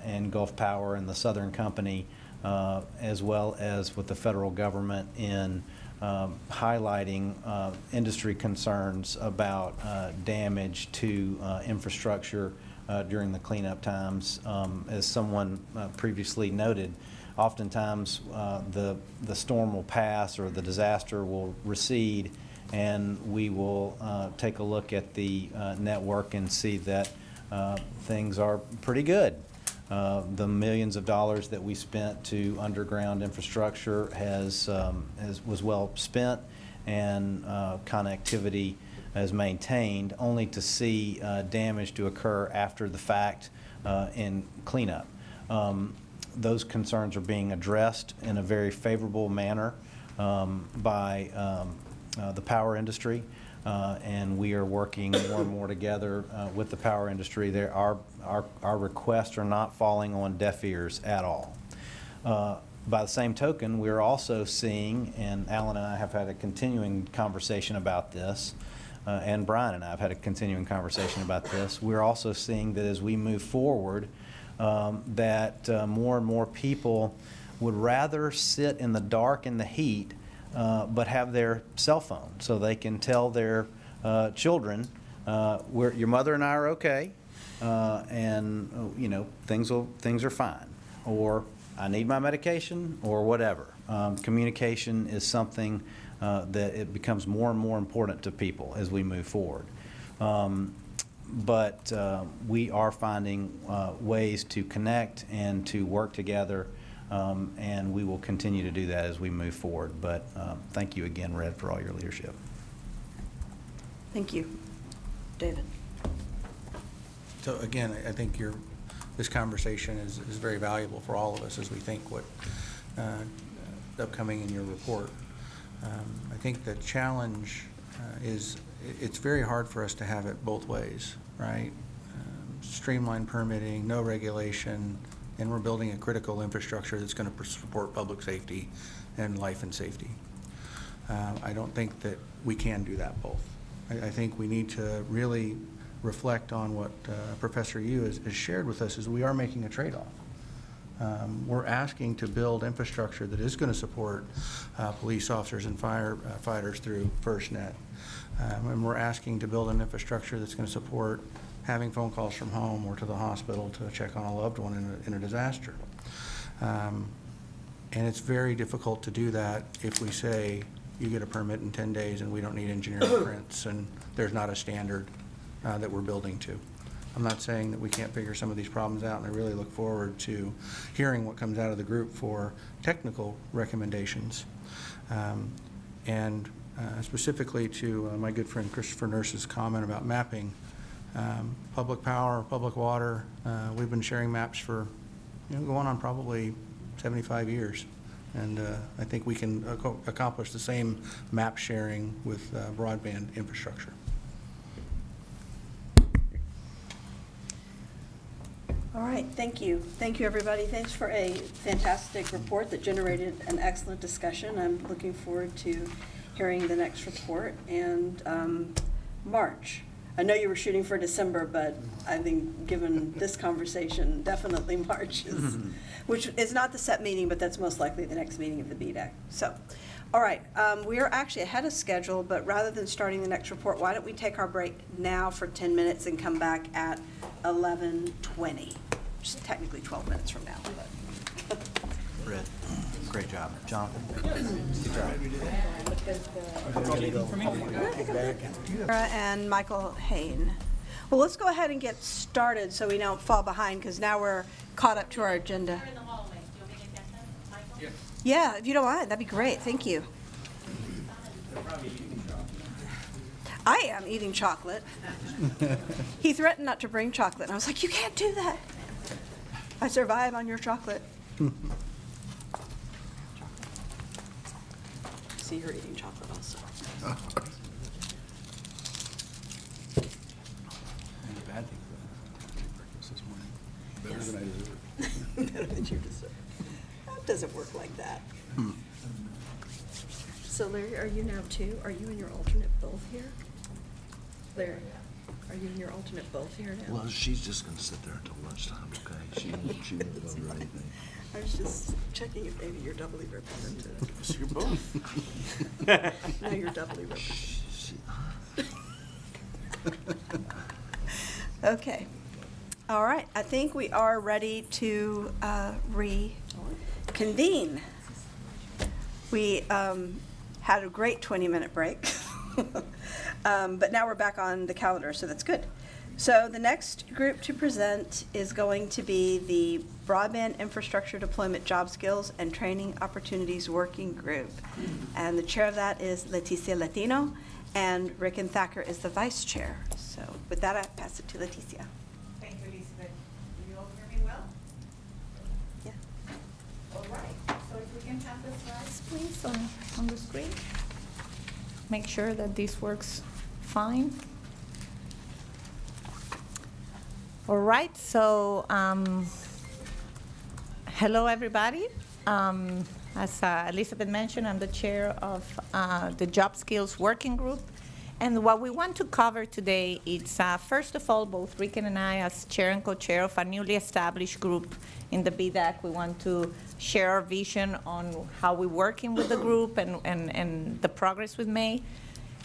and Gulf Power and the Southern Company, as well as with the federal government in highlighting industry concerns about damage to infrastructure during the cleanup times. As someone previously noted, oftentimes the storm will pass or the disaster will recede, and we will take a look at the network and see that things are pretty good. The millions of dollars that we spent to underground infrastructure was well spent, and connectivity is maintained, only to see damage to occur after the fact in cleanup. Those concerns are being addressed in a very favorable manner by the power industry. And we are working more and more together with the power industry. Our requests are not falling on deaf ears at all. By the same token, we're also seeing, and Alan and I have had a continuing conversation about this, and Brian and I have had a continuing conversation about this, we're also seeing that as we move forward, that more and more people would rather sit in the dark and the heat but have their cell phone so they can tell their children, your mother and I are okay, and things are fine, or I need my medication, or whatever. Communication is something that it becomes more and more important to people as we move forward. But we are finding ways to connect and to work together. And we will continue to do that as we move forward. But thank you again, Red, for all your leadership. Thank you. David. So again, I think this conversation is very valuable for all of us as we think what upcoming in your report. I think the challenge is it's very hard for us to have it both ways, right? Streamlined permitting, no regulation, and we're building a critical infrastructure that's going to support public safety and life and safety. I don't think that we can do that both. I think we need to really reflect on what Professor Yu has shared with us, is we are making a trade-off. We're asking to build infrastructure that is going to support police officers and firefighters through FirstNet. And we're asking to build an infrastructure that's going to support having phone calls from home or to the hospital to check on a loved one in a disaster. And it's very difficult to do that if we say you get a permit in 10 days and we don't need engineering prints and there's not a standard that we're building to. I'm not saying that we can't figure some of these problems out, and I really look forward to hearing what comes out of the group for technical recommendations. And specifically to my good friend Christopher Nurse's comment about mapping, public power, public water, we've been sharing maps for going on probably 75 years. And I think we can accomplish the same map sharing with broadband infrastructure. All right, thank you. Thank you, everybody. Thanks for a fantastic report that generated an excellent discussion. I'm looking forward to hearing the next report. And March. I know you were shooting for December, but I think given this conversation, definitely March is, which is not the set meeting, but that's most likely the next meeting of the BDAC. So, all right, we are actually ahead of schedule, but rather than starting the next report, why don't we take our break now for 10 minutes and come back at 11:20, which is technically 12 minutes from now. But. Red, great job. Jonathan? And Michael Hain. Well, let's go ahead and get started so we don't fall behind, because now we're caught up to our agenda. Yeah, if you don't mind, that'd be great. Thank you. I am eating chocolate. He threatened not to bring chocolate, and I was like, you can't do that. I survive on your chocolate. See her eating chocolate also. Bad thing for breakfast this morning. Better than I deserve. Better than you deserve. That doesn't work like that. So Larry, are you now too? Are you and your alternate both here? Larry, are you and your alternate both here now? Well, she's just gonna sit there until lunchtime, okay? She won't vote or anything. I was just checking if maybe you're doubly represented. You're both. Now you're doubly represented. Okay. All right. I think we are ready to reconvene. We had a great 20-minute break, but now we're back on the calendar, so that's good. So the next group to present is going to be the Broadband Infrastructure Deployment Job Skills and Training Opportunities Working Group. And the chair of that is Leticia Latino, and Rickon Thacker is the vice chair. So with that, I pass it to Leticia. Thank you, Elizabeth. Do you all hear me well? Yeah. All right. So if we can have the slides, please, on the screen. Make sure that this works fine. All right, so hello everybody. As Elizabeth mentioned, I'm the chair of the Job Skills Working Group. And what we want to cover today is, first of all, both Rickon and I, as chair and co-chair of a newly established group in the BDAC, we want to share our vision on how we're working with the group and the progress we've made.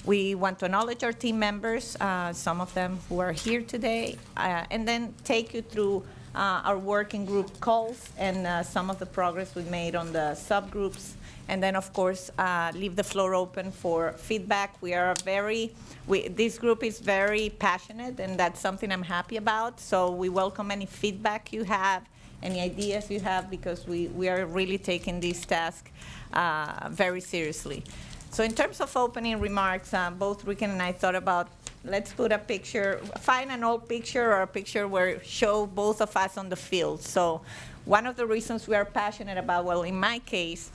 We want to acknowledge our team members, some of them who are here today, and then take you through our working group calls and some of the progress we've made on the subgroups. And then, of course, leave the floor open for feedback. This group is very passionate, and that's something I'm happy about. So we welcome any feedback you have, any ideas you have, because we are really taking this task very seriously. So in terms of opening remarks, both Rickon and I thought about, let's put a picture, find an old picture or a picture where show both of us on the field. So one of the reasons we are passionate about, well, in my case,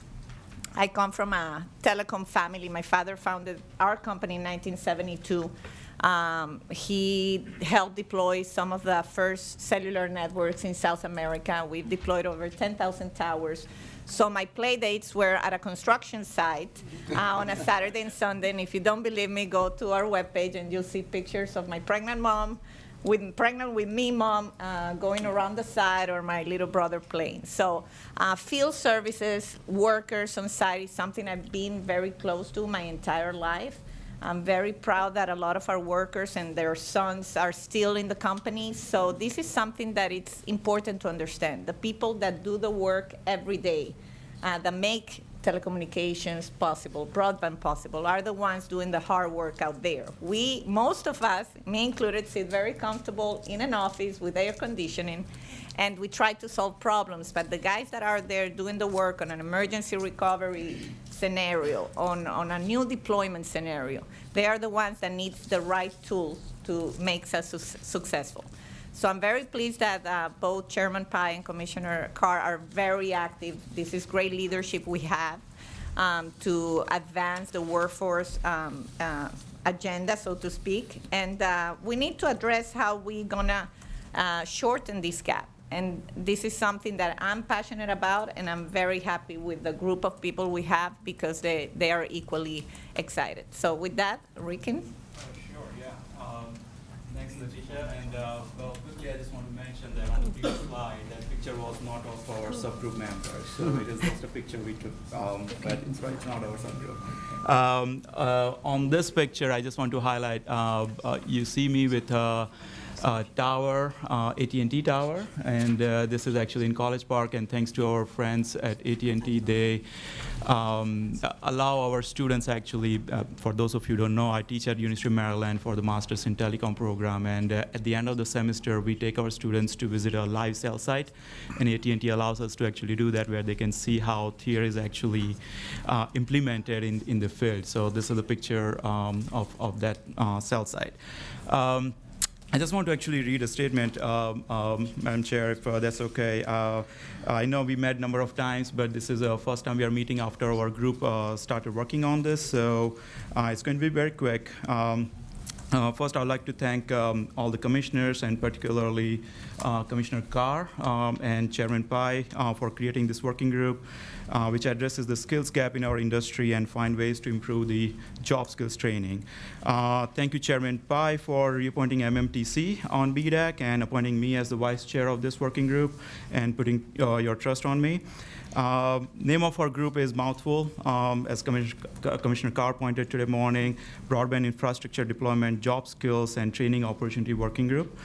I come from a telecom family. My father founded our company in 1972. He helped deploy some of the first cellular networks in South America. We've deployed over 10,000 towers. So my play dates were at a construction site on a Saturday and Sunday. And if you don't believe me, go to our webpage and you'll see pictures of my pregnant mom, pregnant with me mom, going around the site, or my little brother playing. So field services, workers on site is something I've been very close to my entire life. I'm very proud that a lot of our workers and their sons are still in the company. So this is something that it's important to understand. The people that do the work every day, that make telecommunications possible, broadband possible, are the ones doing the hard work out there. Most of us, me included, sit very comfortable in an office with air conditioning, and we try to solve problems, but the guys that are there doing the work on an emergency recovery scenario, on a new deployment scenario, they are the ones that need the right tools to make us successful. So I'm very pleased that both Chairman Pai and Commissioner Carr are very active. This is great leadership we have to advance the workforce agenda, so to speak. And we need to address how we're gonna shorten this gap. And this is something that I'm passionate about, and I'm very happy with the group of people we have because they are equally excited. So with that, Ricken? Sure, yeah. Thanks, Leticia. And well, quickly, I just want to mention that on the previous slide, that picture was not of our subgroup members. So it is just a picture we took, but it's not our subgroup. On this picture, I just want to highlight, you see me with tower, AT&T tower, and this is actually in College Park, and thanks to our friends at AT&T, they allow our students actually, for those of you who don't know, I teach at University of Maryland for the Masters in Telecom program, and at the end of the semester, we take our students to visit a live cell site, and AT&T allows us to actually do that, where they can see how theory is actually implemented in the field. So this is a picture of that cell site. I just want to actually read a statement, Madam Chair, if that's okay. I know we met a number of times, but this is the first time we are meeting after our group started working on this, so it's going to be very quick. First, I would like to thank all the commissioners, and particularly Commissioner Carr and Chairman Pai for creating this working group, which addresses the skills gap in our industry and find ways to improve the job skills training. Thank you, Chairman Pai, for reappointing MMTC on BDAC and appointing me as the vice chair of this working group and putting your trust on me. Name of our group is mouthful, as Commissioner Carr pointed today morning, Broadband Infrastructure Deployment, Job Skills, and Training Opportunity Working Group.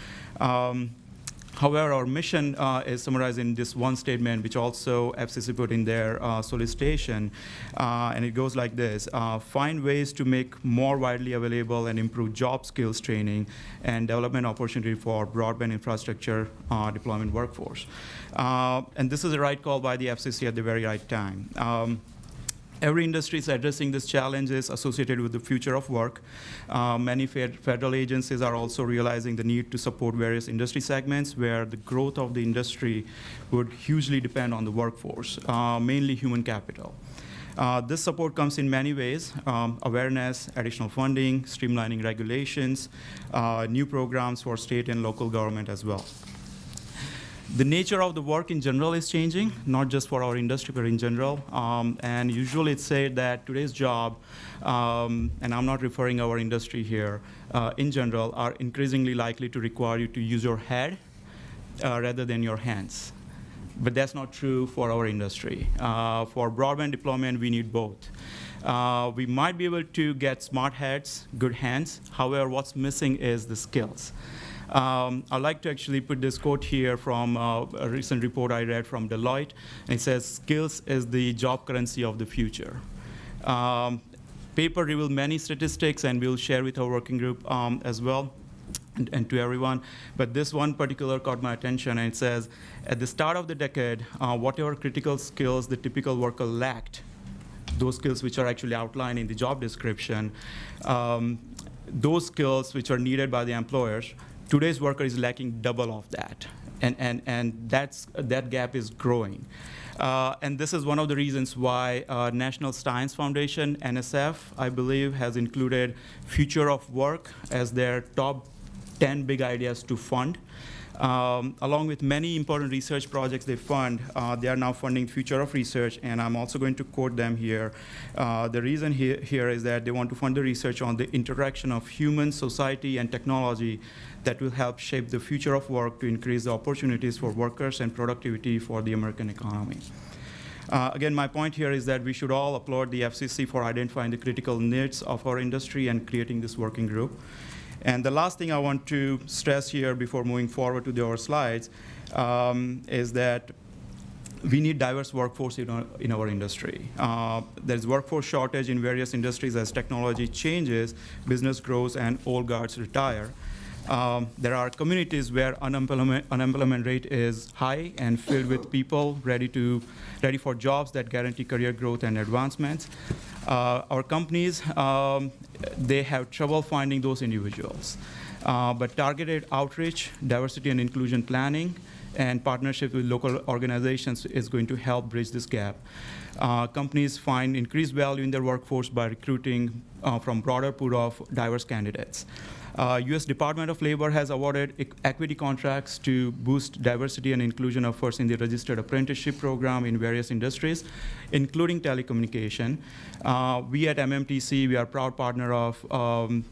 However, our mission is summarized in this one statement, which also FCC put in their solicitation, and it goes like this: find ways to make more widely available and improve job skills training and development opportunity for broadband infrastructure deployment workforce. And this is the right call by the FCC at the very right time. Every industry is addressing these challenges associated with the future of work. Many federal agencies are also realizing the need to support various industry segments where the growth of the industry would hugely depend on the workforce, mainly human capital. This support comes in many ways: awareness, additional funding, streamlining regulations, new programs for state and local government as well. The nature of the work in general is changing, not just for our industry, but in general. And usually it's said that today's job, and I'm not referring our industry here, in general, are increasingly likely to require you to use your head rather than your hands. But that's not true for our industry. For broadband deployment, we need both. We might be able to get smart heads, good hands. However, what's missing is the skills. I'd like to actually put this quote here from a recent report I read from Deloitte. And it says, skills is the job currency of the future. Paper revealed many statistics, and we'll share with our working group as well, and to everyone. But this one particular caught my attention, and it says, at the start of the decade, whatever critical skills the typical worker lacked, those skills which are actually outlined in the job description, those skills which are needed by the employers, today's worker is lacking double of that, and that gap is growing. And this is one of the reasons why National Science Foundation, NSF, I believe, has included future of work as their top 10 big ideas to fund. Along with many important research projects they fund, they are now funding future of research, and I'm also going to quote them here. The reason here is that they want to fund the research on the interaction of human, society, and technology that will help shape the future of work to increase the opportunities for workers and productivity for the American economy. Again, my point here is that we should all applaud the FCC for identifying the critical needs of our industry and creating this working group. And the last thing I want to stress here before moving forward to our slides is that we need diverse workforce in our industry. There's workforce shortage in various industries as technology changes, business grows, and old guards retire. There are communities where unemployment rate is high and filled with people ready for jobs that guarantee career growth and advancements. Our companies, they have trouble finding those individuals. But targeted outreach, diversity and inclusion planning, and partnership with local organizations is going to help bridge this gap. Companies find increased value in their workforce by recruiting from broader pool of diverse candidates. U.S. Department of Labor has awarded equity contracts to boost diversity and inclusion efforts in the registered apprenticeship program in various industries, including telecommunication. We at MMTC, we are a proud partner of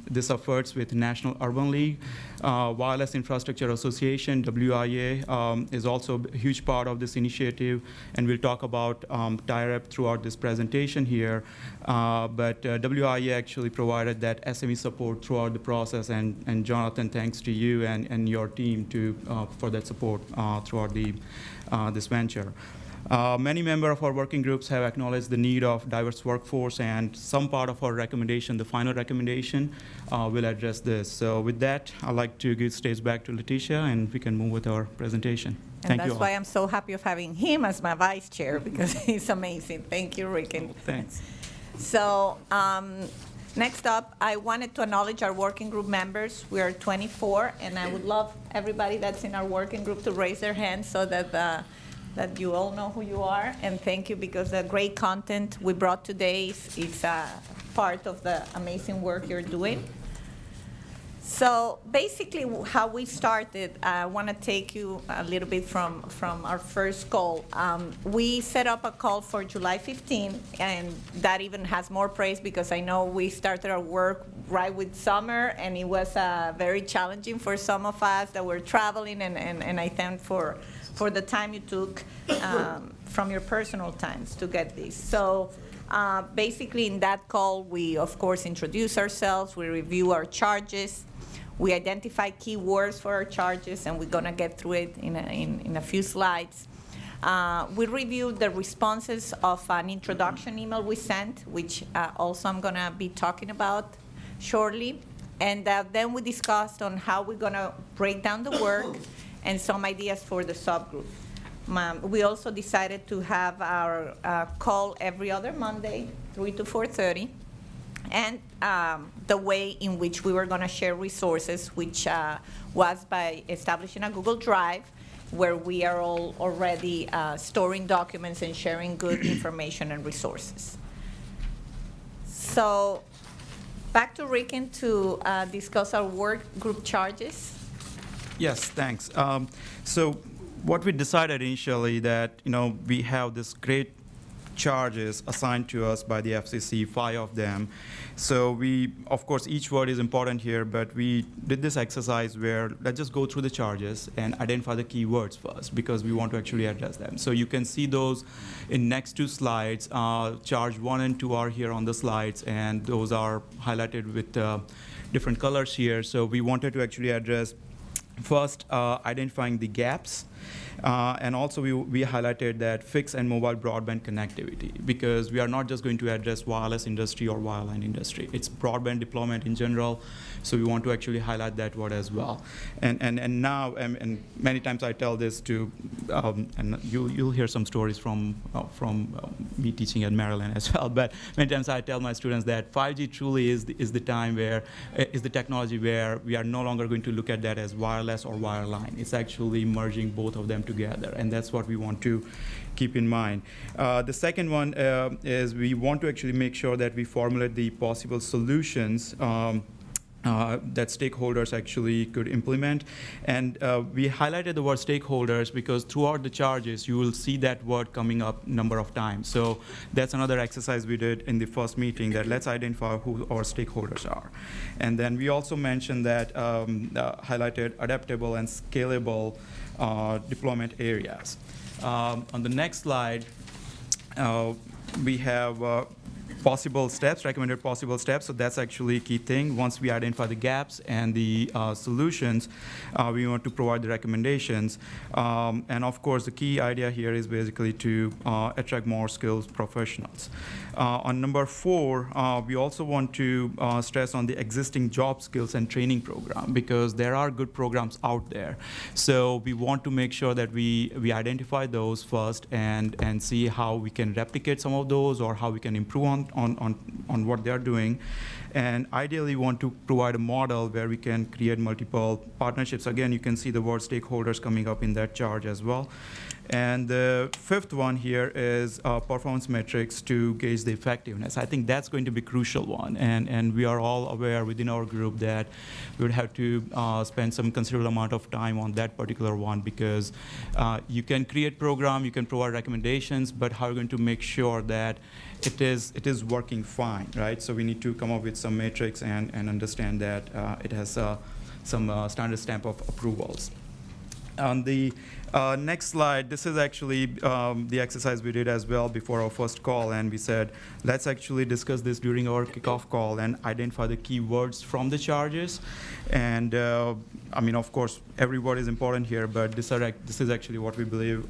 these efforts with National Urban League. Wireless Infrastructure Association, WIA, is also a huge part of this initiative, and we'll talk about tie-up throughout this presentation here. But WIA actually provided that SME support throughout the process, and Jonathan, thanks to you and your team for that support throughout this venture. Many members of our working groups have acknowledged the need of diverse workforce, and some part of our recommendation, the final recommendation, will address this. So with that, I'd like to give stage back to Letitia, and we can move with our presentation. And that's why I'm so happy of having him as my vice chair, because he's amazing. Thank you, Rick. Thanks. So next up, I wanted to acknowledge our working group members. We are 24, and I would love everybody that's in our working group to raise their hands so that you all know who you are. And thank you, because the great content we brought today is part of the amazing work you're doing. So basically how we started, I want to take you a little bit from our first call. We set up a call for July 15, and that even has more praise because I know we started our work right with summer, and it was very challenging for some of us that were traveling, and I thank for the time you took from your personal times to get this. So basically in that call, we of course introduce ourselves, we review our charges, we identify keywords for our charges, and we're going to get through it in a few slides. We reviewed the responses of an introduction email we sent, which also I'm going to be talking about shortly. And then we discussed on how we're going to break down the work and some ideas for the subgroup. We also decided to have our call every other Monday, 3 to 4:30. And the way in which we were going to share resources, which was by establishing a Google Drive, where we are all already storing documents and sharing good information and resources. So back to Ricken to discuss our work group charges. Yes, thanks. So what we decided initially that, we have this great charges assigned to us by the FCC, 5 of them. So we, of course, each word is important here, but we did this exercise where let's just go through the charges and identify the keywords first, because we want to actually address them. So you can see those in next 2 slides. Charge 1 and 2 are here on the slides, and those are highlighted with different colors here. So we wanted to actually address first identifying the gaps. And also we highlighted that fixed and mobile broadband connectivity, because we are not just going to address wireless industry or wireline industry. It's broadband deployment in general, so we want to actually highlight that word as well. And now, and many times I tell this to, and you'll hear some stories from me teaching at Maryland as well, but many times I tell my students that 5G truly is the time where, is the technology where we are no longer going to look at that as wireless or wireline. It's actually merging both of them together, and that's what we want to keep in mind. The second one is we want to actually make sure that we formulate the possible solutions that stakeholders actually could implement. And we highlighted the word stakeholders because throughout the charges, you will see that word coming up a number of times. So that's another exercise we did in the first meeting, that let's identify who our stakeholders are. And then we also mentioned that, highlighted adaptable and scalable deployment areas. On the next slide, we have possible steps, recommended possible steps. So that's actually a key thing. Once we identify the gaps and the solutions, we want to provide the recommendations. And of course, the key idea here is basically to attract more skilled professionals. On number 4, we also want to stress on the existing job skills and training program, because there are good programs out there. So we want to make sure that we identify those first and see how we can replicate some of those or how we can improve on what they're doing. And ideally, we want to provide a model where we can create multiple partnerships. Again, you can see the word stakeholders coming up in that chart as well. And the 5th one here is performance metrics to gauge the effectiveness. I think that's going to be a crucial one. And we are all aware within our group that we would have to spend some considerable amount of time on that particular one, because you can create program, you can provide recommendations, but how are you going to make sure that it is working fine, right? So we need to come up with some metrics and understand that it has some standard stamp of approvals. On the next slide, this is actually the exercise we did as well before our first call, and we said, let's actually discuss this during our kickoff call and identify the key words from the charges. And I mean, of course, every word is important here, but this is actually what we believe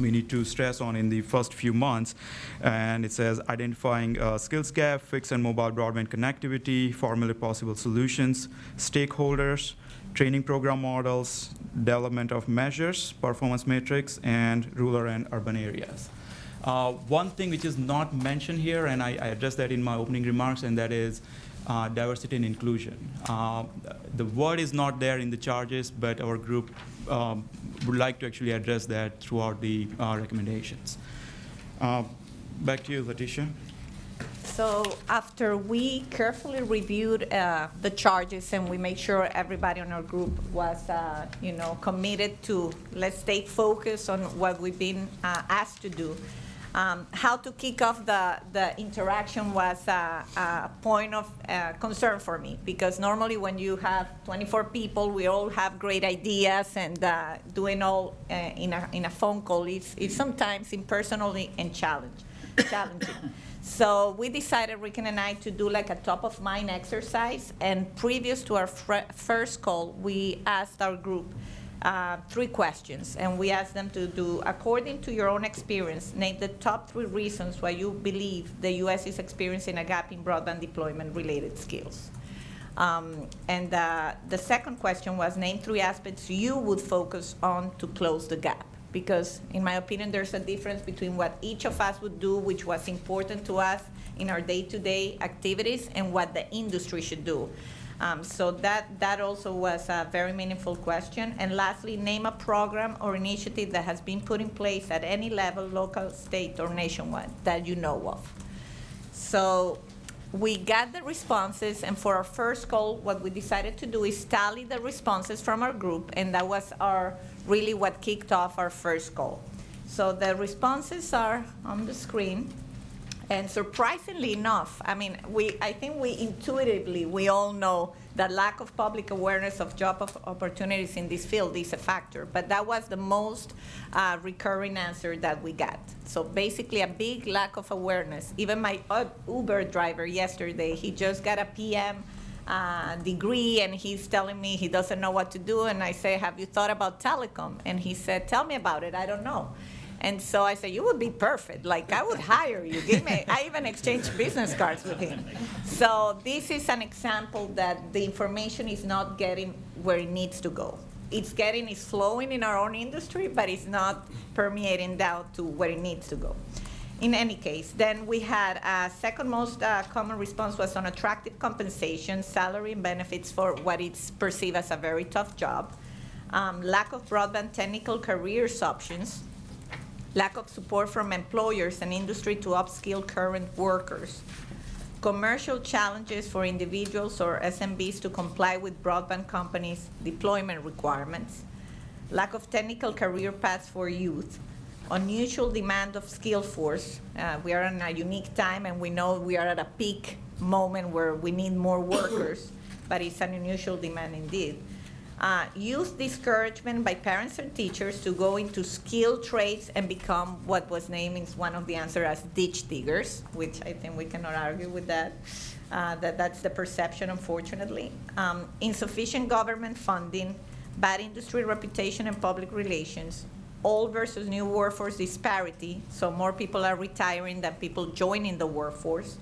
we need to stress on in the first few months. And it says identifying skills gap, fixed and mobile broadband connectivity, formulate possible solutions, stakeholders, training program models, development of measures, performance metrics, and rural and urban areas. One thing which is not mentioned here, and I addressed that in my opening remarks, and that is diversity and inclusion. The word is not there in the charges, but our group would like to actually address that throughout the recommendations. Back to you, Leticia. So after we carefully reviewed the charges and we made sure everybody on our group was, committed to, let's stay focused on what we've been asked to do. How to kick off the interaction was a point of concern for me, because normally when you have 24 people, we all have great ideas, and doing all in a phone call is sometimes impersonally and challenging. So we decided, Ricken and I, to do like a top-of-mind exercise, and previous to our first call, we asked our group 3 questions, and we asked them to do, according to your own experience, name the top 3 reasons why you believe the U.S. is experiencing a gap in broadband deployment-related skills. And the second question was, name 3 aspects you would focus on to close the gap. Because, in my opinion, there's a difference between what each of us would do, which was important to us in our day-to-day activities, and what the industry should do. So that also was a very meaningful question. And lastly, name a program or initiative that has been put in place at any level, local, state, or nationwide, that you know of. So we got the responses, and for our first call, what we decided to do is tally the responses from our group, and that was really what kicked off our first call. So the responses are on the screen. And surprisingly enough, I mean, I think we intuitively, we all know that lack of public awareness of job opportunities in this field is a factor, but that was the most recurring answer that we got. So basically a big lack of awareness. Even my Uber driver yesterday, he just got a PM degree, and he's telling me he doesn't know what to do, and I say, have you thought about telecom? And he said, tell me about it, I don't know. And so I said, you would be perfect. Like, I would hire you. I even exchanged business cards with him. So this is an example that the information is not getting where it needs to go. It's flowing in our own industry, but it's not permeating down to where it needs to go. In any case, then we had second most common response was on attractive compensation, salary, and benefits for what is perceived as a very tough job, lack of broadband technical careers options, lack of support from employers and industry to upskill current workers, commercial challenges for individuals or SMBs to comply with broadband companies' deployment requirements, lack of technical career paths for youth, unusual demand of skill force. We are in a unique time, and we know we are at a peak moment where we need more workers, but it's an unusual demand indeed. youth discouragement by parents and teachers to go into skilled trades and become what was named in one of the answers as ditch diggers, which I think we cannot argue with that. That's the perception, unfortunately. Insufficient government funding, bad industry reputation and public relations, old versus new workforce disparity, so more people are retiring than people joining the workforce,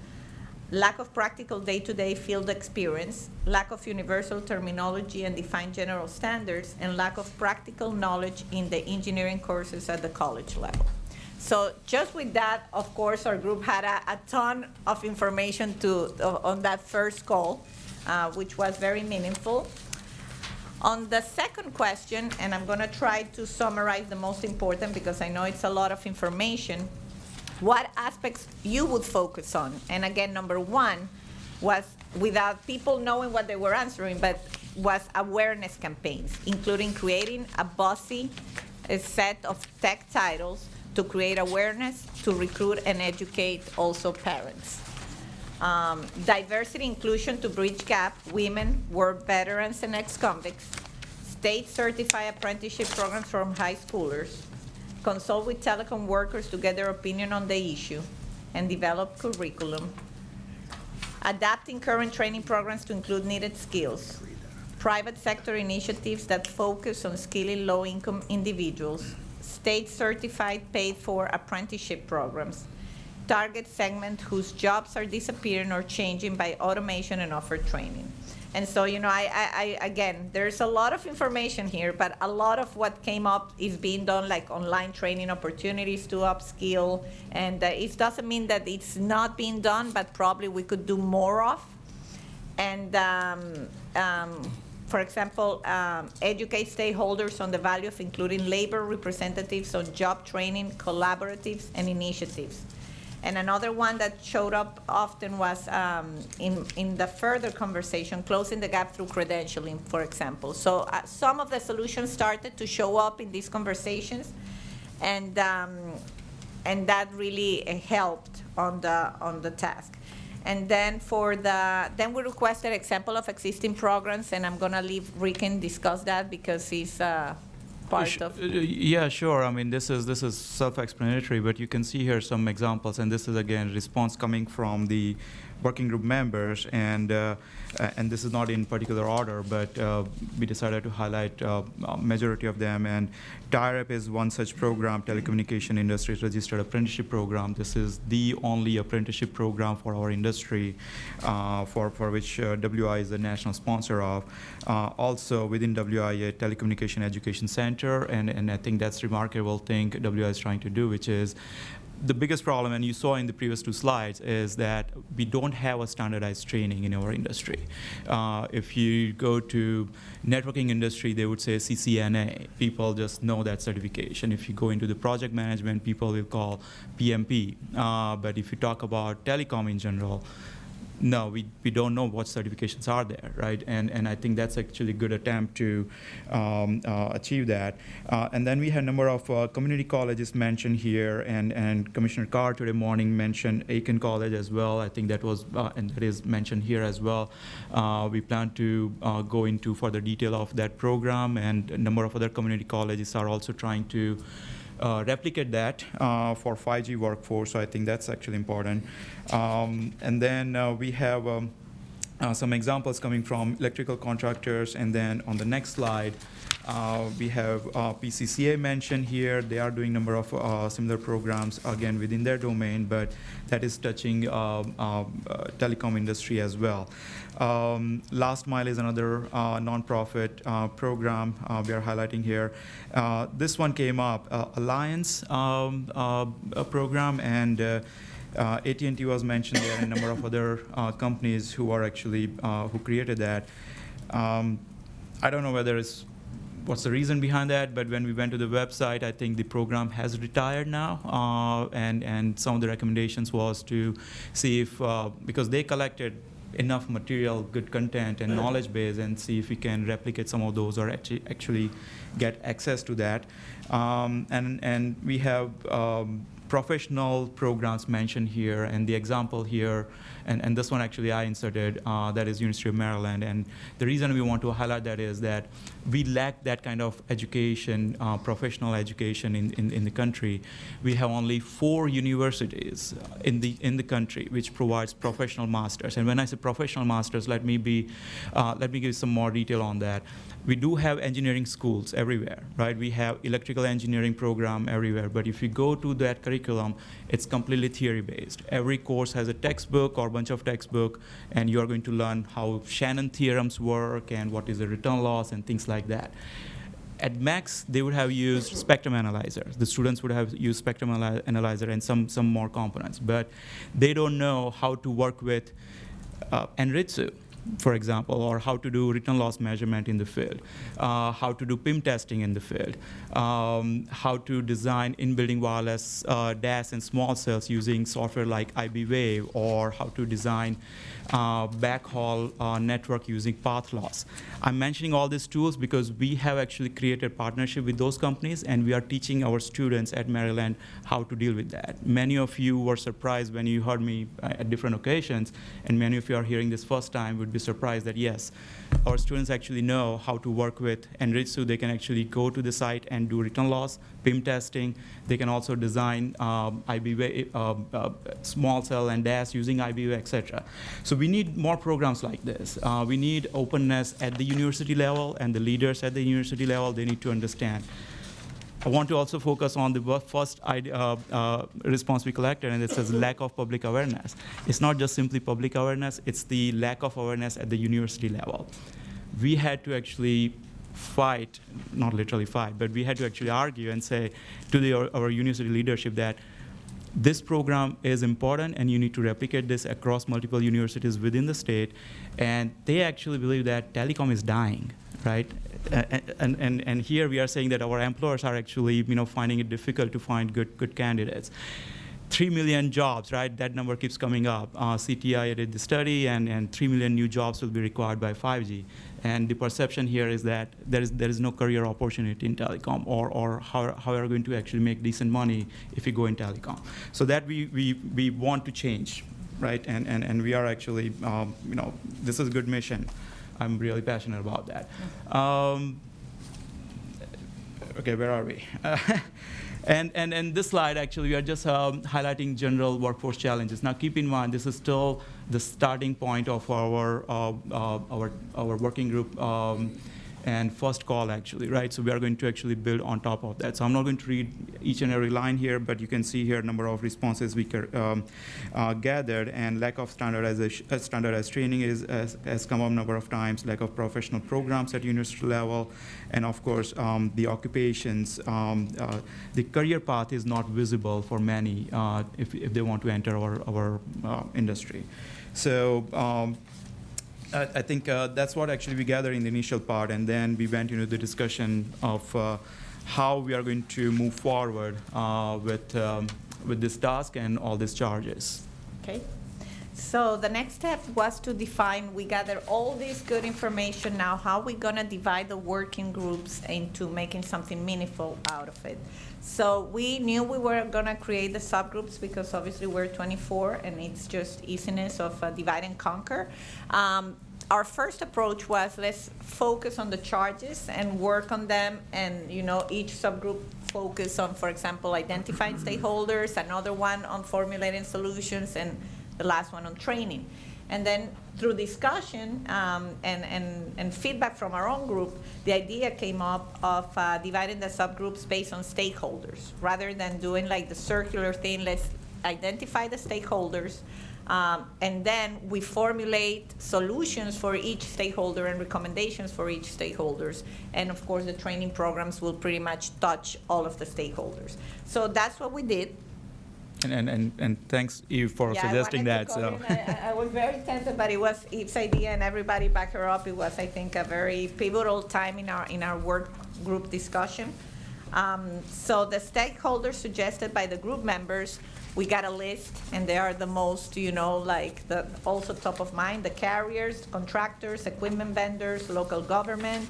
lack of practical day-to-day field experience, lack of universal terminology and defined general standards, and lack of practical knowledge in the engineering courses at the college level. So just with that, of course, our group had a ton of information on that first call, which was very meaningful. On the second question, and I'm going to try to summarize the most important because I know it's a lot of information, what aspects you would focus on. And again, number one was, without people knowing what they were answering, but was awareness campaigns, including creating a bossy set of tech titles to create awareness, to recruit and educate also parents. Diversity inclusion to bridge gap, women, war veterans, and ex-convicts. State-certified apprenticeship programs from high schoolers. Consult with telecom workers to get their opinion on the issue, and develop curriculum. Adapting current training programs to include needed skills. Private sector initiatives that focus on skilling low-income individuals. State-certified paid-for apprenticeship programs. Target segment whose jobs are disappearing or changing by automation and offer training. And so, you know, again, there's a lot of information here, but a lot of what came up is being done, like online training opportunities to upskill. And it doesn't mean that it's not being done, but probably we could do more of. And for example, educate stakeholders on the value of including labor representatives on job training, collaboratives, and initiatives. And another one that showed up often was in the further conversation, closing the gap through credentialing, for example. So some of the solutions started to show up in these conversations, and that really helped on the task. And then then we requested example of existing programs, and I'm gonna leave Ricken discuss that because he's part of. Yeah, sure. I mean, this is self-explanatory, but you can see here some examples, and this is again response coming from the working group members, and this is not in particular order, but we decided to highlight a majority of them. And TIREP is one such program, Telecommunication Industry Registered Apprenticeship Program. This is the only apprenticeship program for our industry, for which WI is the national sponsor of. Also within WI, a Telecommunication Education Center, and I think that's remarkable thing WI is trying to do, which is the biggest problem, and you saw in the previous two slides, is that we don't have a standardized training in our industry. If you go to networking industry, they would say CCNA. People just know that certification. If you go into the project management, people will call PMP. But if you talk about telecom in general, no, we don't know what certifications are there, right? And I think that's actually a good attempt to achieve that. And then we had a number of community colleges mentioned here, and Commissioner Carr today morning mentioned Aiken College as well. I think that was, and that is mentioned here as well. We plan to go into further detail of that program, and a number of other community colleges are also trying to replicate that for 5G workforce, so I think that's actually important. And then we have some examples coming from electrical contractors, and then on the next slide, we have PCCA mentioned here. They are doing a number of similar programs, again, within their domain, but that is touching telecom industry as well. Last Mile is another nonprofit program we are highlighting here. This one came up, Alliance program, and AT&T was mentioned there, and a number of other companies who are actually, who created that. I don't know whether it's what's the reason behind that, but when we went to the website, I think the program has retired now, and some of the recommendations was to see if, because they collected enough material, good content, and knowledge base, and see if we can replicate some of those or actually get access to that. And we have professional programs mentioned here, and the example here, and this one actually I inserted, that is University of Maryland. And the reason we want to highlight that is that we lack that kind of education, professional education in the country. We have only 4 universities in the country which provides professional masters. And when I say professional masters, let me give some more detail on that. We do have engineering schools everywhere, right? We have electrical engineering program everywhere, but if you go to that curriculum, it's completely theory-based. Every course has a textbook or a bunch of textbook, and you are going to learn how Shannon theorems work and what is the return loss and things like that. At max, they would have used spectrum analyzers. The students would have used spectrum analyzer and some more components, but they don't know how to work with Enritsu, for example, or how to do return loss measurement in the field, how to do PIM testing in the field, how to design in-building wireless DAS and small cells using software like IBWave, or how to design backhaul network using path loss. I'm mentioning all these tools because we have actually created partnership with those companies, and we are teaching our students at Maryland how to deal with that. Many of you were surprised when you heard me at different occasions, and many of you are hearing this first time would be surprised that yes, our students actually know how to work with Enritsu. They can actually go to the site and do return loss, PIM testing. They can also design small cell and DAS using IBWave, etc. So we need more programs like this. We need openness at the university level, and the leaders at the university level, they need to understand. I want to also focus on the first response we collected, and it says lack of public awareness. It's not just simply public awareness, it's the lack of awareness at the university level. We had to actually fight, not literally fight, but we had to actually argue and say to our university leadership that this program is important and you need to replicate this across multiple universities within the state. And they actually believe that telecom is dying, right? And here we are saying that our employers are actually finding it difficult to find good candidates. 3 million jobs, right? That number keeps coming up. CTI did the study, and 3 million new jobs will be required by 5G. And the perception here is that there is no career opportunity in telecom, or how are we going to actually make decent money if we go in telecom. So that we want to change, right? And we are actually, this is a good mission. I'm really passionate about that. Okay, where are we? And this slide, actually, we are just highlighting general workforce challenges. Now, keep in mind, this is still the starting point of our working group and first call, actually, right? So we are going to actually build on top of that. So I'm not going to read each and every line here, but you can see here a number of responses we gathered, and lack of standardized training has come up a number of times, lack of professional programs at university level, and of course, the occupations, the career path is not visible for many if they want to enter our industry. So I think that's what actually we gathered in the initial part, and then we went into the discussion of how we are going to move forward with this task and all these charges. Okay. So the next step was to define, we gather all this good information now, how we're going to divide the working groups into making something meaningful out of it. So we knew we were going to create the subgroups because obviously we're 24 and it's just easiness of divide and conquer. Our first approach was let's focus on the charges and work on them, and each subgroup focus on, for example, identifying stakeholders, another one on formulating solutions, and the last one on training. And then through discussion and feedback from our own group, the idea came up of dividing the subgroups based on stakeholders. Rather than doing like the circular thing, let's identify the stakeholders, and then we formulate solutions for each stakeholder and recommendations for each stakeholders. And of course, the training programs will pretty much touch all of the stakeholders. So that's what we did. And thanks, Eve, for suggesting that. So I was very tempted, but it was Eve's idea, and everybody backed her up. It was, I think, a very pivotal time in our work group discussion. So the stakeholders suggested by the group members, we got a list, and they are the most, also top of mind: the carriers, contractors, equipment vendors, local government,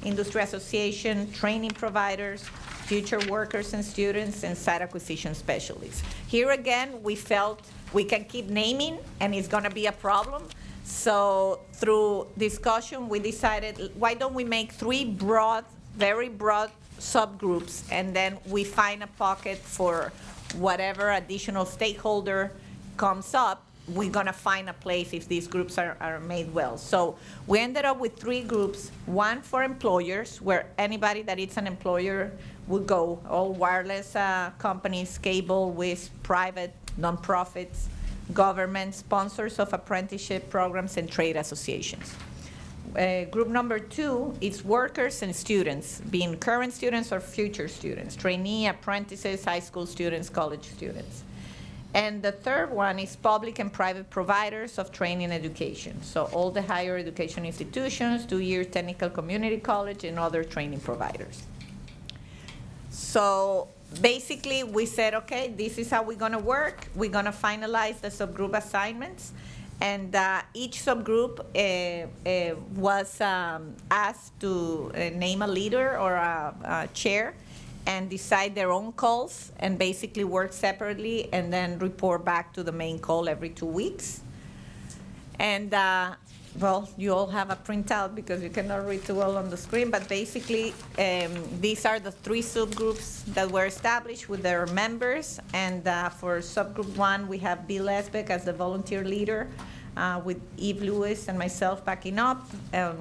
industry association, training providers, future workers and students, and site acquisition specialists. Here again, we felt we can keep naming, and it's going to be a problem. So through discussion, we decided, why don't we make 3 broad, very broad subgroups, and then we find a pocket for whatever additional stakeholder comes up. We're going to find a place if these groups are made well. So we ended up with 3 groups, one for employers, where anybody that is an employer would go, all wireless companies, cable, WISP, private, nonprofits, government, sponsors of apprenticeship programs, and trade associations. Group number 2 is workers and students, being current students or future students, trainee, apprentices, high school students, college students. And the third one is public and private providers of training and education. So all the higher education institutions, 2-year technical community college, and other training providers. So basically, we said, okay, this is how we're going to work. We're going to finalize the subgroup assignments. And each subgroup was asked to name a leader or a chair and decide their own calls and basically work separately and then report back to the main call every 2 weeks. And well, you all have a printout because you cannot read too well on the screen, but basically these are the 3 subgroups that were established with their members. And for subgroup 1, we have Bill Esbeck as the volunteer leader, with Eve Lewis and myself backing up.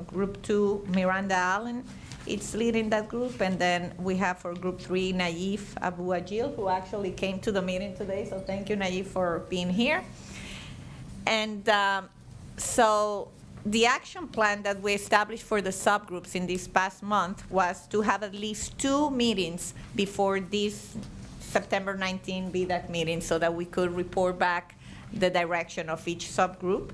Group 2, Miranda Allen, it's leading that group. And then we have for group 3, Naif Abu Ajil, who actually came to the meeting today. So thank you, Naif, for being here. And so the action plan that we established for the subgroups in this past month was to have at least 2 meetings before this September 19 BDAC meeting so that we could report back the direction of each subgroup,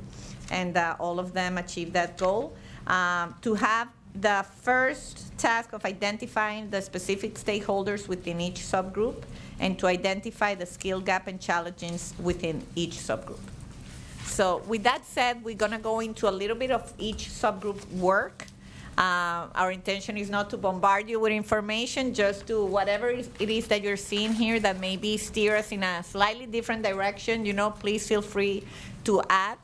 and all of them achieved that goal. To have the first task of identifying the specific stakeholders within each subgroup, and to identify the skill gap and challenges within each subgroup. So with that said, we're going to go into a little bit of each subgroup work. Our intention is not to bombard you with information, just to whatever it is that you're seeing here that maybe steer us in a slightly different direction, please feel free to add.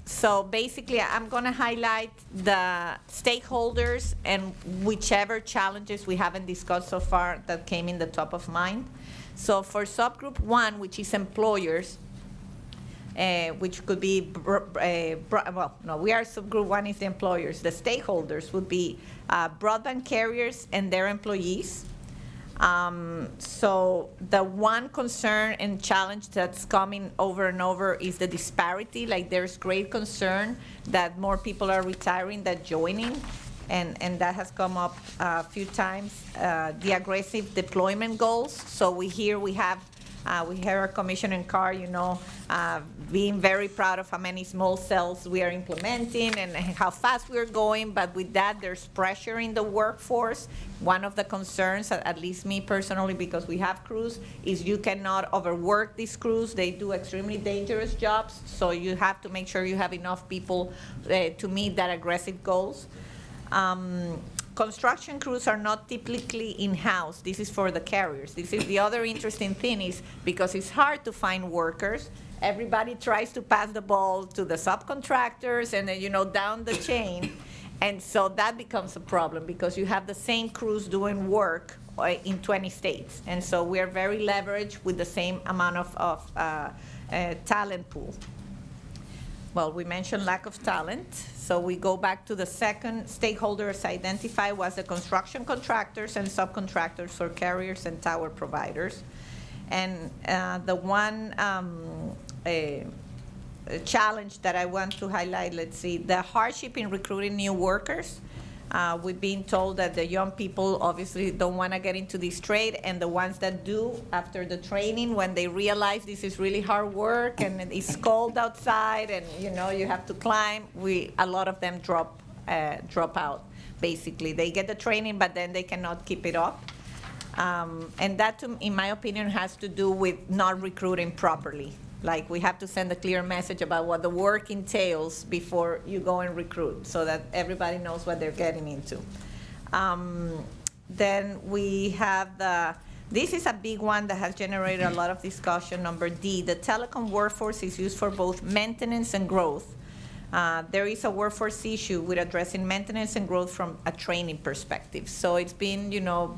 So basically, I'm going to highlight the stakeholders and whichever challenges we haven't discussed so far that came in the top of mind. So for subgroup 1, which is employers, which could be, we are subgroup 1 is the employers. The stakeholders would be broadband carriers and their employees. So the one concern and challenge that's coming over and over is the disparity. Like, there's great concern that more people are retiring than joining, and that has come up a few times. The aggressive deployment goals. So we hear our Commissioner Carr, being very proud of how many small cells we are implementing and how fast we're going, but with that, there's pressure in the workforce. One of the concerns, at least me personally, because we have crews, is you cannot overwork these crews. They do extremely dangerous jobs, so you have to make sure you have enough people to meet that aggressive goals. Construction crews are not typically in-house. This is for the carriers. This is the other interesting thing, is because it's hard to find workers, everybody tries to pass the ball to the subcontractors and then, down the chain. And so that becomes a problem because you have the same crews doing work in 20 states. And so we are very leveraged with the same amount of talent pool. Well, we mentioned lack of talent, so we go back to the second stakeholders identified was the construction contractors and subcontractors for carriers and tower providers. And the one challenge that I want to highlight, let's see, the hardship in recruiting new workers. We've been told that the young people obviously don't want to get into this trade, and the ones that do, after the training, when they realize this is really hard work and it's cold outside and you have to climb, a lot of them drop out. Basically, they get the training, but then they cannot keep it up, and that, in my opinion, has to do with not recruiting properly. Like, we have to send a clear message about what the work entails before you go and recruit, so that everybody knows what they're getting into. Then we have this is a big one that has generated a lot of discussion, number D. The telecom workforce is used for both maintenance and growth. There is a workforce issue with addressing maintenance and growth from a training perspective. So it's been,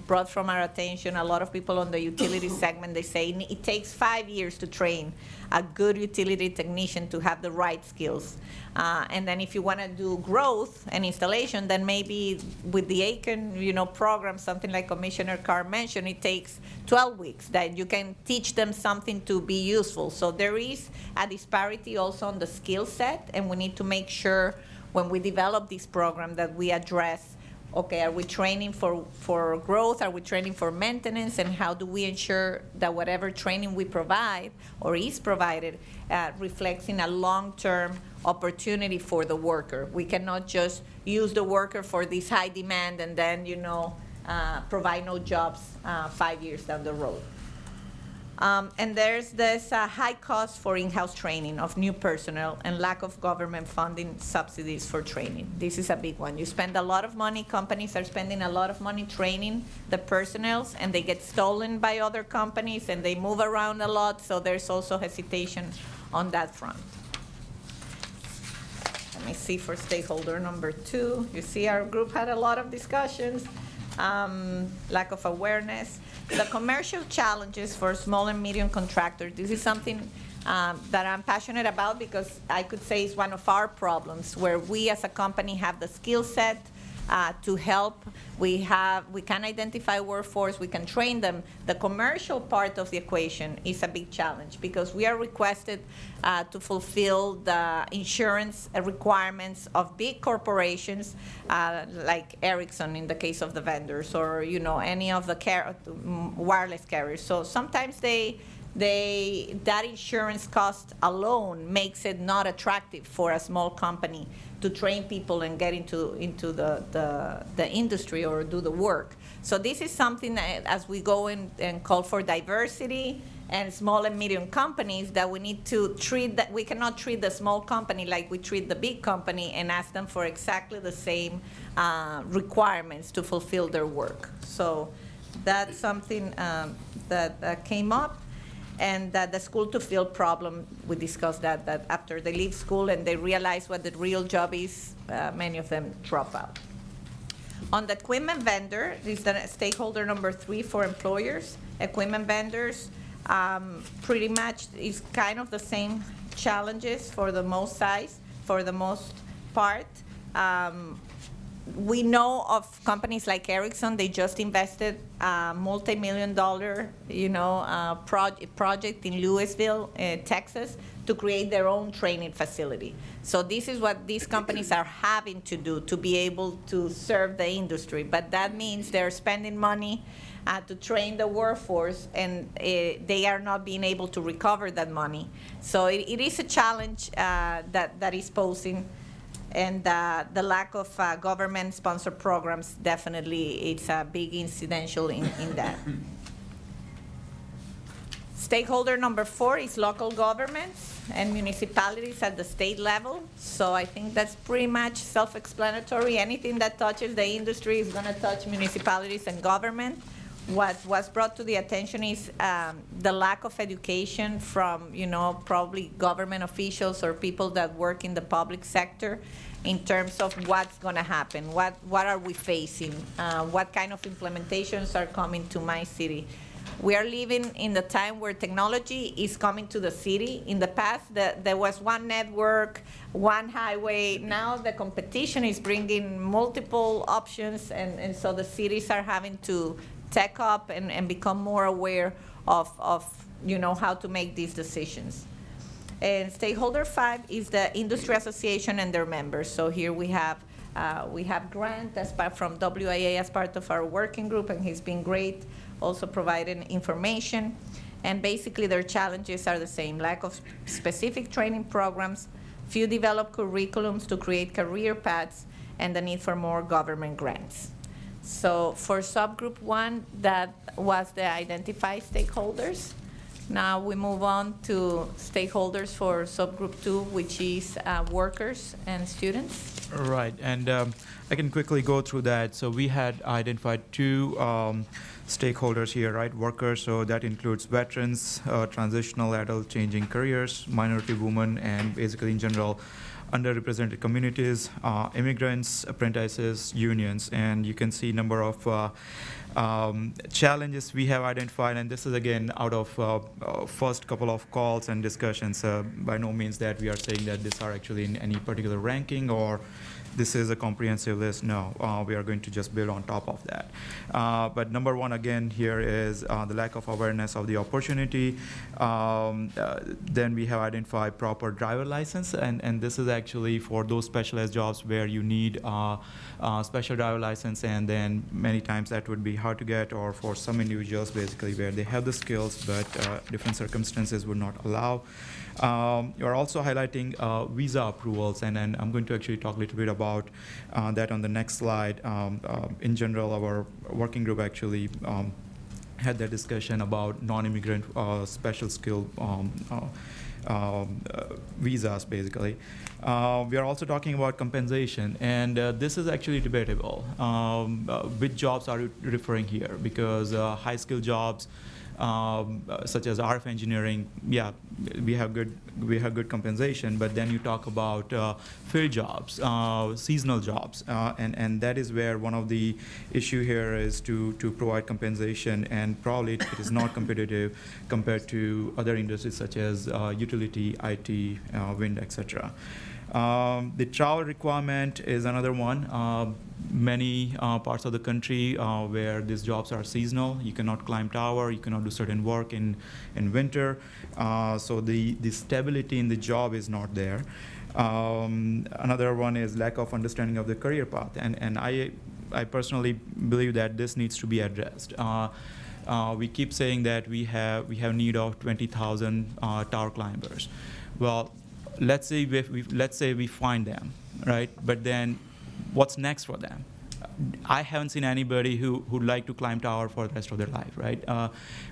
brought from our attention. A lot of people on the utility segment, they say it takes 5 years to train a good utility technician to have the right skills. And then if you want to do growth and installation, then maybe with the ACAN, program, something like Commissioner Carr mentioned, it takes 12 weeks that you can teach them something to be useful. So there is a disparity also on the skill set, and we need to make sure when we develop this program that we address, okay, are we training for growth? Are we training for maintenance? And how do we ensure that whatever training we provide or is provided reflects in a long-term opportunity for the worker? We cannot just use the worker for this high demand and then, provide no jobs 5 years down the road. And there's this high cost for in-house training of new personnel and lack of government funding subsidies for training. This is a big one. You spend a lot of money, companies are spending a lot of money training the personnel, and they get stolen by other companies, and they move around a lot, so there's also hesitation on that front. Let me see for stakeholder number 2. You see our group had a lot of discussions. Lack of awareness. The commercial challenges for small and medium contractors. This is something that I'm passionate about, because I could say it's one of our problems, where we as a company have the skill set to help. We can identify workforce, we can train them. The commercial part of the equation is a big challenge, because we are requested to fulfill the insurance requirements of big corporations like Ericsson in the case of the vendors, or any of the wireless carriers. So sometimes that insurance cost alone makes it not attractive for a small company to train people and get into the industry or do the work. So this is something that, as we go in and call for diversity and small and medium companies, that we need to treat that. We cannot treat the small company like we treat the big company and ask them for exactly the same requirements to fulfill their work. So that's something that came up. And that the school to field problem, we discussed that after they leave school and they realize what the real job is, many of them drop out. On the equipment vendor, this is the stakeholder number 3 for employers. Equipment vendors pretty much is kind of the same challenges for the most part. We know of companies like Ericsson. They just invested a multi-million-dollar, project in Louisville, Texas, to create their own training facility. So this is what these companies are having to do to be able to serve the industry. But that means they're spending money to train the workforce, and they are not being able to recover that money. So it is a challenge that is posing. And the lack of government-sponsored programs, definitely, it's a big incidential in that. Stakeholder number 4 is local governments and municipalities at the state level. So I think that's pretty much self-explanatory. Anything that touches the industry is going to touch municipalities and government. What was brought to the attention is the lack of education from, probably government officials or people that work in the public sector in terms of what's going to happen, what are we facing, what kind of implementations are coming to my city. We are living in the time where technology is coming to the city. In the past, there was one network, one highway. Now the competition is bringing multiple options, and so the cities are having to tech up and become more aware of how to make these decisions. And stakeholder 5 is the industry association and their members. So here we have Grant from WIA as part of our working group, and he's been great, also providing information. And basically their challenges are the same: lack of specific training programs, few developed curriculums to create career paths, and the need for more government grants. So for subgroup 1, that was the identified stakeholders. Now we move on to stakeholders for subgroup 2, which is workers and students. Right, and I can quickly go through that. So we had identified 2 stakeholders here, right? Workers, so that includes veterans, transitional adult changing careers, minority women, and basically in general, underrepresented communities, immigrants, apprentices, unions, and you can see number of challenges we have identified, and this is again out of first couple of calls and discussions. By no means that we are saying that these are actually in any particular ranking or this is a comprehensive list. No, we are going to just build on top of that. But number one again here is the lack of awareness of the opportunity. Then we have identified proper driver license, and this is actually for those specialized jobs where you need special driver license, and then many times that would be hard to get, or for some individuals basically where they have the skills but different circumstances would not allow. You're also highlighting visa approvals, and I'm going to actually talk a little bit about that on the next slide. In general, our working group actually had that discussion about non-immigrant special skill visas, basically. We are also talking about compensation, and this is actually debatable. Which jobs are you referring here? Because high-skill jobs, such as RF engineering, yeah, we have good compensation. But then you talk about field jobs, seasonal jobs, and that is where one of the issue here is to provide compensation, and probably it is not competitive compared to other industries such as utility, IT, wind, etc. The travel requirement is another one. Many parts of the country where these jobs are seasonal, you cannot climb tower, you cannot do certain work in winter, so the stability in the job is not there. Another one is lack of understanding of the career path, and I personally believe that this needs to be addressed. We keep saying that we have need of 20,000 tower climbers. Well, let's say we find them, right? But then what's next for them? I haven't seen anybody who'd like to climb tower for the rest of their life, right?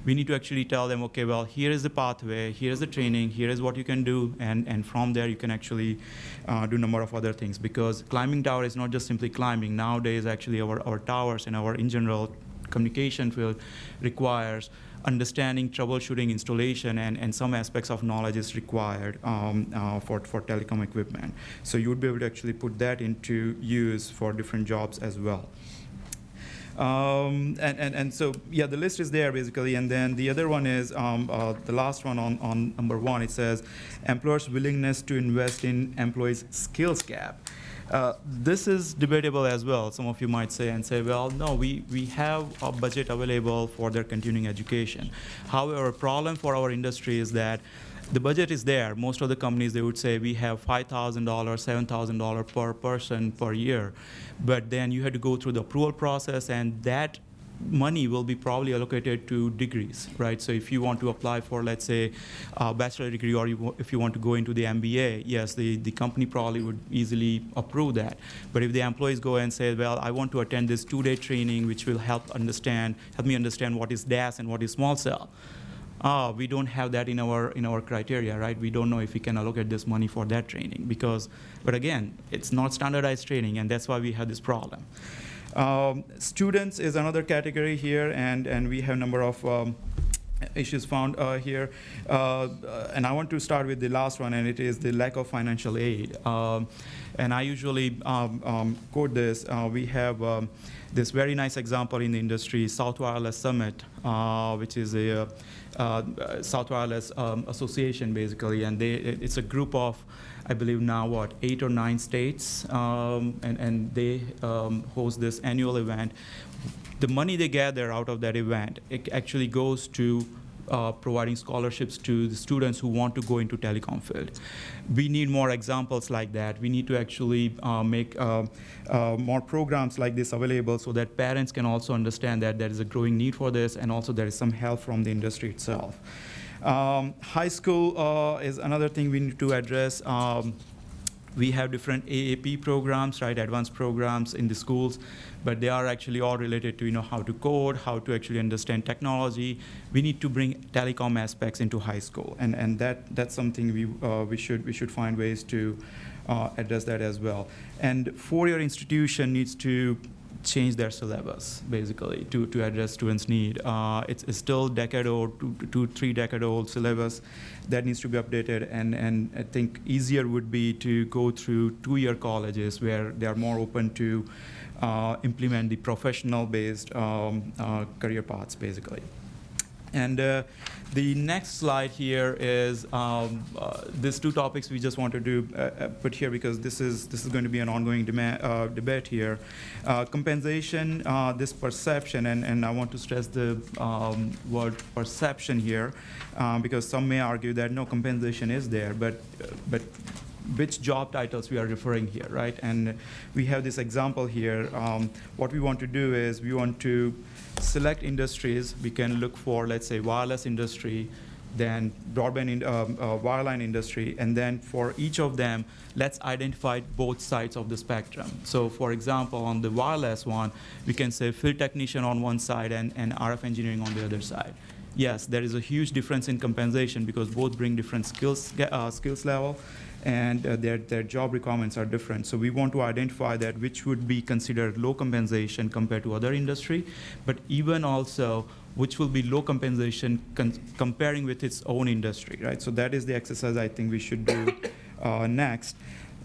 We need to actually tell them, okay, well, here is the pathway, here is the training, here is what you can do, and from there you can actually do a number of other things, because climbing tower is not just simply climbing. Nowadays, actually, our towers and our, in general, communication field requires understanding, troubleshooting, installation, and some aspects of knowledge is required for telecom equipment. So you would be able to actually put that into use for different jobs as well. And so, yeah, the list is there basically. And then the other one is the last one on number 1. It says employers' willingness to invest in employees' skills gap. This is debatable as well. Some of you might say, well, no, we have a budget available for their continuing education. However, a problem for our industry is that the budget is there. Most of the companies, they would say we have $5,000, $7,000 per person per year. But then you had to go through the approval process, and that money will be probably allocated to degrees, right? So if you want to apply for, let's say, a bachelor degree, or if you want to go into the MBA, yes, the company probably would easily approve that. But if the employees go and say, well, I want to attend this 2-day training, which will help me understand what is DAS and what is small cell. We don't have that in our criteria, right? We don't know if we can allocate this money for that training but again, it's not standardized training, and that's why we have this problem. Students is another category here, and we have a number of issues found here. And I want to start with the last one, and it is the lack of financial aid. And I usually quote this. We have this very nice example in the industry, South Wireless Summit, which is a South Wireless Association, basically, and it's a group of, I believe now, 8 or 9 states, and they host this annual event. The money they gather out of that event, it actually goes to providing scholarships to the students who want to go into telecom field. We need more examples like that. We need to actually make more programs like this available so that parents can also understand that there is a growing need for this, and also there is some help from the industry itself. High school is another thing we need to address. We have different AAP programs, right, advanced programs in the schools, but they are actually all related to, how to code, how to actually understand technology. We need to bring telecom aspects into high school, and that's something we should find ways to address that as well. And four-year institution needs to change their syllabus, basically, to address students' need. It's still decade-old, 2-3-decade-old syllabus that needs to be updated, and I think easier would be to go through 2-year colleges where they are more open to implement the professional-based career paths, basically. And the next slide here is these two topics we just wanted to put here because this is going to be an ongoing debate here. Compensation, this perception, and I want to stress the word perception here because some may argue that no, compensation is there, but which job titles we are referring here, right? And we have this example here. What we want to do is we want to select industries. We can look for, let's say, wireless industry, then broadband, wireline industry, and then for each of them, let's identify both sides of the spectrum. So for example, on the wireless one, we can say field technician on one side and RF engineering on the other side. Yes, there is a huge difference in compensation because both bring different skills level, and their job requirements are different. So we want to identify that which would be considered low compensation compared to other industry, but even also which will be low compensation comparing with its own industry, right? So that is the exercise I think we should do next.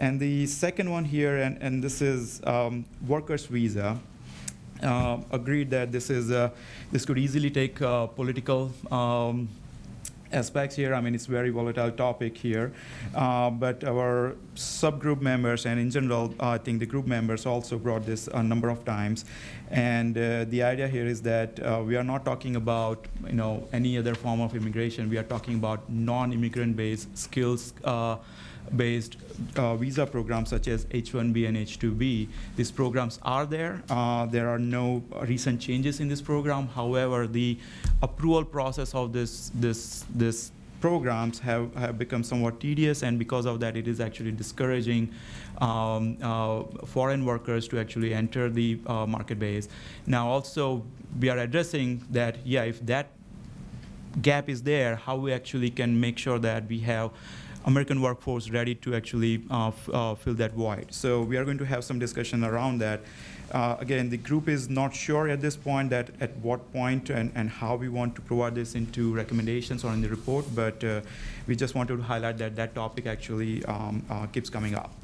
And the second one here, and this is workers' visa. Agreed that this could easily take political aspects here. I mean, it's a very volatile topic here. But our subgroup members, and in general, I think the group members also brought this a number of times. And the idea here is that we are not talking about any other form of immigration. We are talking about non-immigrant-based skills based visa programs such as H-1B and H-2B. These programs are there. There are no recent changes in this program. However, the approval process of this programs have become somewhat tedious, and because of that, it is actually discouraging foreign workers to actually enter the market base. Now, also, we are addressing that, if that gap is there, how we actually can make sure that we have American workforce ready to actually fill that void. So we are going to have some discussion around that. Again, the group is not sure at this point that at what point and how we want to provide this into recommendations or in the report, but we just wanted to highlight that topic actually keeps coming up.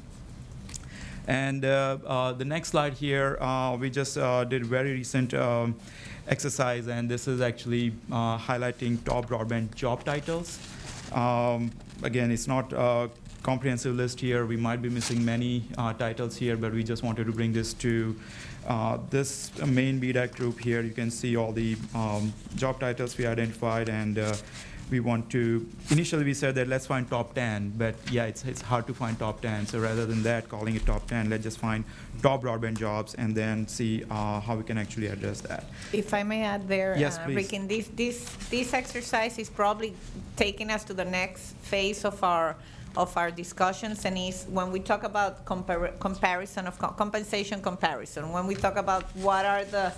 And the next slide here, we just did very recent exercise, and this is actually highlighting top broadband job titles. Again, it's not a comprehensive list here. We might be missing many titles here, but we just wanted to bring this to this main BDAC group here. You can see all the job titles we identified, and we want to, initially we said that let's find top 10, but it's hard to find top 10. So rather than that, calling it top 10, let's just find top broadband jobs and then see how we can actually address that. If I may add there, yes, please. Rick, this exercise is probably taking us to the next phase of our discussions, and is when we talk about comparison of compensation comparison, when we talk about what are the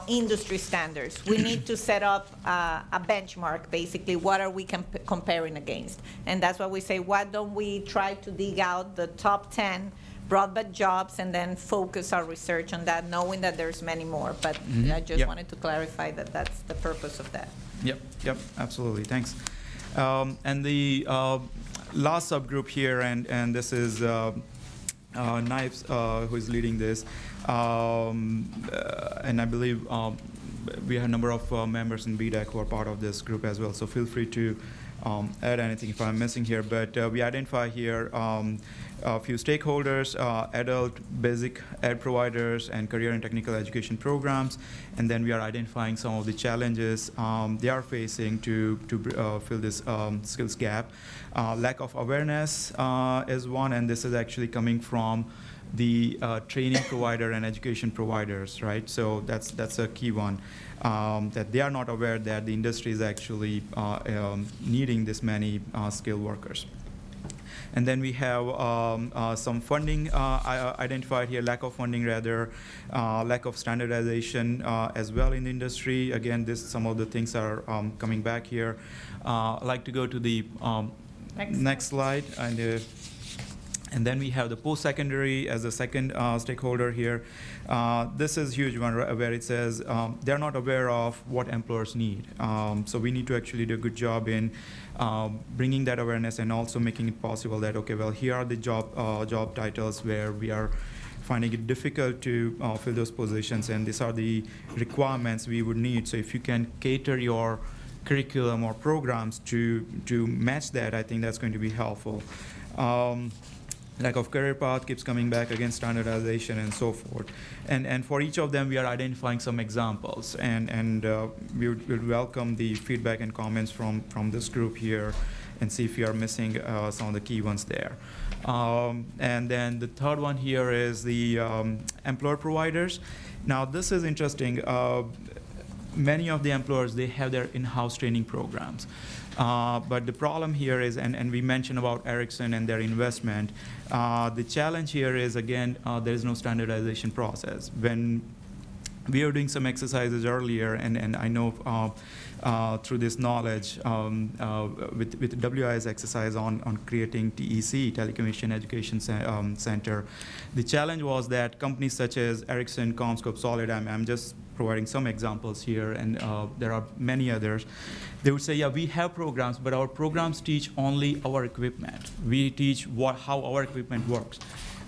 industry standards, we need to set up a benchmark, basically, what are we comparing against? And that's why we say, why don't we try to dig out the top 10 broadband jobs and then focus our research on that, knowing that there's many more. But I just wanted to clarify that that's the purpose of that. Yep, absolutely, thanks. And the last subgroup here, and this is Knives who is leading this, and I believe we have a number of members in BDAC who are part of this group as well, so feel free to add anything if I'm missing here. But we identify here a few stakeholders, adult basic ed providers, and career and technical education programs, and then we are identifying some of the challenges they are facing to fill this skills gap. Lack of awareness is one, and this is actually coming from the training provider and education providers, right? So that's a key one, that they are not aware that the industry is actually needing this many skilled workers. And then we have some funding identified here, lack of funding rather, lack of standardization as well in the industry. Again, some of the things are coming back here. I'd like to go to the next slide. And then we have the post-secondary as a second stakeholder here. This is a huge one where it says they're not aware of what employers need. So we need to actually do a good job in bringing that awareness and also making it possible that, okay, well, here are the job titles where we are finding it difficult to fill those positions, and these are the requirements we would need. So if you can cater your curriculum or programs to match that, I think that's going to be helpful. Lack of career path keeps coming back, again, standardization and so forth. And for each of them, we are identifying some examples. And we would welcome the feedback and comments from this group here and see if we are missing some of the key ones there. And then the third one here is the employer providers. Now, this is interesting. Many of the employers, they have their in-house training programs. But the problem here is, and we mentioned about Ericsson and their investment, the challenge here is, again, there is no standardization process. When we were doing some exercises earlier, and I know through this knowledge with WI's exercise on creating TEC, Telecommunication Education Center, the challenge was that companies such as Ericsson, CommScope, Solid, I'm just providing some examples here, and there are many others. They would say, yeah, we have programs, but our programs teach only our equipment. We teach how our equipment works.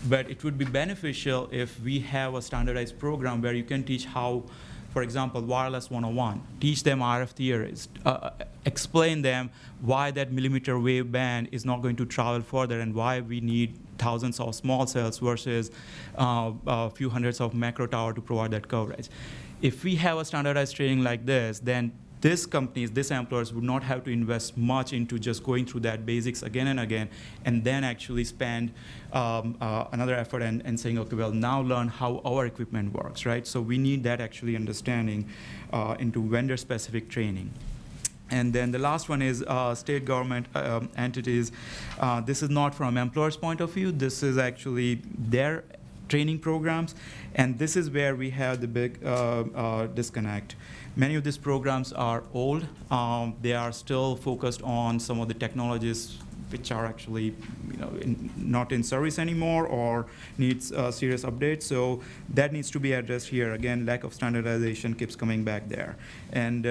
But it would be beneficial if we have a standardized program where you can teach how, for example, Wireless 101, teach them RF theories, explain them why that millimeter wave band is not going to travel further and why we need thousands of small cells versus a few hundreds of macro tower to provide that coverage. If we have a standardized training like this, then these companies, these employers would not have to invest much into just going through that basics again and again, and then actually spend another effort and saying, okay, well, now learn how our equipment works, right? So we need that actually understanding into vendor-specific training. And then the last one is state government entities. This is not from employers' point of view. This is actually their training programs, and this is where we have the big disconnect. Many of these programs are old. They are still focused on some of the technologies which are actually not in service anymore or needs serious updates. So that needs to be addressed here. Again, lack of standardization keeps coming back there. And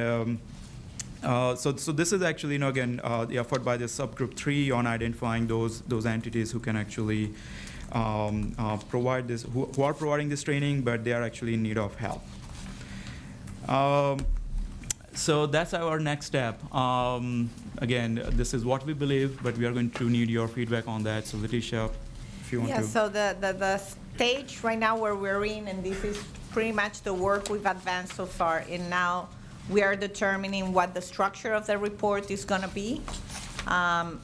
so this is actually, again, the effort by the subgroup 3 on identifying those entities who can actually provide this, who are providing this training, but they are actually in need of help. So that's our next step. Again, this is what we believe, but we are going to need your feedback on that. So Letitia, if you want to. Yeah, so the stage right now where we're in, and this is pretty much the work we've advanced so far, and now we are determining what the structure of the report is going to be.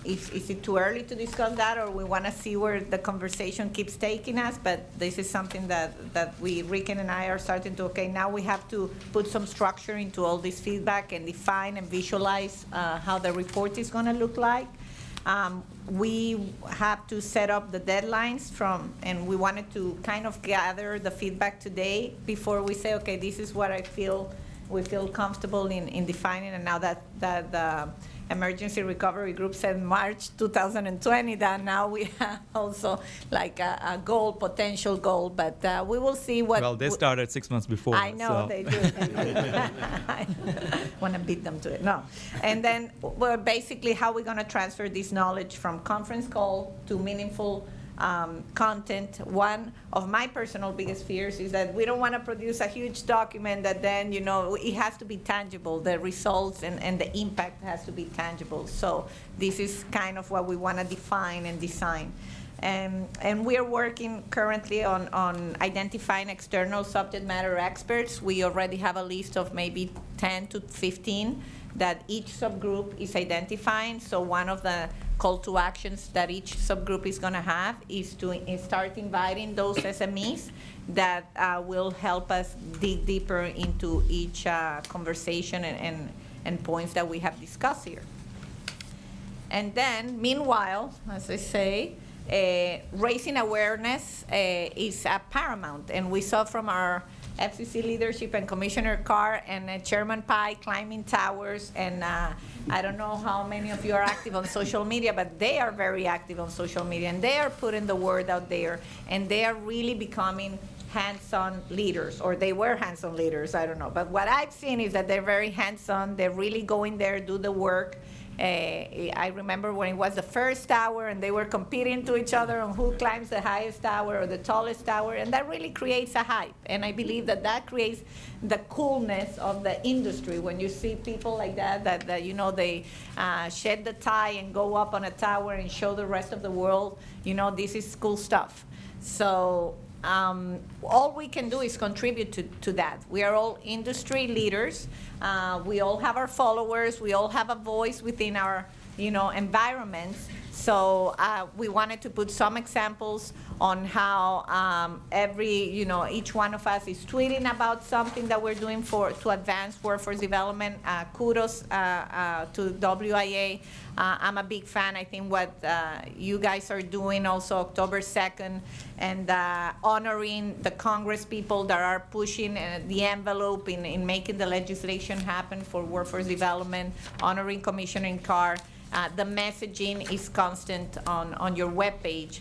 Is it too early to discuss that, or we want to see where the conversation keeps taking us? But this is something that Rick and I are starting to, okay, now we have to put some structure into all this feedback and define and visualize how the report is going to look like. We have to set up the deadlines and we wanted to kind of gather the feedback today before we say, okay, this is what we feel comfortable in defining, and now that the Emergency Recovery Group said March 2020, that now we have also like a goal, potential goal, but we will see what. Well, they started 6 months before. I know, so. They do. I want to beat them to it. No. And then basically how we're going to transfer this knowledge from conference call to meaningful content. One of my personal biggest fears is that we don't want to produce a huge document that then, it has to be tangible. The results and the impact has to be tangible. So this is kind of what we want to define and design. And we are working currently on identifying external subject matter experts. We already have a list of maybe 10 to 15 that each subgroup is identifying. So one of the call to actions that each subgroup is going to have is to start inviting those SMEs that will help us dig deeper into each conversation and points that we have discussed here. And then, meanwhile, as I say, raising awareness is paramount. And we saw from our FCC leadership and Commissioner Carr and Chairman Pai climbing towers. And I don't know how many of you are active on social media, but they are very active on social media. And they are putting the word out there. And they are really becoming hands-on leaders, or they were hands-on leaders, I don't know. But what I've seen is that they're very hands-on. They're really going there, do the work. I remember when it was the first tower and they were competing to each other on who climbs the highest tower or the tallest tower, and that really creates a hype. And I believe that that creates the coolness of the industry when you see people like that you know, they shed the tie and go up on a tower and show the rest of the world, you know, this is cool stuff. So all we can do is contribute to that. We are all industry leaders. We all have our followers. We all have a voice within our, you know, environments. So we wanted to put some examples on how you know, each one of us is tweeting about something that we're doing to advance workforce development. Kudos to WIA. I'm a big fan. I think what you guys are doing also October 2nd and honoring the Congress people that are pushing the envelope in making the legislation happen for workforce development, honoring Commissioner Carr. The messaging is constant on your webpage,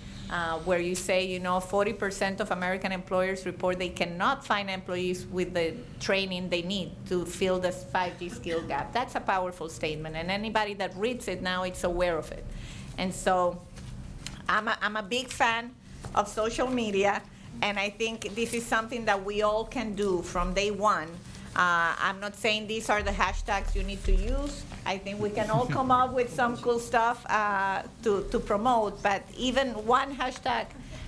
where you say, you know, 40% of American employers report they cannot find employees with the training they need to fill this 5G skill gap. That's a powerful statement, and anybody that reads it now, it's aware of it. And so I'm a big fan of social media, and I think this is something that we all can do from day one. I'm not saying these are the hashtags you need to use. I think we can all come up with some cool stuff to promote, but even one hashtag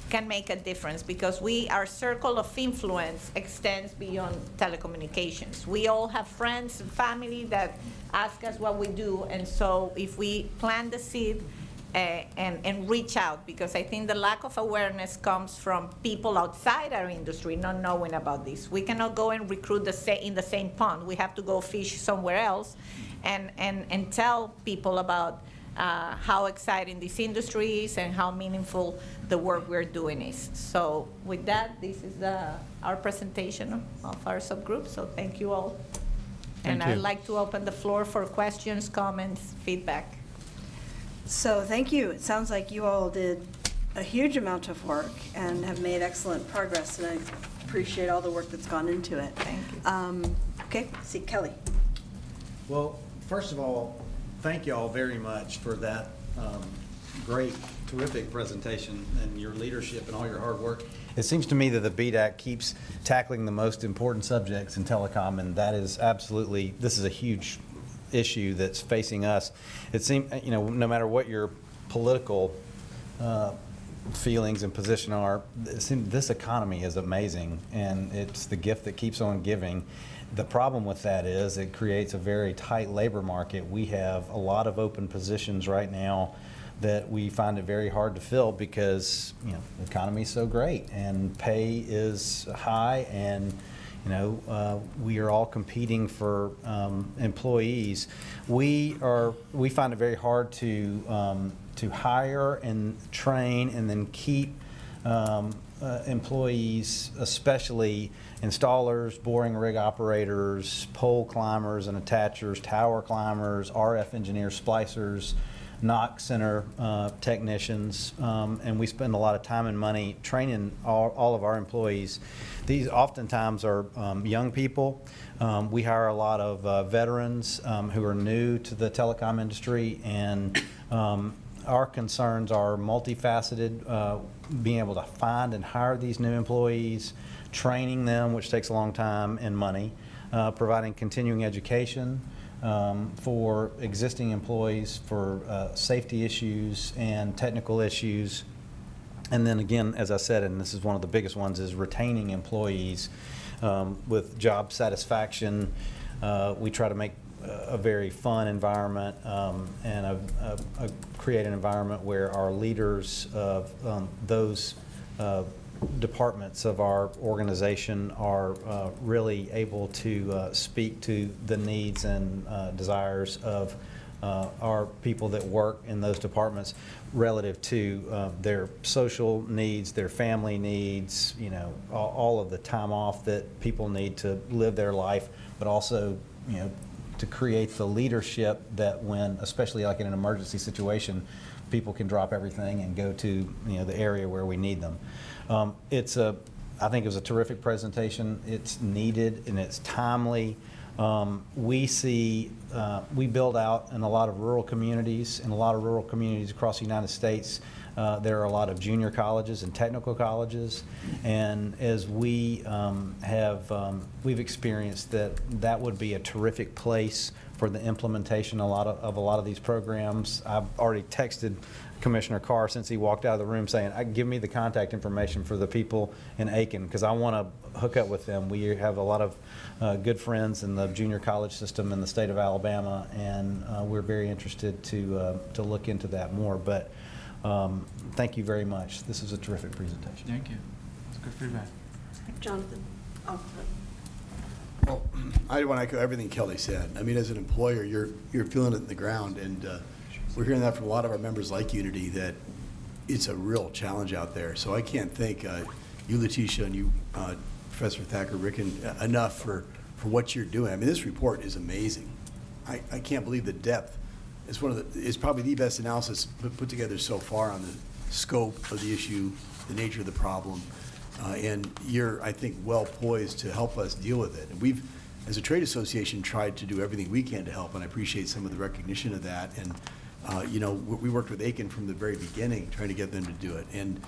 can make a difference because our circle of influence extends beyond telecommunications. We all have friends and family that ask us what we do, and so if we plant the seed and reach out, because I think the lack of awareness comes from people outside our industry not knowing about this. We cannot go and recruit in the same pond. We have to go fish somewhere else and tell people about how exciting this industry is and how meaningful the work we're doing is. So with that, this is our presentation of our subgroup. So thank you all. And I'd like to open the floor for questions, comments, feedback. So thank you. It sounds like you all did a huge amount of work and have made excellent progress, and I appreciate all the work that's gone into it. Thank you. Okay, see Kelly. Well, first of all, thank you all very much for that great, terrific presentation and your leadership and all your hard work. It seems to me that the BDAC keeps tackling the most important subjects in telecom, and that is absolutely, this is a huge issue that's facing us. It seems, you know, no matter what your political feelings and position are, it seems this economy is amazing, and it's the gift that keeps on giving. The problem with that is it creates a very tight labor market. We have a lot of open positions right now that we find it very hard to fill because, you know, the economy is so great and pay is high, and you know, we are all competing for employees. We find it very hard to hire and train and then keep employees, especially installers, boring rig operators, pole climbers and attachers, tower climbers, RF engineers, splicers, knock center technicians, and we spend a lot of time and money training all of our employees. These oftentimes are young people. We hire a lot of veterans who are new to the telecom industry, and our concerns are multifaceted, being able to find and hire these new employees, training them, which takes a long time and money, providing continuing education for existing employees for safety issues and technical issues. And then again, as I said, and this is one of the biggest ones, is retaining employees with job satisfaction. We try to make a very fun environment and create an environment where our leaders of those departments of our organization are really able to speak to the needs and desires of our people that work in those departments relative to their social needs, their family needs, you know, all of the time off that people need to live their life, but also, you know, to create the leadership that when, especially like in an emergency situation, people can drop everything and go to, you know, the area where we need them. I think it was a terrific presentation. It's needed and it's timely. We build out in a lot of rural communities, across the United States. There are a lot of junior colleges and technical colleges, and as we've experienced that would be a terrific place for the implementation of a lot of these programs. I've already texted Commissioner Carr since he walked out of the room saying, give me the contact information for the people in Aiken, because I want to hook up with them. We have a lot of good friends in the junior college system in the state of Alabama, and we're very interested to look into that more. But thank you very much. This is a terrific presentation. Thank you. That's good feedback. Jonathan? Oh, Well, I want to echo everything Kelly said. I mean, as an employer, you're feeling it in the ground, and we're hearing that from a lot of our members like Unity, that it's a real challenge out there. So I can't thank you, Letitia, and you, Professor Thacker Ricken, enough for what you're doing. I mean, this report is amazing. I can't believe the depth. It's probably the best analysis put together so far on the scope of the issue, the nature of the problem, and you're, I think, well poised to help us deal with it. And we've, as a trade association, tried to do everything we can to help, and I appreciate some of the recognition of that. And you know, we worked with Aiken from the very beginning, trying to get them to do it. And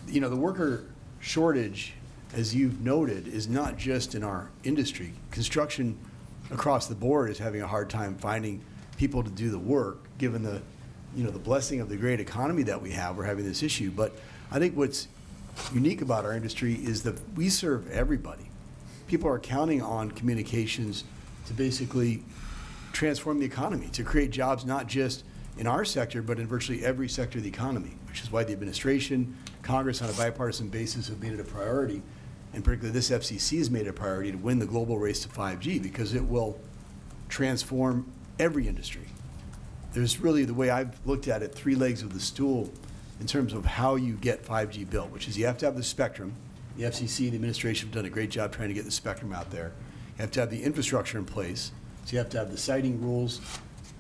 you know, the worker shortage, as you've noted, is not just in our industry. Construction across the board is having a hard time finding people to do the work, given the, you know, the blessing of the great economy that we have. We're having this issue. But I think what's unique about our industry is that we serve everybody. People are counting on communications to basically transform the economy, to create jobs not just in our sector, but in virtually every sector of the economy, which is why the administration, Congress on a bipartisan basis have made it a priority, and particularly this FCC has made it a priority to win the global race to 5G, because it will transform every industry. There's really, the way I've looked at it, three legs of the stool in terms of how you get 5G built, which is you have to have the spectrum. The FCC and the administration have done a great job trying to get the spectrum out there. You have to have the infrastructure in place. So you have to have the siting rules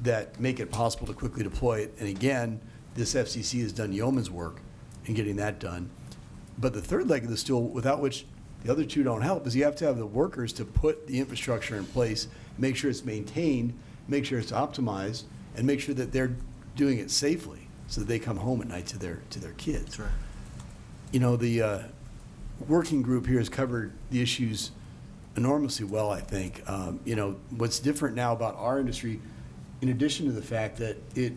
that make it possible to quickly deploy it. And again, this FCC has done yeoman's work in getting that done. But the third leg of the stool, without which the other two don't help, is you have to have the workers to put the infrastructure in place, make sure it's maintained, make sure it's optimized, and make sure that they're doing it safely so that they come home at night to their kids. That's right. You know, the working group here has covered the issues enormously well, I think. You know, what's different now about our industry, in addition to the fact that it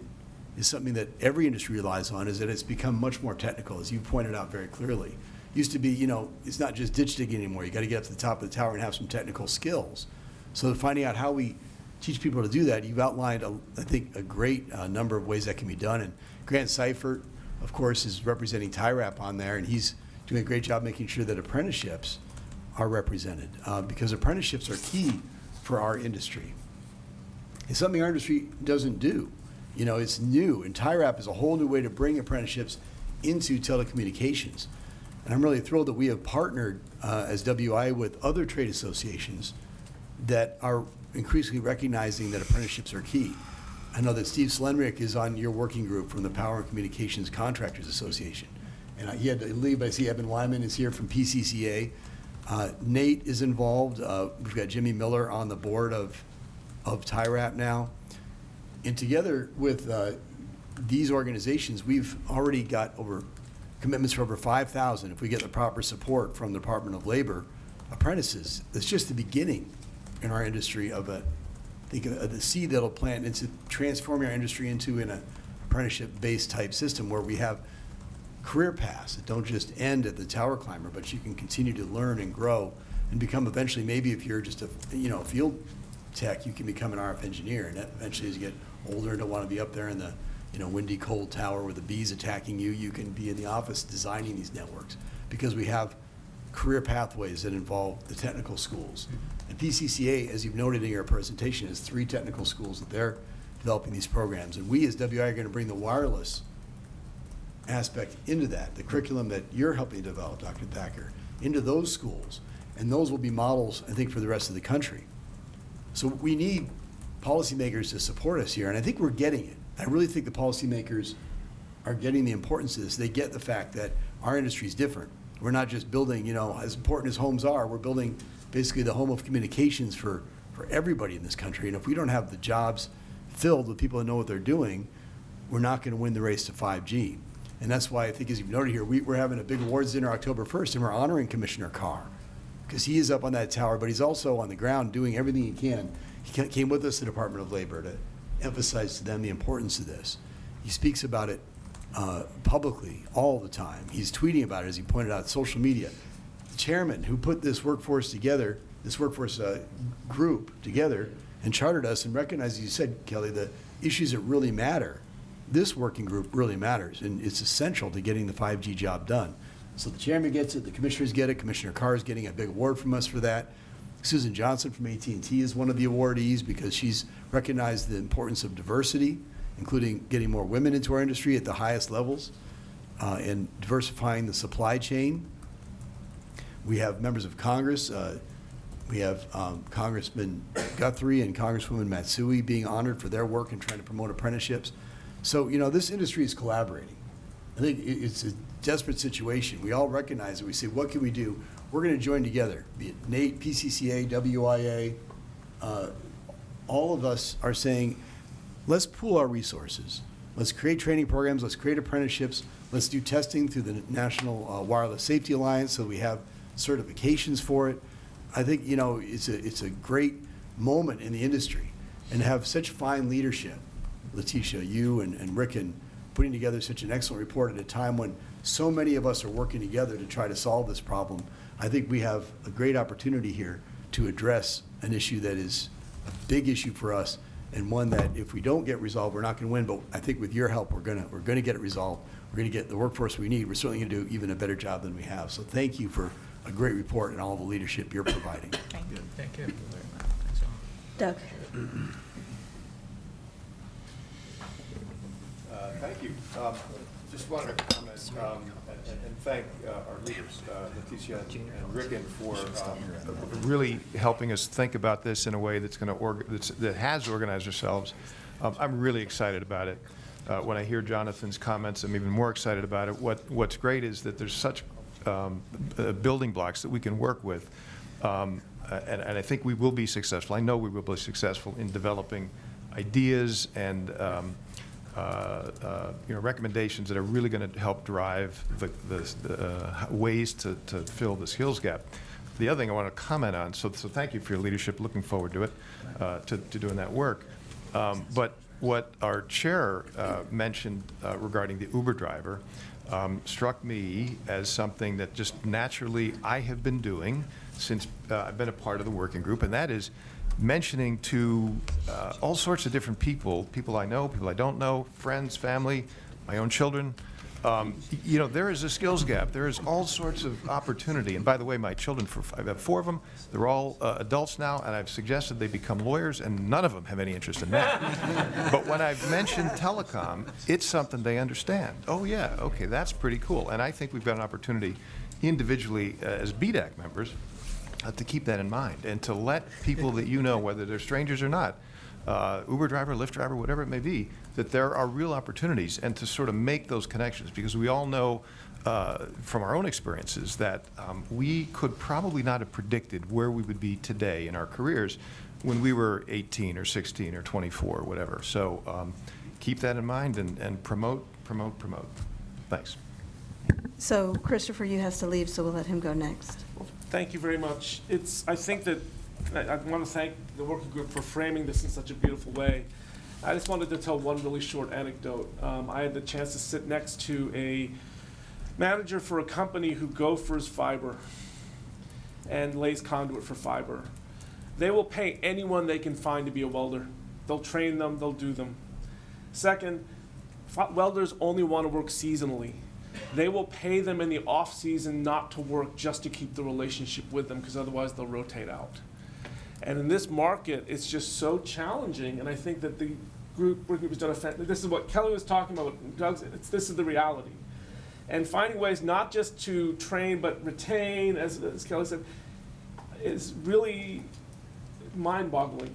is something that every industry relies on, is that it's become much more technical, as you pointed out very clearly. Used to be, you know, it's not just ditch digging anymore. You got to get up to the top of the tower and have some technical skills. So finding out how we teach people to do that, you've outlined, I think, a great number of ways that can be done. And Grant Seifert, of course, is representing TIRAP on there, and he's doing a great job making sure that apprenticeships are represented, because apprenticeships are key for our industry. It's something our industry doesn't do. You know, it's new, and TIRAP is a whole new way to bring apprenticeships into telecommunications. And I'm really thrilled that we have partnered as WI with other trade associations that are increasingly recognizing that apprenticeships are key. I know that Steve Slendrick is on your working group from the Power and Communications Contractors Association. And he had to leave, but I see Evan Wyman is here from PCCA. Nate is involved. We've got Jimmy Miller on the board of TIRAP now. And together with these organizations, we've already got commitments for over 5,000, if we get the proper support from the Department of Labor, apprentices. That's just the beginning in our industry of the seed that'll plant into transforming our industry into an apprenticeship-based type system where we have career paths that don't just end at the tower climber, but you can continue to learn and grow and become eventually, maybe if you're just a field tech, you can become an RF engineer, and eventually as you get older and don't want to be up there in the windy, cold tower where the bees attacking you, you can be in the office designing these networks, because we have career pathways that involve the technical schools. And PCCA, as you've noted in your presentation, has 3 technical schools that they're developing these programs. And we as WI are going to bring the wireless aspect into that, the curriculum that you're helping develop, Dr. Thacker, into those schools. And those will be models, I think, for the rest of the country. So we need policymakers to support us here, and I think we're getting it. I really think the policymakers are getting the importance of this. They get the fact that our industry is different. We're not just building, as important as homes are, we're building basically the home of communications for everybody in this country. And if we don't have the jobs filled with people that know what they're doing, we're not going to win the race to 5G. And that's why I think, as you've noted here, we're having a big awards dinner October 1st, and we're honoring Commissioner Carr, because he is up on that tower, but he's also on the ground doing everything he can. He came with us to the Department of Labor to emphasize to them the importance of this. He speaks about it publicly all the time. He's tweeting about it, as he pointed out, social media. The chairman who put this workforce together, this workforce group together, and chartered us and recognized, as you said, Kelly, the issues that really matter. This working group really matters, and it's essential to getting the 5G job done. So the chairman gets it, the commissioners get it, Commissioner Carr is getting a big award from us for that. Susan Johnson from AT&T is one of the awardees because she's recognized the importance of diversity, including getting more women into our industry at the highest levels, and diversifying the supply chain. We have members of Congress. We have Congressman Guthrie and Congresswoman Matsui being honored for their work in trying to promote apprenticeships. So, this industry is collaborating. I think it's a desperate situation. We all recognize it. We say, what can we do? We're going to join together, be it NATE, PCCA, WIA. All of us are saying, let's pool our resources. Let's create training programs. Let's create apprenticeships. Let's do testing through the National Wireless Safety Alliance so we have certifications for it. I think, it's a great moment in the industry, and to have such fine leadership. Letitia, you and Rick, and putting together such an excellent report at a time when so many of us are working together to try to solve this problem. I think we have a great opportunity here to address an issue that is a big issue for us, and one that if we don't get resolved, we're not going to win. But I think with your help, we're going to get it resolved. We're going to get the workforce we need. We're certainly going to do even a better job than we have. So thank you for a great report and all the leadership you're providing. Thank you. Thank you. Doug. Thank you. Just wanted to comment and thank our leaders, Leticia and Rickon, for really helping us think about this in a way that's going to that has organized ourselves. I'm really excited about it. When I hear Jonathan's comments, I'm even more excited about it. What's great is that there's such building blocks that we can work with, and I think we will be successful. I know we will be successful in developing ideas and recommendations that are really going to help drive the ways to fill the skills gap. The other thing I want to comment on, so thank you for your leadership, looking forward to it, to doing that work. But what our chair mentioned regarding the Uber driver struck me as something that just naturally I have been doing since I've been a part of the working group, and that is mentioning to all sorts of different people I know, people I don't know, friends, family, my own children. There is a skills gap. There is all sorts of opportunity. And by the way, my children, I have 4 of them. They're all adults now, and I've suggested they become lawyers, and none of them have any interest in that. But when I've mentioned telecom, it's something they understand. Oh, yeah, okay, that's pretty cool. And I think we've got an opportunity individually as BDAC members to keep that in mind and to let people that whether they're strangers or not, Uber driver, Lyft driver, whatever it may be, that there are real opportunities, and to sort of make those connections, because we all know from our own experiences that we could probably not have predicted where we would be today in our careers when we were 18 or 16 or 24 or whatever. So keep that in mind and promote. Thanks. So Christopher, you have to leave, so we'll let him go next. Thank you very much. I think that I want to thank the working group for framing this in such a beautiful way. I just wanted to tell one really short anecdote. I had the chance to sit next to a manager for a company who gophers fiber and lays conduit for fiber. They will pay anyone they can find to be a welder. They'll train them, they'll do them. Second, welders only want to work seasonally. They will pay them in the off season not to work, just to keep the relationship with them, because otherwise they'll rotate out. And in this market, it's just so challenging, and I think that the working group has done this is what Kelly was talking about. This is the reality. And finding ways not just to train but retain, as Kelly said, is really mind-boggling.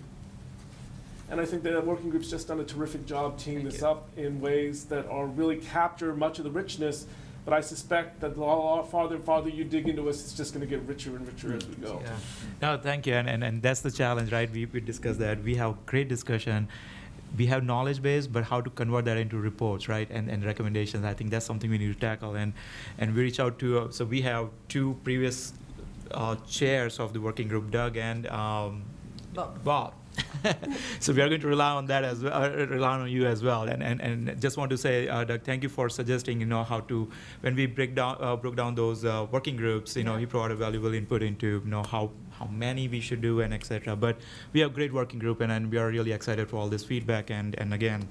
And I think the working group's just done a terrific job teeing this up in ways that are really capture much of the richness. But I suspect that the farther and farther you dig into us, it's just going to get richer and richer as we go. Yeah. No, thank you. And that's the challenge, right? We discussed that. We have great discussion. We have knowledge base, but how to convert that into reports, right? And recommendations. I think that's something we need to tackle. And we reach out to, so we have two previous chairs of the working group, Doug and Bob. So we are going to rely on that as well, rely on you as well. And just want to say, Doug, thank you for suggesting, how to, when we broke down those working groups, he provided valuable input into, how many we should do and etc. But we have a great working group, and we are really excited for all this feedback. And again,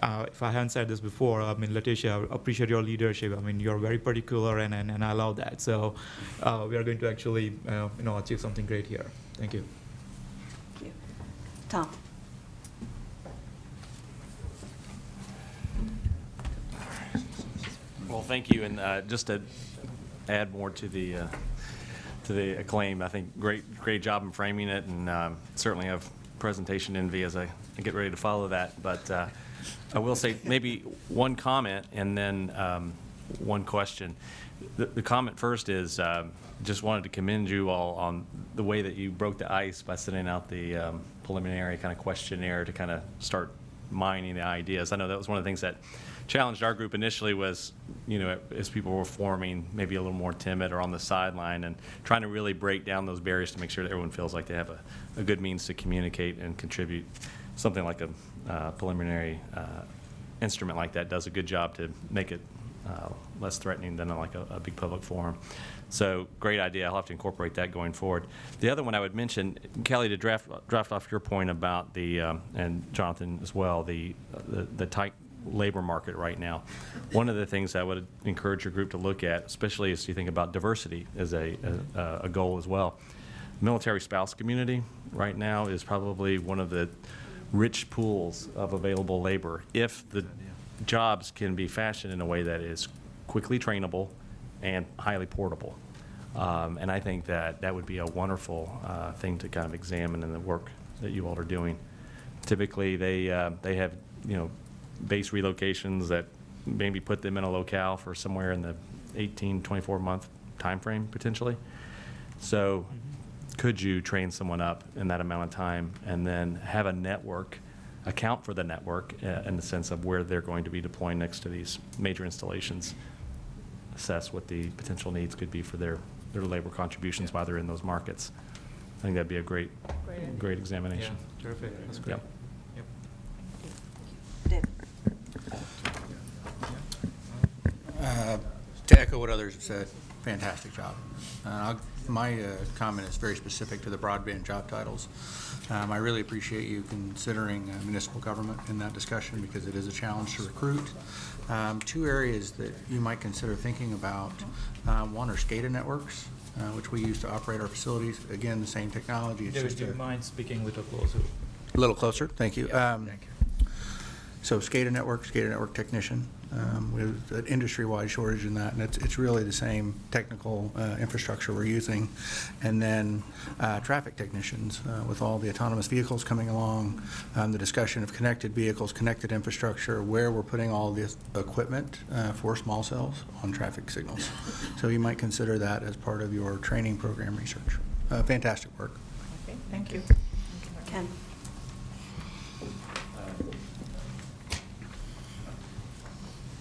if I haven't said this before, Letitia, I appreciate your leadership. You're very particular, and I love that. So we are going to actually, achieve something great here. Thank you. Tom. Well, thank you, and just to add more to the acclaim, I think great job in framing it, and certainly have presentation envy as I get ready to follow that. But I will say maybe one comment and then one question. The comment first is just wanted to commend you all on the way that you broke the ice by sending out the preliminary kind of questionnaire to kind of start mining the ideas. I know that was one of the things that challenged our group initially was, as people were forming, maybe a little more timid or on the sideline, and trying to really break down those barriers to make sure that everyone feels like they have a good means to communicate and contribute. Something like a preliminary instrument like that does a good job to make it less threatening than like a big public forum. So great idea. I'll have to incorporate that going forward. The other one I would mention, Kelly, to draft off your point about the, and Jonathan as well, the tight labor market right now. One of the things I would encourage your group to look at, especially as you think about diversity as a goal as well. Military spouse community right now is probably one of the rich pools of available labor if the jobs can be fashioned in a way that is quickly trainable and highly portable. And I think that would be a wonderful thing to kind of examine in the work that you all are doing. Typically, they have, base relocations that maybe put them in a locale for somewhere in the 18, 24-month time frame, potentially. So could you train someone up in that amount of time and then have a network, account for the network in the sense of where they're going to be deploying next to these major installations, assess what the potential needs could be for their labor contributions while they're in those markets. I think that'd be a great examination. Yeah, terrific. That's great. Yep. David. To echo what others have said, fantastic job. My comment is very specific to the broadband job titles. I really appreciate you considering municipal government in that discussion because it is a challenge to recruit. Two areas that you might consider thinking about, one are SCADA networks, which we use to operate our facilities. Again, the same technology. It's David, do you mind speaking a little closer? A little closer, thank you. Yeah, thank you. So SCADA network technician. We have an industry-wide shortage in that, and it's really the same technical infrastructure we're using. And then traffic technicians with all the autonomous vehicles coming along, the discussion of connected vehicles, connected infrastructure, where we're putting all this equipment for small cells on traffic signals. So you might consider that as part of your training program research. Fantastic work. Okay, thank you. Ken.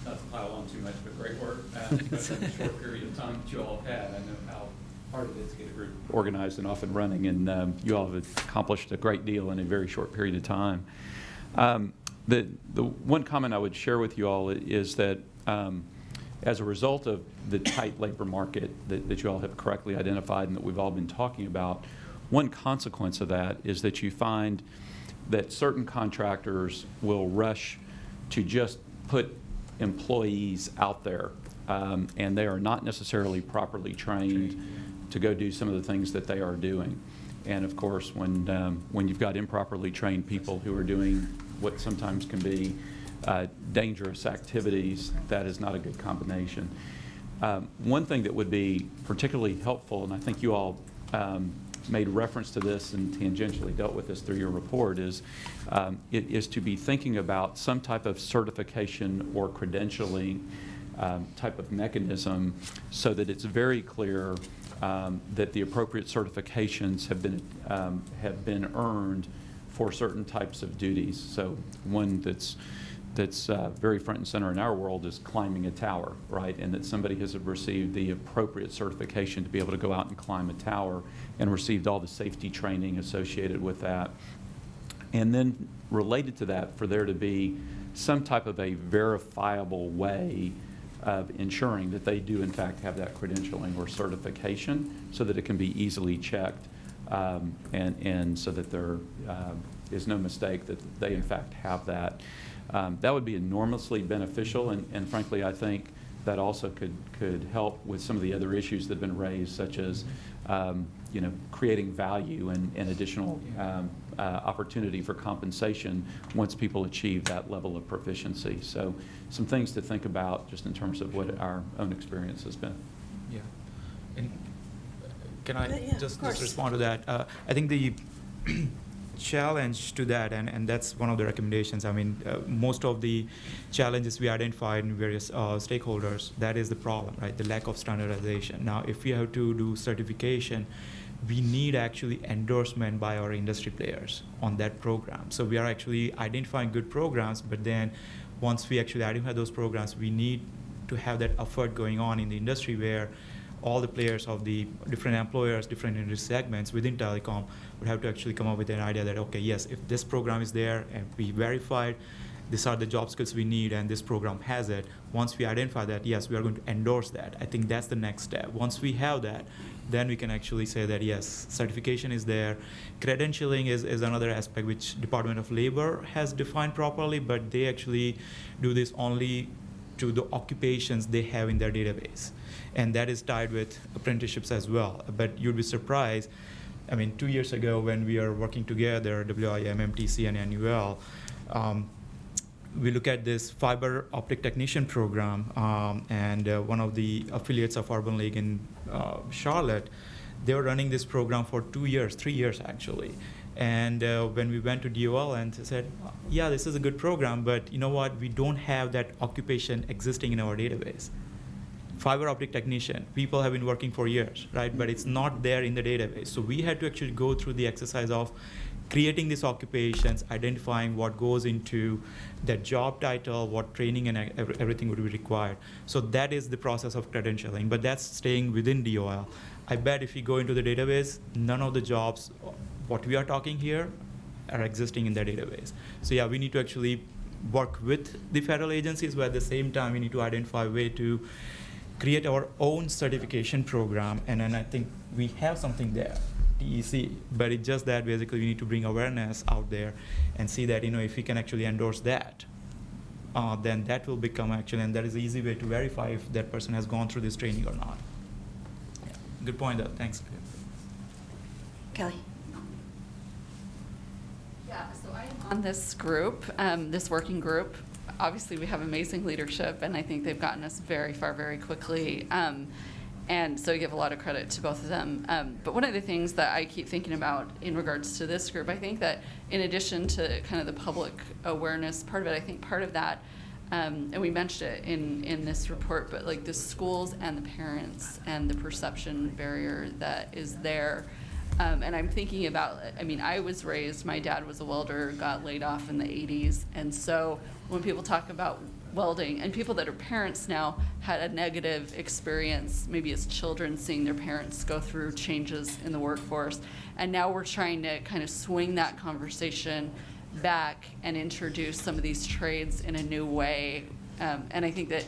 Not to pile on too much, but great work. But in the short period of time that you all have had, I know how hard it is to get a group organized and off and running, and you all have accomplished a great deal in a very short period of time. The one comment I would share with you all is that as a result of the tight labor market that you all have correctly identified and that we've all been talking about, one consequence of that is that you find that certain contractors will rush to just put employees out there, and they are not necessarily properly trained to go do some of the things that they are doing. And of course, when you've got improperly trained people who are doing what sometimes can be dangerous activities, that is not a good combination. One thing that would be particularly helpful, and I think you all made reference to this and tangentially dealt with this through your report, is to be thinking about some type of certification or credentialing type of mechanism so that it's very clear that the appropriate certifications have been earned for certain types of duties. So one that's very front and center in our world is climbing a tower, right? And that somebody has received the appropriate certification to be able to go out and climb a tower and received all the safety training associated with that. And then related to that, for there to be some type of a verifiable way of ensuring that they do in fact have that credentialing or certification so that it can be easily checked and so that there is no mistake that they in fact have that. That would be enormously beneficial, and frankly, I think that also could help with some of the other issues that have been raised, such as creating value and additional opportunity for compensation once people achieve that level of proficiency. So some things to think about just in terms of what our own experience has been. Yeah. And can I Yeah, just of course. respond to that? I think the challenge to that, and that's one of the recommendations. I mean, most of the challenges we identified in various stakeholders, that is the problem, right? The lack of standardization. Now, if we have to do certification, we need actually endorsement by our industry players on that program. So we are actually identifying good programs, but then once we actually identify those programs, we need to have that effort going on in the industry where all the players of the different employers, different industry segments within telecom would have to actually come up with an idea that, okay, yes, if this program is there and we verified these are the job skills we need and this program has it, once we identify that, yes, we are going to endorse that. I think that's the next step. Once we have that, then we can actually say that, yes, certification is there. Credentialing is another aspect which Department of Labor has defined properly, but they actually do this only to the occupations they have in their database. And that is tied with apprenticeships as well. But you'd be surprised, I mean, 2 years ago when we are working together, WIM, MTC, and NUL, we look at this fiber optic technician program, and one of the affiliates of Urban League in Charlotte, they were running this program for 2 years, 3 years actually. And when we went to DOL and said, yeah, this is a good program, but you know what, we don't have that occupation existing in our database. Fiber optic technician, people have been working for years, right? But it's not there in the database. So we had to actually go through the exercise of creating these occupations, identifying what goes into that job title, what training and everything would be required. So that is the process of credentialing, but that's staying within DOL. I bet if you go into the database, none of the jobs, what we are talking here, are existing in the database. So yeah, we need to actually work with the federal agencies, but at the same time, we need to identify a way to create our own certification program, and then I think we have something there, TEC, but it's just that basically we need to bring awareness out there and see that, if we can actually endorse that, then that will become actually, and that is the easy way to verify if that person has gone through this training or not. Yeah. Good point, though. Thanks. Kelly. Yeah, so I am on this group, this working group. Obviously, we have amazing leadership, and I think they've gotten us very far very quickly. And so I give a lot of credit to both of them. But one of the things that I keep thinking about in regards to this group, I think that in addition to kind of the public awareness part of it, I think part of that, and we mentioned it in this report, but like the schools and the parents and the perception barrier that is there. And I'm thinking about, I was raised, my dad was a welder, got laid off in the 80s. And so when people talk about welding, and people that are parents now had a negative experience, maybe as children, seeing their parents go through changes in the workforce. And now we're trying to kind of swing that conversation back and introduce some of these trades in a new way. And I think that,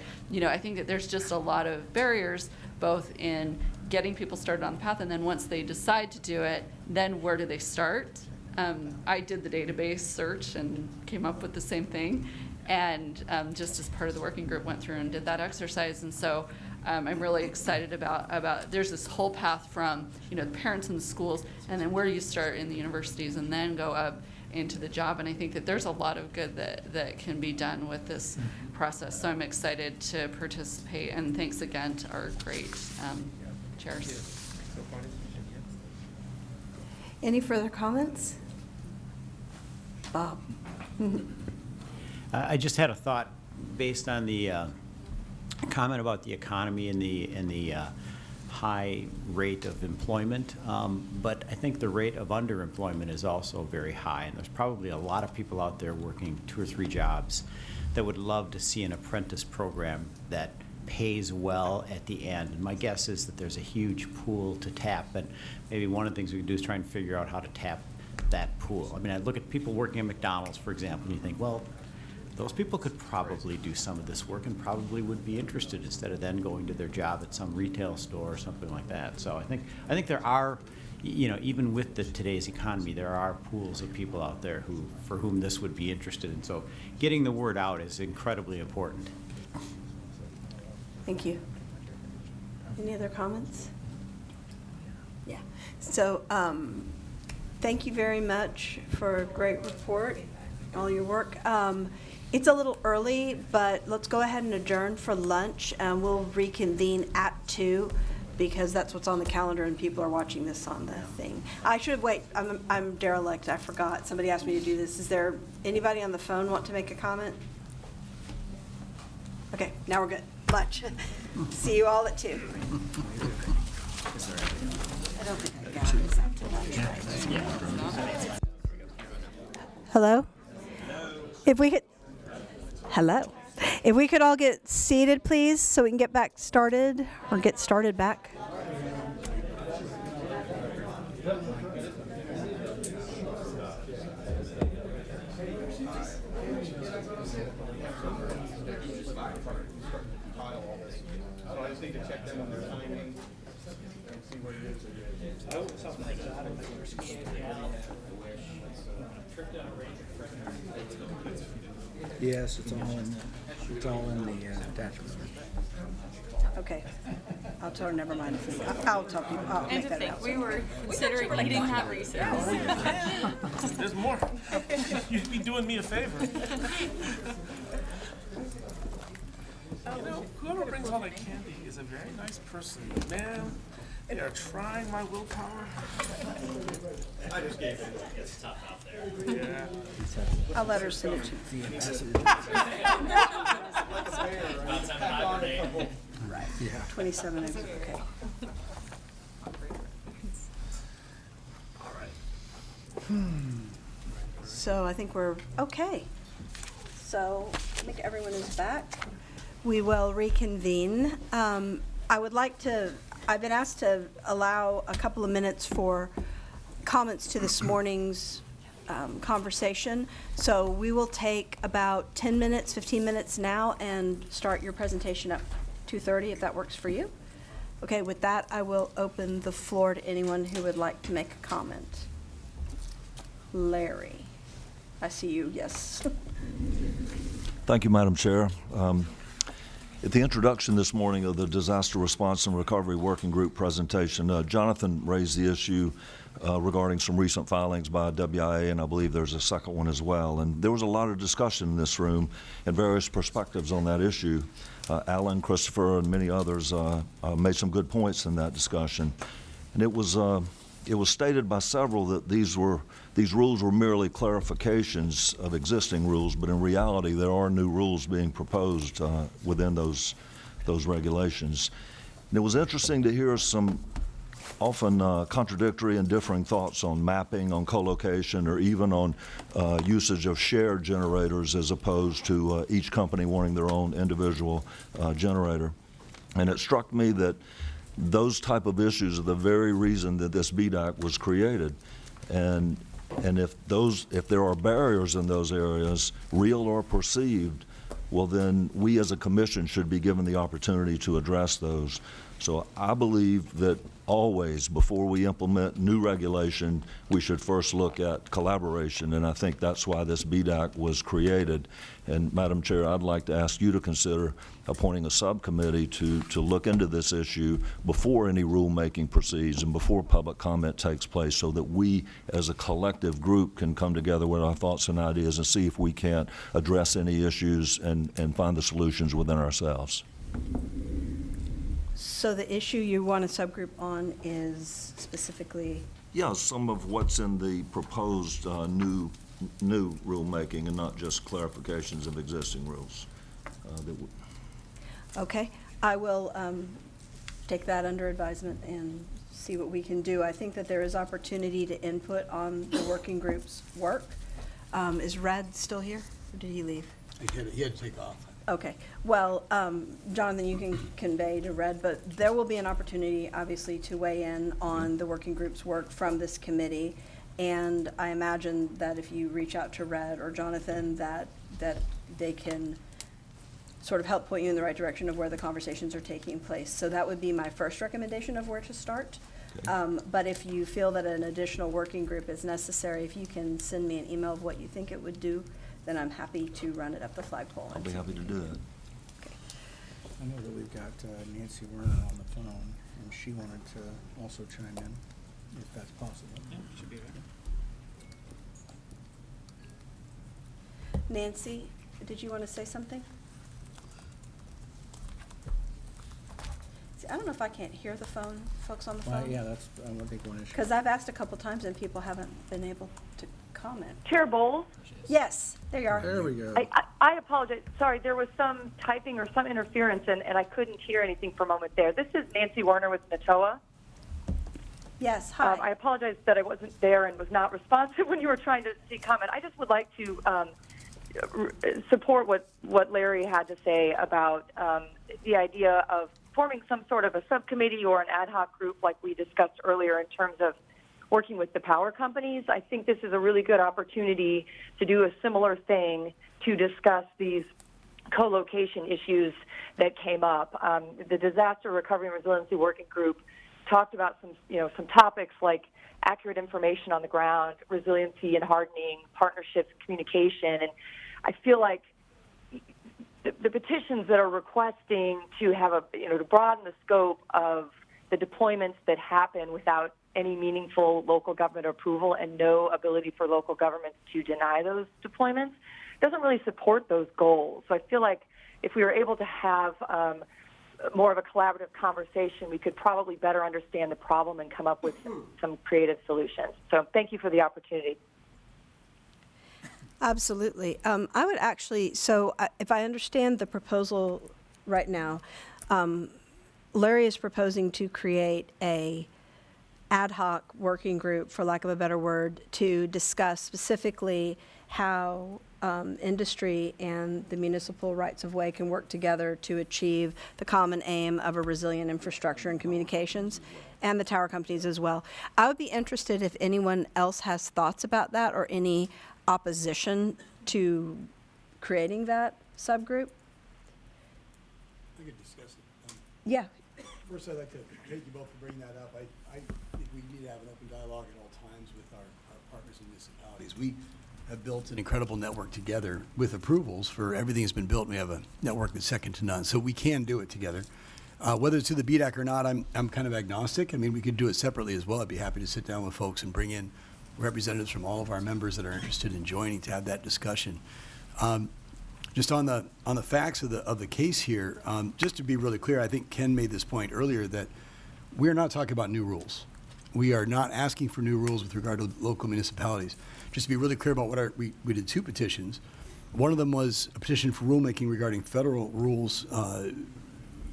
there's just a lot of barriers, both in getting people started on the path, and then once they decide to do it, then where do they start? I did the database search and came up with the same thing, and just as part of the working group went through and did that exercise. And so I'm really excited about there's this whole path from the parents in the schools, and then where do you start in the universities, and then go up. into the job. And I think that there's a lot of good that can be done with this process. So I'm excited to participate, and thanks again to our great chairs. Any further comments? Bob? I just had a thought based on the comment about the economy and the high rate of employment, but I think the rate of underemployment is also very high, and there's probably a lot of people out there working 2 or 3 jobs that would love to see an apprentice program that pays well at the end. And my guess is that there's a huge pool to tap, and maybe one of the things we can do is try and figure out how to tap that pool. I mean, I look at people working at McDonald's, for example, and you think, well, those people could probably do some of this work and probably would be interested instead of then going to their job at some retail store or something like that. So I think there are, you know, even with today's economy, there are pools of people out there for whom this would be interested. And so getting the word out is incredibly important. Thank you. Any other comments? Yeah. So thank you very much for a great report, all your work. It's a little early, but let's go ahead and adjourn for lunch, and we'll reconvene at 2 because that's what's on the calendar and people are watching this on the thing. I should wait. I'm derelict. I forgot. Somebody asked me to do this. Is there anybody on the phone want to make a comment? Okay, now we're good. Lunch. See you all at 2. I don't think I got it. Hello? If we could, hello. If we could all get seated, please, so we can get back started, or get started back. I just need to check them on their timing and see what it is. Yes, it's all in the attachment. Okay. I'll tell her, never mind. I'll tell people. I'll And make to that think, out. we were considering eating that recess. There's more. You'd be doing me a favor. You know, whoever brings all that candy is a very nice person. Man, they are trying my willpower. I just gave it. It's tough out there. Yeah. I'll let her send it to you. Right. Yeah. 27 is okay. So I think we're okay. So I think everyone is back. We will reconvene. I would like to, I've been asked to allow a couple of minutes for comments to this morning's conversation. So we will take about 10 minutes, 15 minutes now and start your presentation at 2:30 if that works for you. Okay, with that, I will open the floor to anyone who would like to make a comment. Larry, I see you, yes. Thank you, Madam Chair. At the introduction this morning of the Disaster Response and Recovery Working Group presentation, Jonathan raised the issue regarding some recent filings by WIA, and I believe there's a second one as well. And there was a lot of discussion in this room and various perspectives on that issue. Alan, Christopher, and many others made some good points in that discussion. And it was stated by several that these rules were merely clarifications of existing rules, but in reality there are new rules being proposed within those regulations. And it was interesting to hear some often contradictory and differing thoughts on mapping, on co-location, or even on usage of shared generators as opposed to each company wanting their own individual generator. And it struck me that those type of issues are the very reason that this BDAC was created. And if there are barriers in those areas, real or perceived, well then we as a commission should be given the opportunity to address those. So I believe that always, before we implement new regulation, we should first look at collaboration, and I think that's why this BDAC was created. And Madam Chair, I'd like to ask you to consider appointing a subcommittee to look into this issue before any rulemaking proceeds and before public comment takes place, so that we as a collective group can come together with our thoughts and ideas and see if we can't address any issues and find the solutions within ourselves. So the issue you want a subgroup on is specifically? Yeah, some of what's in the proposed new rulemaking, and not just clarifications of existing rules. Okay, I will take that under advisement and see what we can do. I think that there is opportunity to input on the working group's work. Is Red still here, or did he leave? He had to take off. Okay, well, Jonathan, you can convey to Red, but there will be an opportunity, obviously, to weigh in on the working group's work from this committee. And I imagine that if you reach out to Red or Jonathan, that they can sort of help point you in the right direction of where the conversations are taking place. So that would be my first recommendation of where to start. Okay. But if you feel that an additional working group is necessary, if you can send me an email of what you think it would do, then I'm happy to run it up the flagpole. I'll be happy to do that. Okay. I know that we've got Nancy Werner on the phone, and she wanted to also chime in, if that's possible. Yeah, should be right. Nancy, did you want to say something? See, I don't know if I can't hear the phone, folks on the phone. Yeah, that's, I think, one issue. Because I've asked a couple times and people haven't been able to comment. Chair Bowles? Yes, there you are. There we go. I apologize. Sorry, there was some typing or some interference, and I couldn't hear anything for a moment there. This is Nancy Werner with NATOA. Yes, hi. I apologize that I wasn't there and was not responsive when you were trying to comment. I just would like to support what Larry had to say about the idea of forming some sort of a subcommittee or an ad hoc group like we discussed earlier in terms of working with the power companies. I think this is a really good opportunity to do a similar thing to discuss these co-location issues that came up. The Disaster Recovery and Resiliency Working Group talked about some topics like accurate information on the ground, resiliency and hardening, partnerships, communication, and I feel like the petitions that are requesting to have to broaden the scope of the deployments that happen without any meaningful local government approval and no ability for local governments to deny those deployments doesn't really support those goals. So I feel like if we were able to have more of a collaborative conversation, we could probably better understand the problem and come up with some creative solutions. So thank you for the opportunity. Absolutely. I would actually, if I understand the proposal right now, Larry is proposing to create a ad hoc working group, for lack of a better word, to discuss specifically how industry and the municipal rights of way can work together to achieve the common aim of a resilient infrastructure and communications, and the tower companies as well. I would be interested if anyone else has thoughts about that or any opposition to creating that subgroup. I could discuss it. Yeah. First, I'd like to thank you both for bringing that up. I think we need to have an open dialogue at all times with our partners in municipalities. We have built an incredible network together with approvals for everything that's been built. We have a network that's second to none, so we can do it together. Whether it's through the BDAC or not, I'm kind of agnostic. I mean, we could do it separately as well. I'd be happy to sit down with folks and bring in representatives from all of our members that are interested in joining to have that discussion. Just on the facts of the case here, just to be really clear, I think Ken made this point earlier that we are not talking about new rules. We are not asking for new rules with regard to local municipalities. Just to be really clear about what we did 2 petitions. One of them was a petition for rulemaking regarding federal rules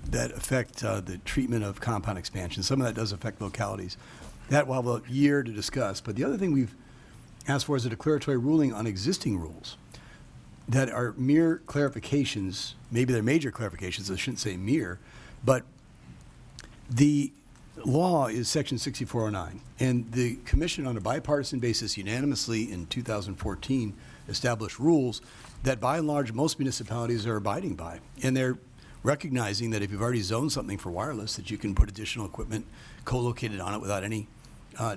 that affect the treatment of compound expansion. Some of that does affect localities. That we'll have a year to discuss. But the other thing we've asked for is a declaratory ruling on existing rules that are mere clarifications. Maybe they're major clarifications. I shouldn't say mere. But the law is Section 6409. And the Commission, on a bipartisan basis, unanimously in 2014 established rules that, by and large, most municipalities are abiding by. And they're recognizing that if you've already zoned something for wireless, that you can put additional equipment co-located on it without any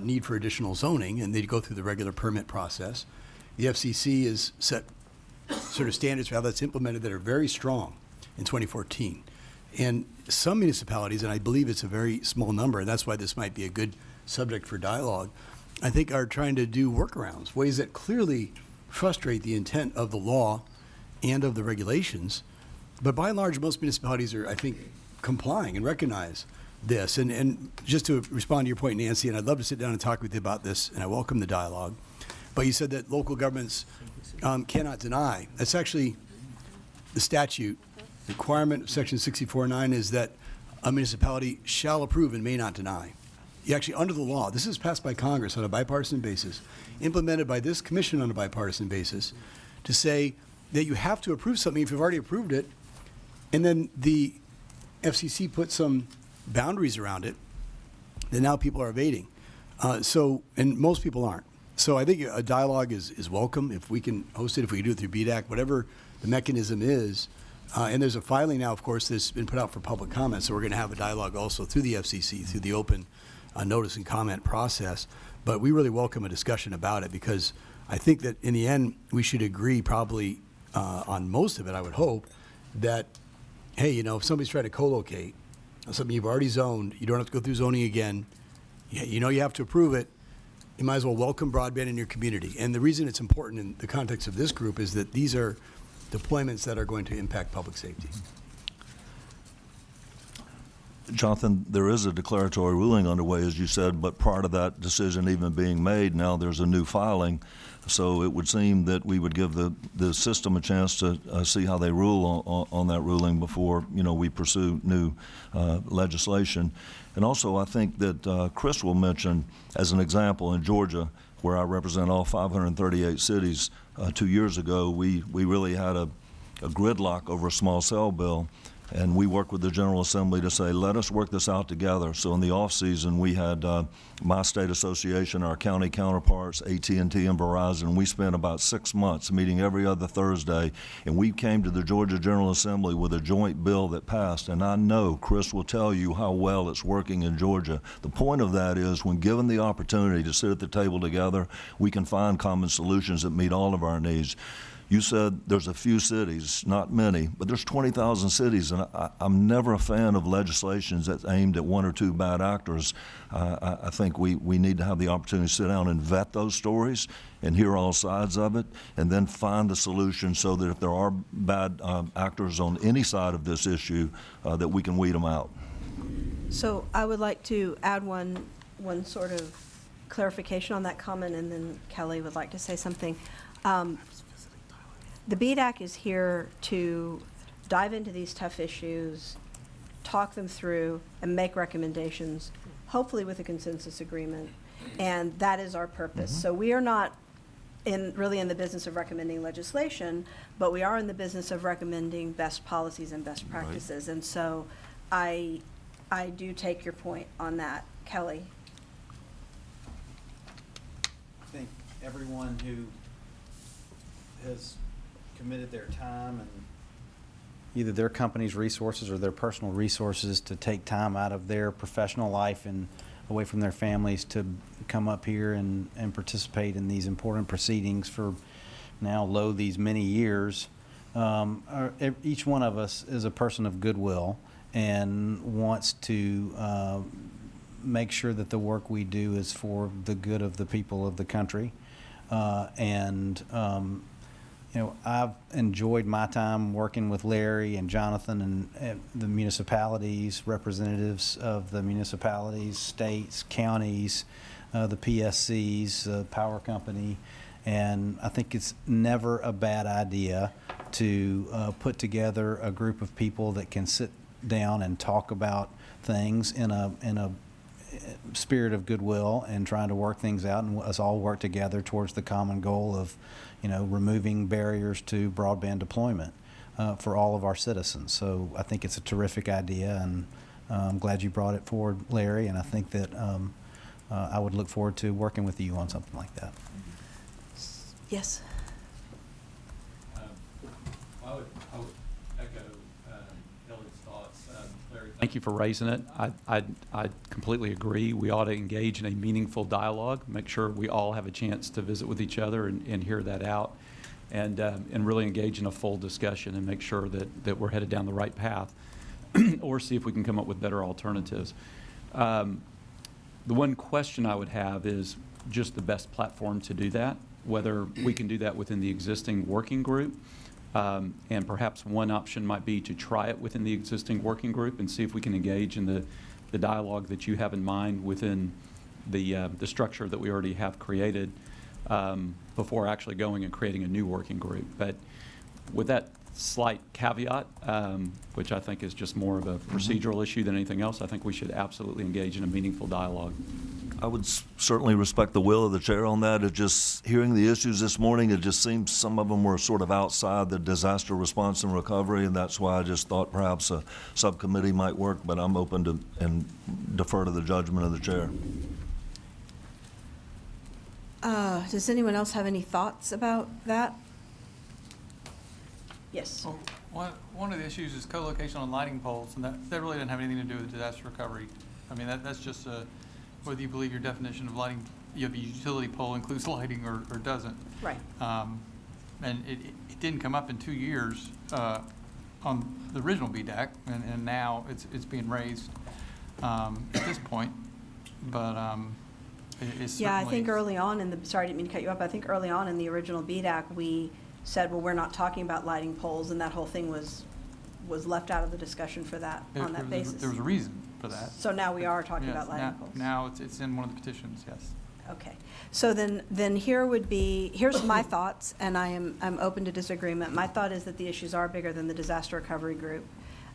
need for additional zoning, and they'd go through the regular permit process. The FCC has set sort of standards for how that's implemented that are very strong in 2014. And some municipalities, and I believe it's a very small number, and that's why this might be a good subject for dialogue, I think are trying to do workarounds, ways that clearly frustrate the intent of the law and of the regulations. But by and large, most municipalities are, I think, complying and recognize this. And just to respond to your point, Nancy, and I'd love to sit down and talk with you about this, and I welcome the dialogue, but you said that local governments cannot deny. That's actually the statute. The requirement of Section 64.9 is that a municipality shall approve and may not deny. You actually, under the law, this is passed by Congress on a bipartisan basis, implemented by this commission on a bipartisan basis, to say that you have to approve something if you've already approved it, and then the FCC put some boundaries around it that now people are evading. And most people aren't. So I think a dialogue is welcome if we can host it, if we can do it through BDAC, whatever the mechanism is. And there's a filing now, of course, that's been put out for public comment, so we're going to have a dialogue also through the FCC, through the open notice and comment process. But we really welcome a discussion about it, because I think that in the end, we should agree probably on most of it, I would hope, that, hey, you know, if somebody's trying to co-locate something you've already zoned, you don't have to go through zoning again, you know you have to approve it, you might as well welcome broadband in your community. And the reason it's important in the context of this group is that these are deployments that are going to impact public safety. Jonathan, there is a declaratory ruling underway, as you said, but prior to that decision even being made, now there's a new filing. So it would seem that we would give the system a chance to see how they rule on that ruling before, you know, we pursue new legislation. And also, I think that Chris will mention, as an example, in Georgia, where I represent all 538 cities, 2 years ago, we really had a gridlock over a small cell bill. And we worked with the General Assembly to say, let us work this out together. So in the off season, we had my state association, our county counterparts, AT&T and Verizon. We spent about 6 months meeting every other Thursday, and we came to the Georgia General Assembly with a joint bill that passed. And I know Chris will tell you how well it's working in Georgia. The point of that is, when given the opportunity to sit at the table together, we can find common solutions that meet all of our needs. You said there's a few cities, not many, but there's 20,000 cities, and I'm never a fan of legislations that's aimed at one or two bad actors. I think we need to have the opportunity to sit down and vet those stories and hear all sides of it, and then find the solution so that if there are bad actors on any side of this issue, that we can weed them out. So I would like to add one sort of clarification on that comment, and then Kelly would like to say something. The BDAC is here to dive into these tough issues, talk them through, and make recommendations, hopefully with a consensus agreement. And that is our purpose. So we are not really in the business of recommending legislation, but we are in the business of recommending best policies and best practices. Right. And so I do take your point on that. Kelly? I think everyone who has committed their time and either their company's resources or their personal resources to take time out of their professional life and away from their families to come up here and participate in these important proceedings for now these many years. Each one of us is a person of goodwill and wants to make sure that the work we do is for the good of the people of the country. You know, I've enjoyed my time working with Larry and Jonathan and the municipalities, representatives of the municipalities, states, counties, the PSCs, the power company, and I think it's never a bad idea to put together a group of people that can sit down and talk about things in a spirit of goodwill and trying to work things out, and us all work together towards the common goal of, you know, removing barriers to broadband deployment for all of our citizens. So I think it's a terrific idea, and I'm glad you brought it forward, Larry, and I think that I would look forward to working with you on something like that. Yes. I would echo Kelly's Thank you for raising it. I completely agree. We ought to engage in a meaningful dialogue, make sure we all have a chance to visit with each other and hear that out, and really engage in a full discussion and make sure that we're headed down the right path, or see if we can come up with better alternatives. The one question I would have is just the best platform to do that, whether we can do that within the existing working group. And perhaps one option might be to try it within the existing working group and see if we can engage in the dialogue that you have in mind within the structure that we already have created before actually going and creating a new working group. But with that slight caveat, which I think is just more of a procedural issue than anything else, I think we should absolutely engage in a meaningful dialogue. I would certainly respect the will of the chair on that. It just, hearing the issues this morning, it just seems some of them were sort of outside the disaster response and recovery, and that's why I just thought perhaps a subcommittee might work, but I'm open to and defer to the judgment of the chair. Does anyone else have any thoughts about that? Yes. Well, one of the issues is co-location on lighting poles, and that really doesn't have anything to do with disaster recovery. I mean, that's just whether you believe your definition of lighting, you have a utility pole includes lighting or doesn't. Right. And it didn't come up in 2 years on the original BDAC, and now it's being raised at this point. But it's Yeah, I certainly- think early on in the, sorry, I didn't mean to cut you up. I think early on in the original BDAC, we said, well, we're not talking about lighting poles, and that whole thing was left out of the discussion for that, on that basis. There was a reason for that. So now we are talking Yes, about lighting poles. Now it's in one of the petitions, yes. Okay, so then here's my thoughts, and I'm open to disagreement. My thought is that the issues are bigger than the disaster recovery group.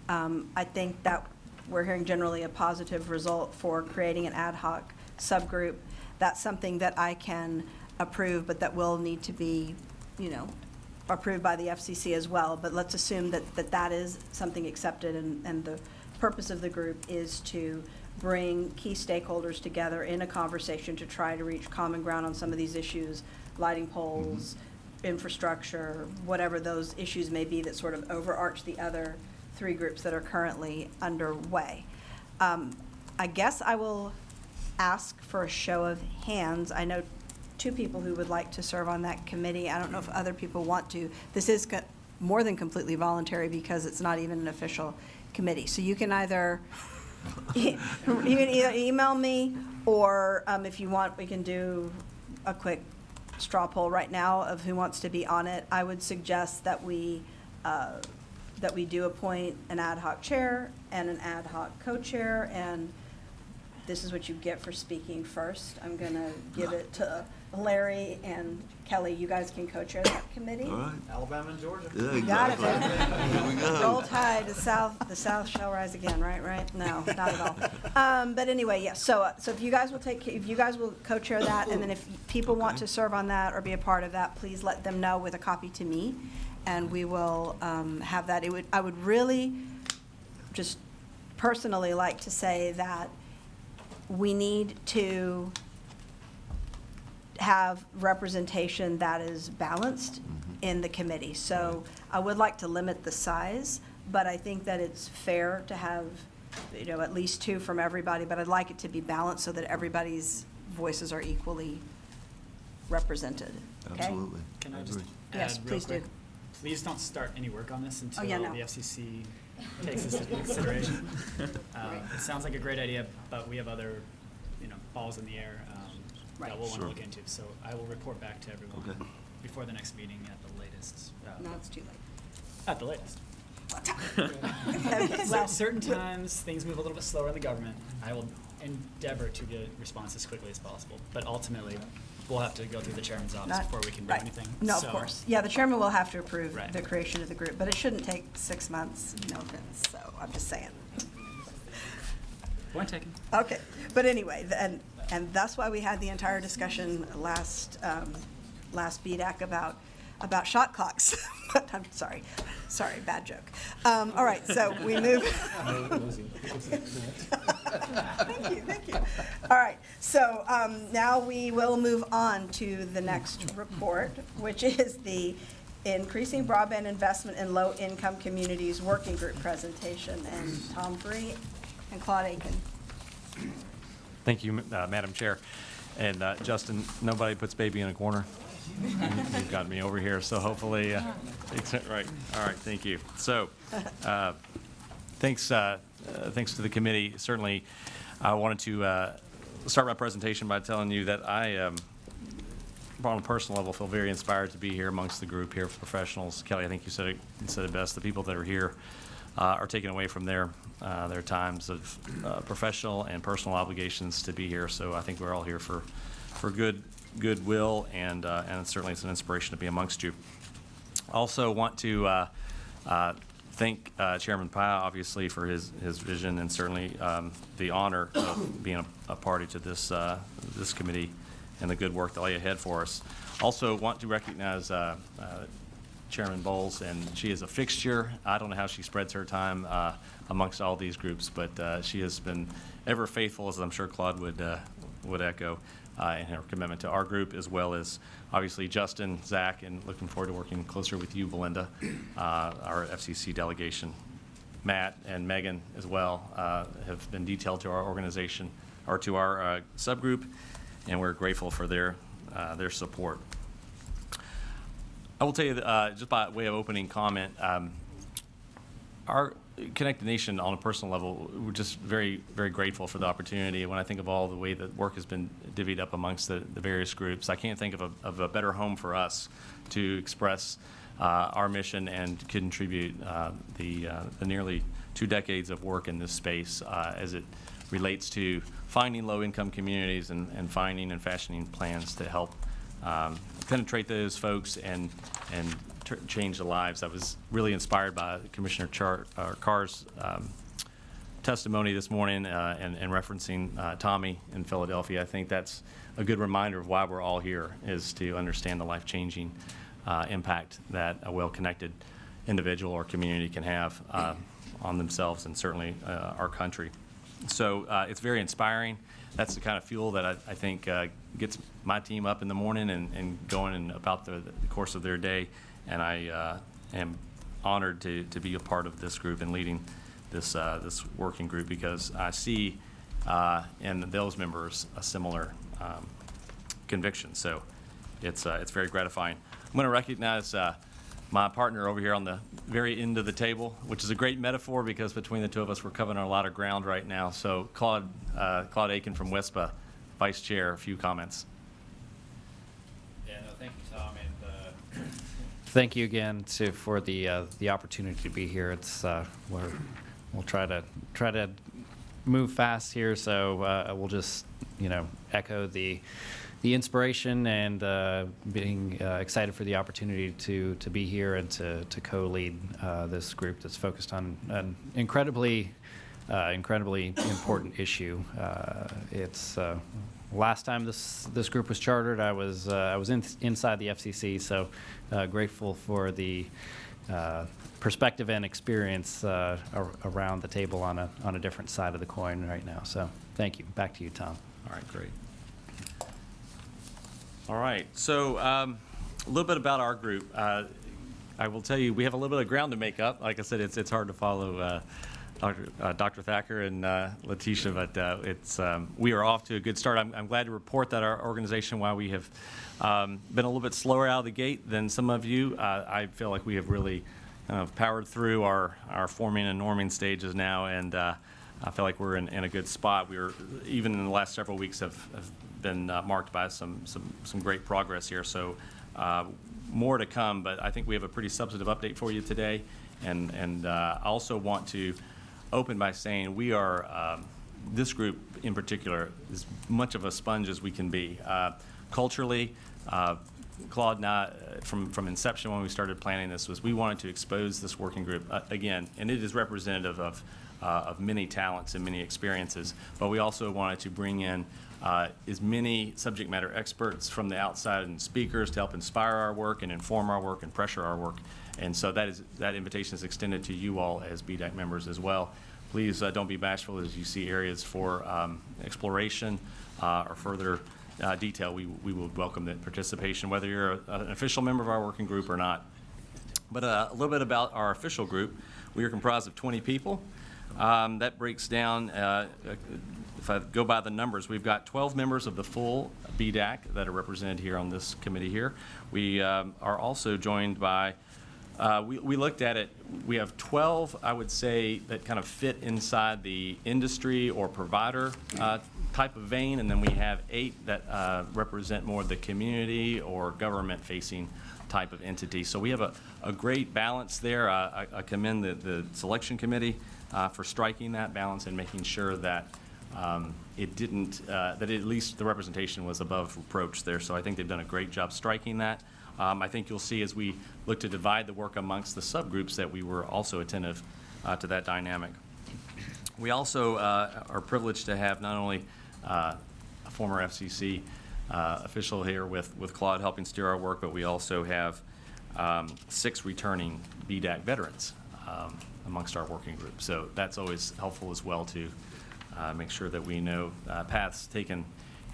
I think that we're hearing generally a positive result for creating an ad hoc subgroup. That's something that I can approve, but that will need to be, approved by the FCC as well. But let's assume that is something accepted, and the purpose of the group is to bring key stakeholders together in a conversation to try to reach common ground on some of these issues, lighting poles, infrastructure, whatever those issues may be that sort of overarch the other three groups that are currently underway. I guess I will ask for a show of hands. I know two people who would like to serve on that committee. I don't know if other people want to. This is more than completely voluntary because it's not even an official committee. So you can either email me, or if you want, we can do a quick straw poll right now of who wants to be on it. I would suggest that we do appoint an ad hoc chair and an ad hoc co-chair, and this is what you get for speaking first. I'm going to give it to Larry and Kelly. You guys can co-chair that committee. All right. Alabama and Georgia. Yeah, You got it, exactly. baby. Here we go. Roll Tide, the South shall rise again, right? No, not at all. But anyway, yes, so if you guys will co-chair that, and then if people want to serve on that or be a part of that, please let them know with a copy to me, and we will have that. I would really just personally like to say that we need to have representation that is balanced in the committee. So I would like to limit the size, but I think that it's fair to have, at least two from everybody, but I'd like it to be balanced so that everybody's voices are equally represented. Okay? Absolutely. Can I just Yes, add real please do. quick? Please don't start any work on this until yeah, no. the FCC takes this into consideration. It sounds like a great idea, but we have other, balls in the air that we'll want to Sure. look into. So I will report back to everyone Okay. before the next meeting at the latest. No, it's too late. At the latest. Okay, well, Certain times, things move a little bit slower in the government. I will endeavor to get response as quickly as possible. But ultimately, we'll have to go through the chairman's office Not- before we can do right. anything. No, of So- course. Yeah, the chairman will have to approve Right. the creation of the group, but it shouldn't take 6 months, no offense, so I'm just saying. Point taken. Okay, but anyway, and that's why we had the entire discussion last BDAC about shot clocks. But I'm sorry, bad joke. All right, so we move. Thank you. All right, so now we will move on to the next report, which is the Increasing Broadband Investment in Low-Income Communities Working Group presentation. And Tom Free and Claude Aiken. Thank you, Madam Chair. And Justin, nobody puts baby in a corner. You've got me over here, so hopefully, right. All right, thank you. So, thanks to the committee. Certainly, I wanted to start my presentation by telling you that I, on a personal level, feel very inspired to be here amongst the group here of professionals. Kelly, I think you said it best. The people that are here are taken away from their times of professional and personal obligations to be here. So I think we're all here for goodwill, and certainly it's an inspiration to be amongst you. Also want to thank Chairman Pyle, obviously, for his vision, and certainly the honor of being a party to this committee and the good work that lay ahead for us. Also want to recognize Chairman Bowles, and she is a fixture. I don't know how she spreads her time amongst all these groups, but she has been ever faithful, as I'm sure Claude would echo, in her commitment to our group, as well as obviously Justin, Zach, and looking forward to working closer with you, Belinda, our FCC delegation. Matt and Megan as well have been detailed to our organization, or to our subgroup, and we're grateful for their support. I will tell you, just by way of opening comment, our Connected Nation, on a personal level, we're just very, very grateful for the opportunity. When I think of all the way that work has been divvied up amongst the various groups, I can't think of a better home for us to express our mission and contribute the nearly 2 decades of work in this space as it relates to finding low-income communities and finding and fashioning plans to help penetrate those folks and change the lives. I was really inspired by Commissioner Carr's testimony this morning and referencing Tommy in Philadelphia. I think that's a good reminder of why we're all here, is to understand the life-changing impact that a well-connected individual or community can have on themselves and certainly our country. So it's very inspiring. That's the kind of fuel that I think gets my team up in the morning and going in about the course of their day. And I am honored to be a part of this group and leading this working group, because I see in those members a similar conviction. So it's very gratifying. I'm going to recognize my partner over here on the very end of the table, which is a great metaphor because between the two of us, we're covering a lot of ground right now. So Claude Aiken from WISPA, Vice Chair, a few comments. Yeah, no, thank you, Tom, and thank you again for the opportunity to be here. It's we'll try to move fast here, so we'll just echo the inspiration and being excited for the opportunity to be here and to co-lead this group that's focused on an incredibly important issue. It's last time this group was chartered, I was inside the FCC, so grateful for the perspective and experience around the table on a different side of the coin right now. So thank you. Back to you, Tom. All right, great. All right, so a little bit about our group. I will tell you, we have a little bit of ground to make up. Like I said, it's hard to follow Dr. Thacker and Letitia, but we are off to a good start. I'm glad to report that our organization, while we have been a little bit slower out of the gate than some of you, I feel like we have really kind of powered through our forming and norming stages now, and I feel like we're in a good spot. We're, even in the last several weeks, have been marked by some great progress here. So more to come, but I think we have a pretty substantive update for you today. And I also want to open by saying we are, this group in particular, as much of a sponge as we can be. Culturally, Claude and I, from inception when we started planning this, was we wanted to expose this working group again, and it is representative of many talents and many experiences, but we also wanted to bring in as many subject matter experts from the outside and speakers to help inspire our work and inform our work and pressure our work. And so that invitation is extended to you all as BDAC members as well. Please don't be bashful as you see areas for exploration or further detail. We would welcome that participation, whether you're an official member of our working group or not. But a little bit about our official group. We are comprised of 20 people. That breaks down, if I go by the numbers, we've got 12 members of the full BDAC that are represented here on this committee here. We are also joined by, we looked at it, we have 12, I would say, that kind of fit inside the industry or provider type of vein, and then we have 8 that represent more the community or government-facing type of entity. So we have a great balance there. I commend the selection committee for striking that balance and making sure that it didn't, that at least the representation was above reproach there. So I think they've done a great job striking that. I think you'll see as we look to divide the work amongst the subgroups that we were also attentive to that dynamic. We also are privileged to have not only a former FCC official here with Claude helping steer our work, but we also have 6 returning BDAC veterans amongst our working group. So that's always helpful as well to make sure that we know paths taken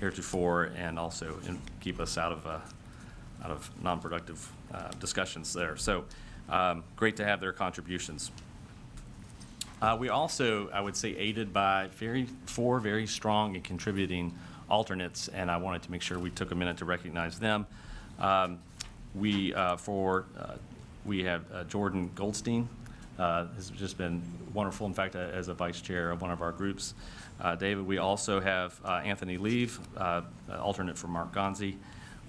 heretofore and also keep us out of non-productive discussions there. So great to have their contributions. We also, I would say, aided by 4 very strong and contributing alternates, and I wanted to make sure we took a minute to recognize them. We have Jordan Goldstein, has just been wonderful, in fact, as a vice chair of one of our groups. David, we also have Anthony Leave, alternate for Mark Gonzi.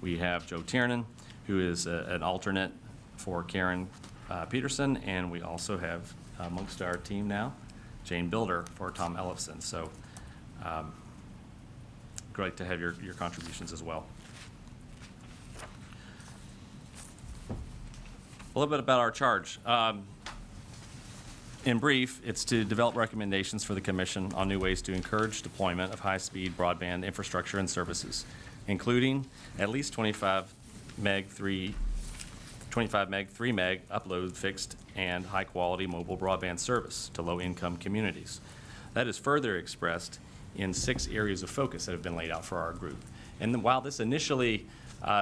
We have Joe Tiernan, who is an alternate for Karen Peterson, and we also have amongst our team now, Jane Builder for Tom Ellefson. So great to have your contributions as well. A little bit about our charge. In brief, it's to develop recommendations for the Commission on new ways to encourage deployment of high-speed broadband infrastructure and services, including at least 25 meg 3 meg upload fixed and high-quality mobile broadband service to low-income communities. That is further expressed in 6 areas of focus that have been laid out for our group. And while this initially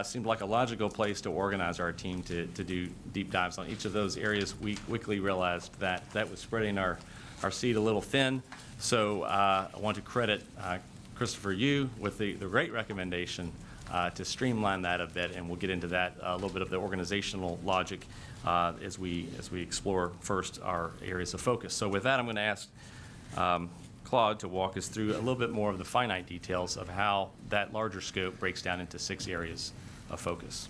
seemed like a logical place to organize our team to do deep dives on each of those areas, we quickly realized that that was spreading our seed a little thin. So I want to credit Christopher Yu with the great recommendation to streamline that a bit, and we'll get into that, a little bit of the organizational logic as we explore first our areas of focus. So with that, I'm going to ask Claude to walk us through a little bit more of the finite details of how that larger scope breaks down into 6 areas of focus.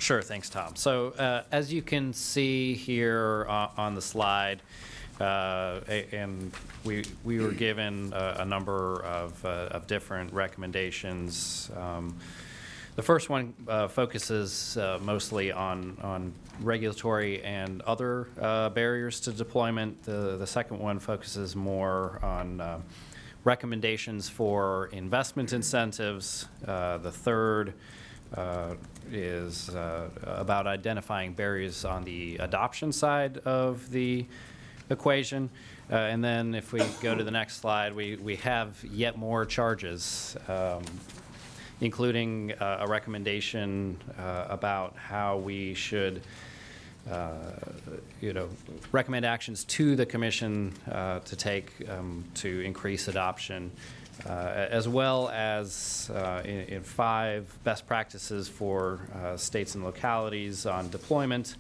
Sure, thanks, Tom. So as you can see here on the slide, and we were given a number of different recommendations. The first one focuses mostly on regulatory and other barriers to deployment. The second one focuses more on recommendations for investment incentives. The third is about identifying barriers on the adoption side of the equation. And then if we go to the next slide, we have yet more charges, including a recommendation about how we should recommend actions to the Commission to take to increase adoption, as well as in 5 best practices for states and localities on deployment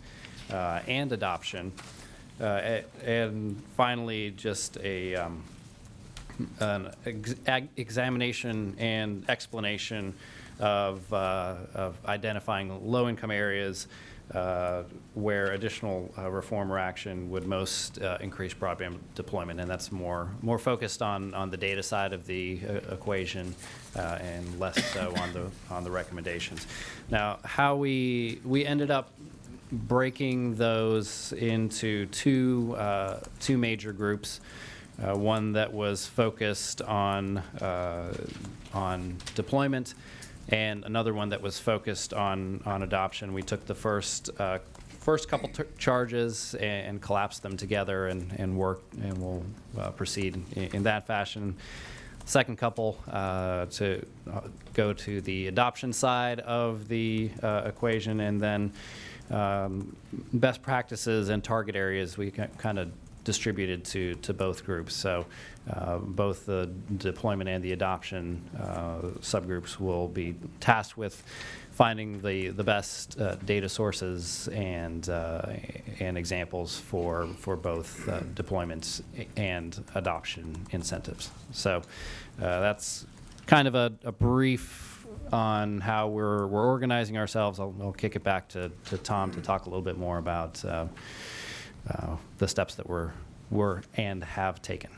and adoption. And finally, just an examination and explanation of identifying low-income areas where additional reform or action would most increase broadband deployment, and that's more focused on the data side of the equation and less so on the recommendations. Now, how we ended up breaking those into two major groups. One that was focused on deployment, and another one that was focused on adoption. We took the first couple charges and collapsed them together and worked, and we'll proceed in that fashion. Second couple to go to the adoption side of the equation, and then best practices and target areas we kind of distributed to both groups. So both the deployment and the adoption subgroups will be tasked with finding the best data sources and examples for both deployments and adoption incentives. So that's kind of a brief on how we're organizing ourselves. I'll kick it back to Tom to talk a little bit more about the steps that were and have taken.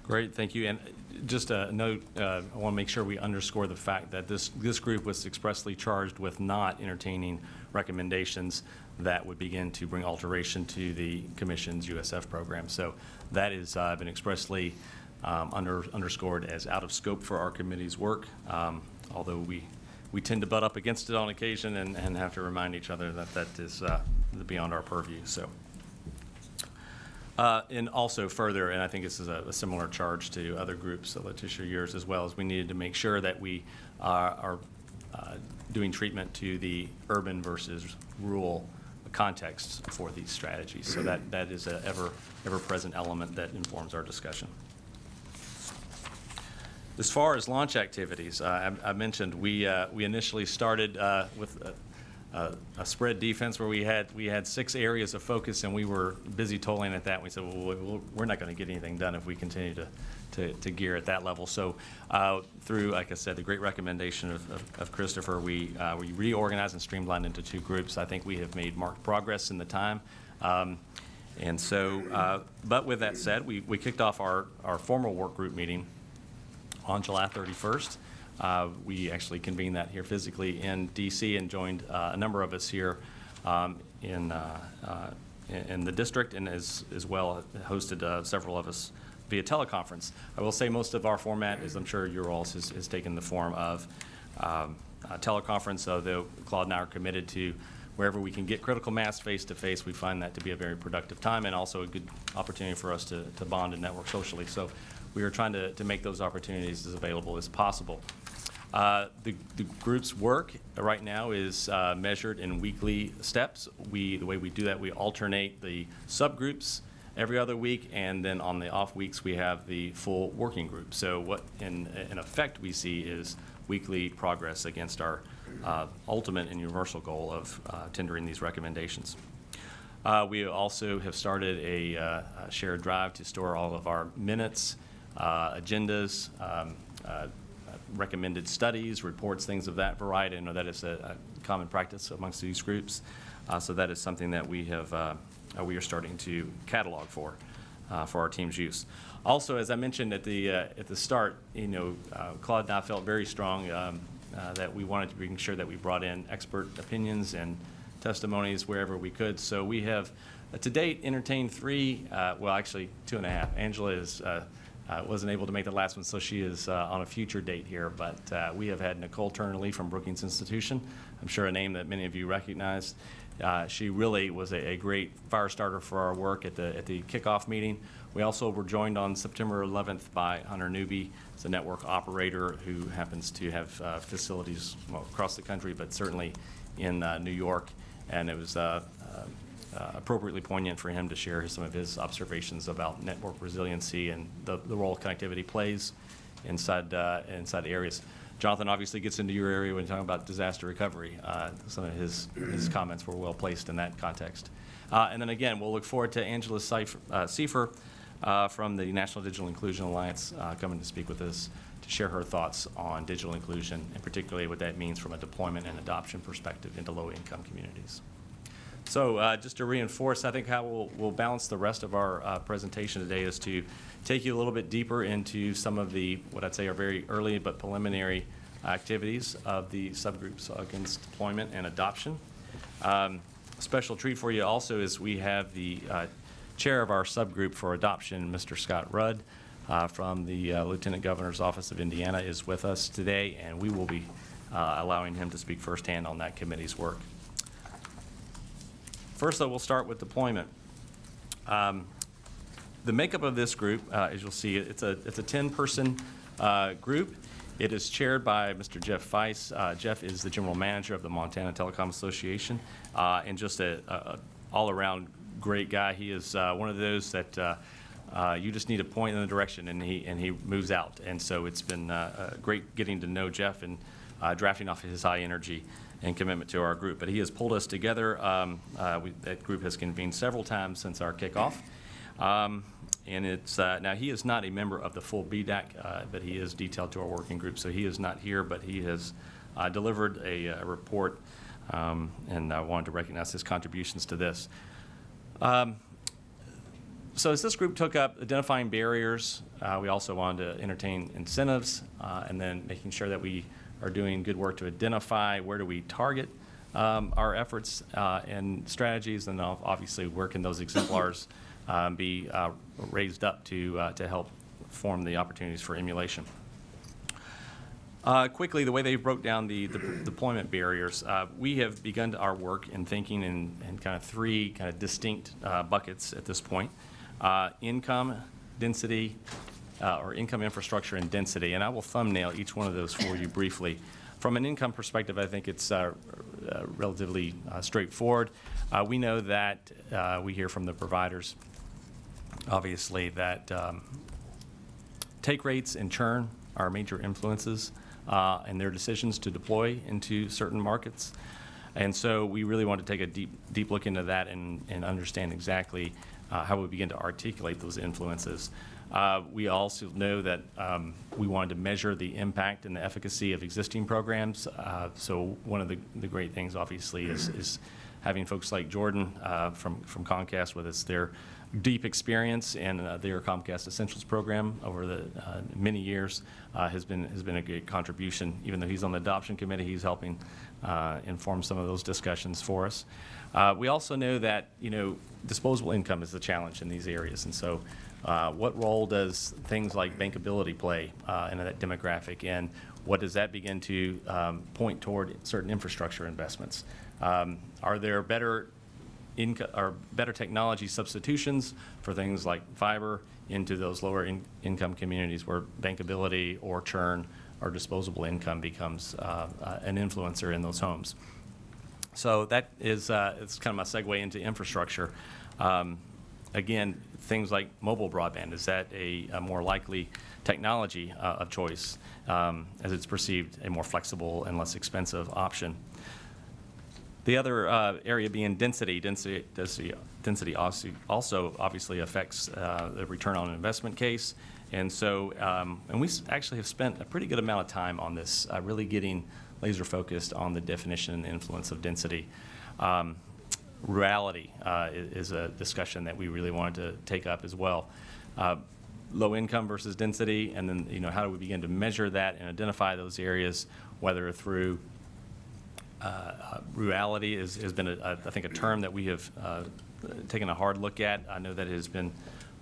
Great, thank you. And just a note, I want to make sure we underscore the fact that this group was expressly charged with not entertaining recommendations that would begin to bring alteration to the Commission's USF program. So that has been expressly underscored as out of scope for our committee's work, although we tend to butt up against it on occasion and have to remind each other that is beyond our purview. So. And also further, and I think this is a similar charge to other groups, Letitia, yours as well, is we needed to make sure that we are doing treatment to the urban versus rural contexts for these strategies. So that is an ever-present element that informs our discussion. As far as launch activities, I mentioned we initially started with a spread defense where we had 6 areas of focus, and we were busy toiling at that. We said, well, we're not going to get anything done if we continue to gear at that level. So through, like I said, the great recommendation of Christopher, we reorganized and streamlined into 2 groups. I think we have made marked progress in the time. And so, but with that said, we kicked off our formal work group meeting on July 31st. We actually convened that here physically in D.C. and joined a number of us here in the district, and as well hosted several of us via teleconference. I will say most of our format, as I'm sure your all's, has taken the form of teleconference, although Claude and I are committed to wherever we can get critical mass face-to-face. We find that to be a very productive time and also a good opportunity for us to bond and network socially. So we are trying to make those opportunities as available as possible. The group's work right now is measured in weekly steps. The way we do that, we alternate the subgroups every other week, and then on the off weeks we have the full working group. So what in effect we see is weekly progress against our ultimate and universal goal of tendering these recommendations. We also have started a shared drive to store all of our minutes, agendas, recommended studies, reports, things of that variety. I know that is a common practice amongst these groups. So that is something that we are starting to catalog for our team's use. Also, as I mentioned at the start, Claude and I felt very strong that we wanted to make sure that we brought in expert opinions and testimonies wherever we could. So we have, to date, entertained 3, well, actually 2.5. Angela wasn't able to make the last one, so she is on a future date here. But we have had Nicole Turner-Lee from Brookings Institution. I'm sure a name that many of you recognize. She really was a great fire starter for our work at the kickoff meeting. We also were joined on September 11th by Hunter Newby, a network operator who happens to have facilities across the country, but certainly in New York. And it was appropriately poignant for him to share some of his observations about network resiliency and the role connectivity plays inside areas. Jonathan obviously gets into your area when you're talking about disaster recovery. Some of his comments were well placed in that context. And then again, we'll look forward to Angela Seifer from the National Digital Inclusion Alliance coming to speak with us to share her thoughts on digital inclusion, and particularly what that means from a deployment and adoption perspective into low-income communities. So just to reinforce, I think how we'll balance the rest of our presentation today is to take you a little bit deeper into some of the, what I'd say are very early but preliminary activities of the subgroups against deployment and adoption. A special treat for you also is we have the chair of our subgroup for adoption, Mr. Scott Rudd from the Lieutenant Governor's Office of Indiana is with us today, and we will be allowing him to speak firsthand on that committee's work. First, though, we'll start with deployment. The makeup of this group, as you'll see, it's a 10-person group, It is chaired by Mr. Jeff Weiss. Jeff is the general manager of the Montana Telecom Association, and just a all-around great guy. He is one of those that you just need to point in the direction, and he moves out. And so it's been great getting to know Jeff and drafting off his high energy and commitment to our group. But he has pulled us together. That group has convened several times since our kickoff. And it's now he is not a member of the full BDAC, but he is detailed to our working group. So he is not here, but he has delivered a report, and I wanted to recognize his contributions to this. So as this group took up identifying barriers, we also wanted to entertain incentives, and then making sure that we are doing good work to identify where do we target our efforts and strategies, and obviously where can those exemplars be raised up to help form the opportunities for emulation. Quickly, the way they broke down the deployment barriers, we have begun our work in thinking in kind of three kind of distinct buckets at this point. Income, density, or income, infrastructure, and density. And I will thumbnail each one of those for you briefly. From an income perspective, I think it's relatively straightforward. We know that we hear from the providers, obviously, that take rates and churn are major influences in their decisions to deploy into certain markets. And so we really want to take a deep look into that and understand exactly how we begin to articulate those influences. We also know that we wanted to measure the impact and the efficacy of existing programs. So one of the great things, obviously, is having folks like Jordan from Comcast with us. Their deep experience in their Comcast Essentials program over the many years has been a great contribution. Even though he's on the adoption committee, he's helping inform some of those discussions for us. We also know that disposable income is the challenge in these areas, and so what role does things like bankability play in that demographic, and what does that begin to point toward certain infrastructure investments? Are there better technology substitutions for things like fiber into those lower income communities where bankability or churn or disposable income becomes an influencer in those homes? So that is it's kind of my segue into infrastructure. Again, things like mobile broadband, is that a more likely technology of choice as it's perceived a more flexible and less expensive option? The other area being density. Density also obviously affects the return on investment case. And so, and we actually have spent a pretty good amount of time on this, really getting laser focused on the definition and influence of density. Rurality is a discussion that we really wanted to take up as well. Low income versus density, and then how do we begin to measure that and identify those areas, whether through rurality has been, I think, a term that we have taken a hard look at. I know that it has been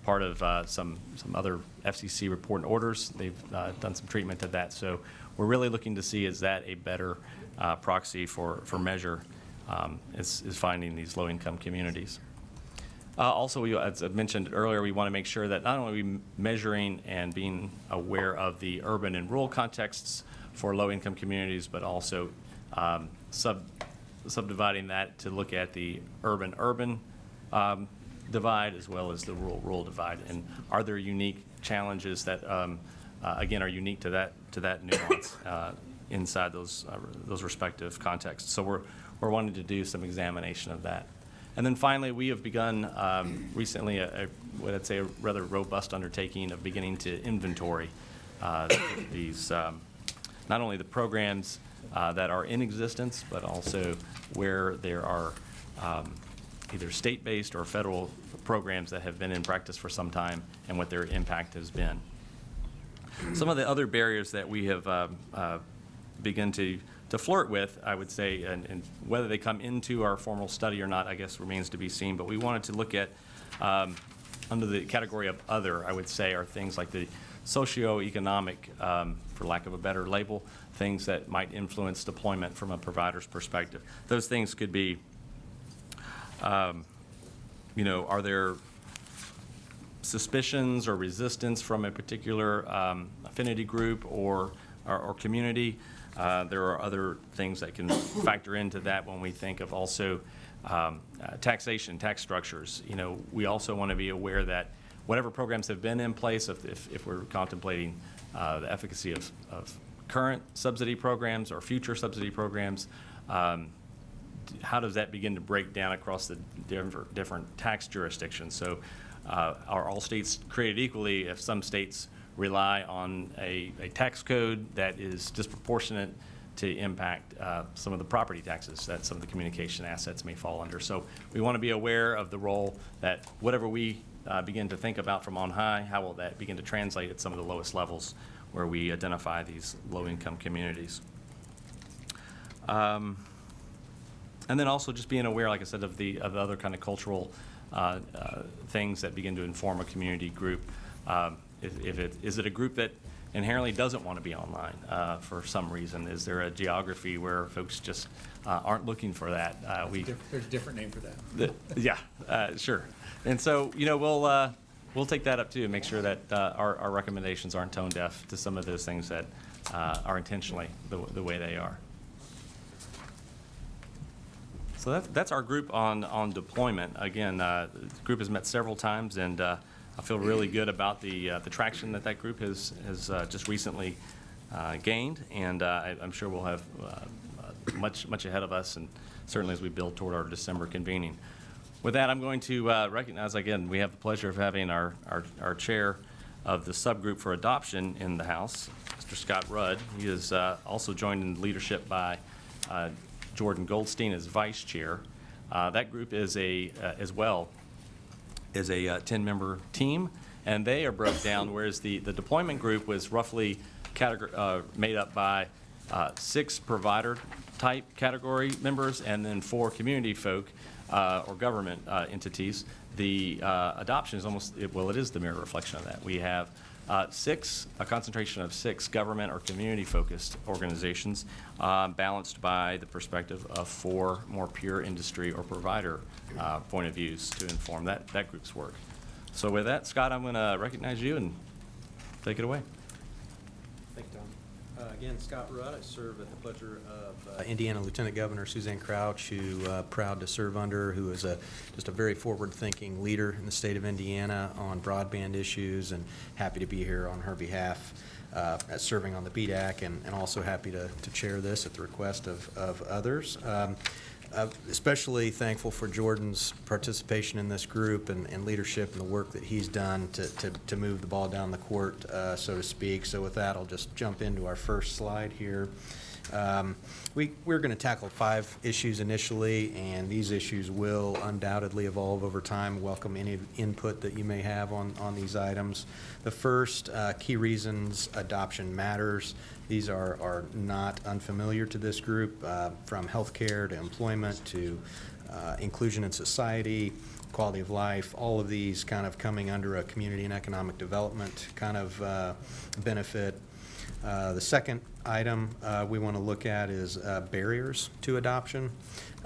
part of some other FCC report and orders. They've done some treatment of that. So we're really looking to see, is that a better proxy for measure is finding these low-income communities. Also, as I mentioned earlier, we want to make sure that not only are we measuring and being aware of the urban and rural contexts for low-income communities, but also subdividing that to look at the urban-urban divide as well as the rural divide. And are there unique challenges that, again, are unique to that nuance inside those respective contexts? So we're wanting to do some examination of that. And then finally, we have begun recently what I'd say a rather robust undertaking of beginning to inventory these, not only the programs that are in existence, but also where there are either state-based or federal programs that have been in practice for some time and what their impact has been. Some of the other barriers that we have begun to flirt with, I would say, and whether they come into our formal study or not, I guess remains to be seen, but we wanted to look at, under the category of other, I would say, are things like the socioeconomic, for lack of a better label, things that might influence deployment from a provider's perspective. Those things could be, are there suspicions or resistance from a particular affinity group or or community. There are other things that can factor into that when we think of also taxation, tax structures. You know, we also want to be aware that whatever programs have been in place, if we're contemplating the efficacy of current subsidy programs or future subsidy programs, how does that begin to break down across the different tax jurisdictions? So are all states created equally if some states rely on a tax code that is disproportionate to impact some of the property taxes that some of the communication assets may fall under? So we want to be aware of the role that whatever we begin to think about from on high, how will that begin to translate at some of the lowest levels where we identify these low-income communities. And then also just being aware, like I said, of the other kind of cultural things that begin to inform a community group. Is it a group that inherently doesn't want to be online for some reason? Is there a geography where folks just aren't looking for that? There's a different name for that. Yeah, sure. And so, you know, we'll take that up too and make sure that our recommendations aren't tone deaf to some of those things that are intentionally the way they are. So that's our group on deployment. Again, the group has met several times, and I feel really good about the traction that group has just recently gained, and I'm sure we'll have much ahead of us, and certainly as we build toward our December convening. With that, I'm going to recognize, again, we have the pleasure of having our chair of the subgroup for adoption in the House, Mr. Scott Rudd. He is also joined in leadership by Jordan Goldstein as vice chair. That group is as well is a 10-member team, and they are broke down, whereas the deployment group was roughly made up by 6 provider-type category members and then 4 community folk or government entities. The adoption is almost, it is the mirror reflection of that. We have a concentration of 6 government or community-focused organizations balanced by the perspective of 4 more pure industry or provider point of views to inform that group's work. So with that, Scott, I'm going to recognize you and take it away. Thank you, Tom. Again, Scott Rudd. I serve at the pleasure of Indiana Lieutenant Governor Suzanne Crouch, who proud to serve under, who is just a very forward-thinking leader in the state of Indiana on broadband issues, and happy to be here on her behalf serving on the BDAC, and also happy to chair this at the request of others. Especially thankful for Jordan's participation in this group and leadership and the work that he's done to move the ball down the court, so to speak. So with that, I'll just jump into our first slide here. We're going to tackle 5 issues initially, and these issues will undoubtedly evolve over time. Welcome any input that you may have on these items. The first, key reasons adoption matters. These are not unfamiliar to this group, from healthcare to employment to inclusion in society, quality of life, all of these kind of coming under a community and economic development kind of benefit. The second item we want to look at is barriers to adoption,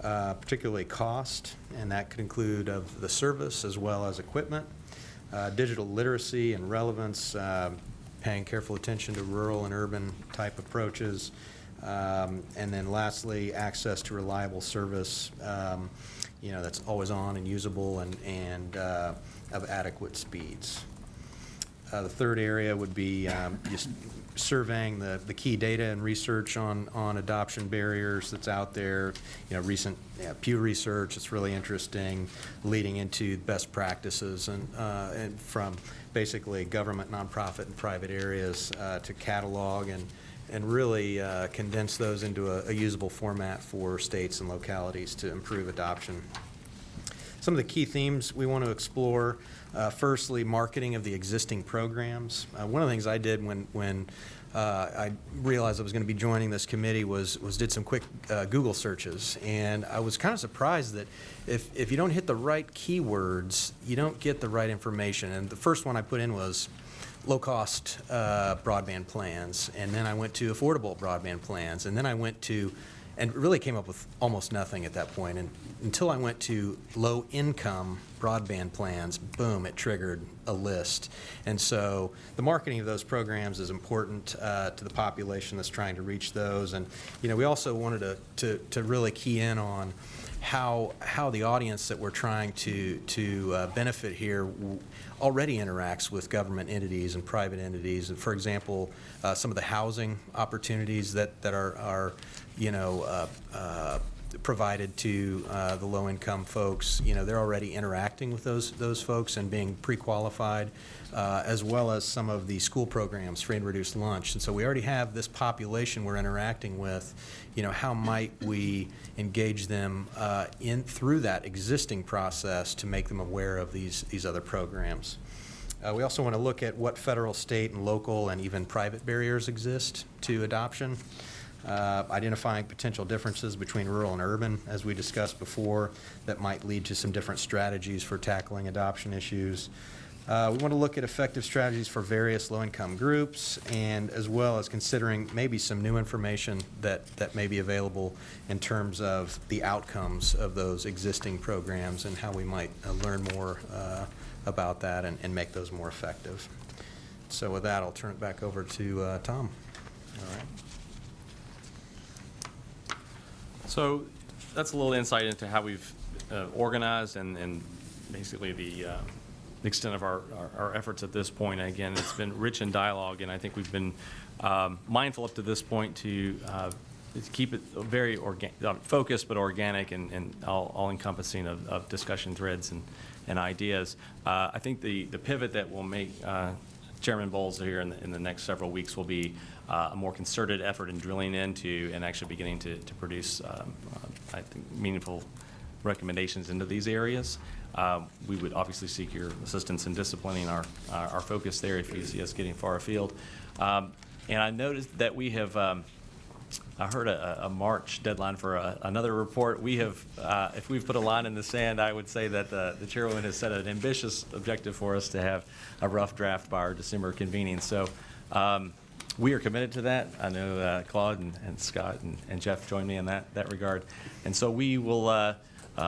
particularly cost, and that could include of the service as well as equipment, digital literacy and relevance, paying careful attention to rural and urban type approaches, and then lastly, access to reliable service, that's always on and usable and of adequate speeds. The third area would be just surveying the key data and research on adoption barriers that's out there. Recent Pew Research that's really interesting, leading into best practices and from basically government, nonprofit, and private areas to catalog and really condense those into a usable format for states and localities to improve adoption. Some of the key themes we want to explore, firstly, marketing of the existing programs. One of the things I did when I realized I was going to be joining this committee was did some quick Google searches, and I was kind of surprised that if you don't hit the right keywords, you don't get the right information. And the first one I put in was low-cost broadband plans, and then I went to affordable broadband plans, and then I went to and really came up with almost nothing at that point. And until I went to low-income broadband plans, boom, it triggered a list. And so the marketing of those programs is important to the population that's trying to reach those. And we also wanted to really key in on how the audience that we're trying to benefit here already interacts with government entities and private entities. And for example, some of the housing opportunities that are provided to the low-income folks, they're already interacting with those folks and being pre-qualified, as well as some of the school programs, free and reduced lunch. And so we already have this population we're interacting with. How might we engage them through that existing process to make them aware of these other programs? We also want to look at what federal, state, and local, and even private barriers exist to adoption. Identifying potential differences between rural and urban, as we discussed before, that might lead to some different strategies for tackling adoption issues. We want to look at effective strategies for various low-income groups, and as well as considering maybe some new information that may be available in terms of the outcomes of those existing programs and how we might learn more about that and make those more effective. So with that, I'll turn it back over to Tom. All right. So that's a little insight into how we've organized and basically the extent of our efforts at this point. Again, it's been rich in dialogue, and I think we've been mindful up to this point to keep it very focused but organic and all-encompassing of discussion threads and ideas. I think the pivot that will make Chairman Bowles here in the next several weeks will be a more concerted effort in drilling into and actually beginning to produce, I think, meaningful recommendations into these areas. We would obviously seek your assistance in disciplining our focus there if you see us getting far afield. And I noticed that we have, I heard a March deadline for another report. We have, if we've put a line in the sand, I would say that the chairwoman has set an ambitious objective for us to have a rough draft by our December convening. So we are committed to that. I know Claude and Scott and Jeff join me in that regard. And so we will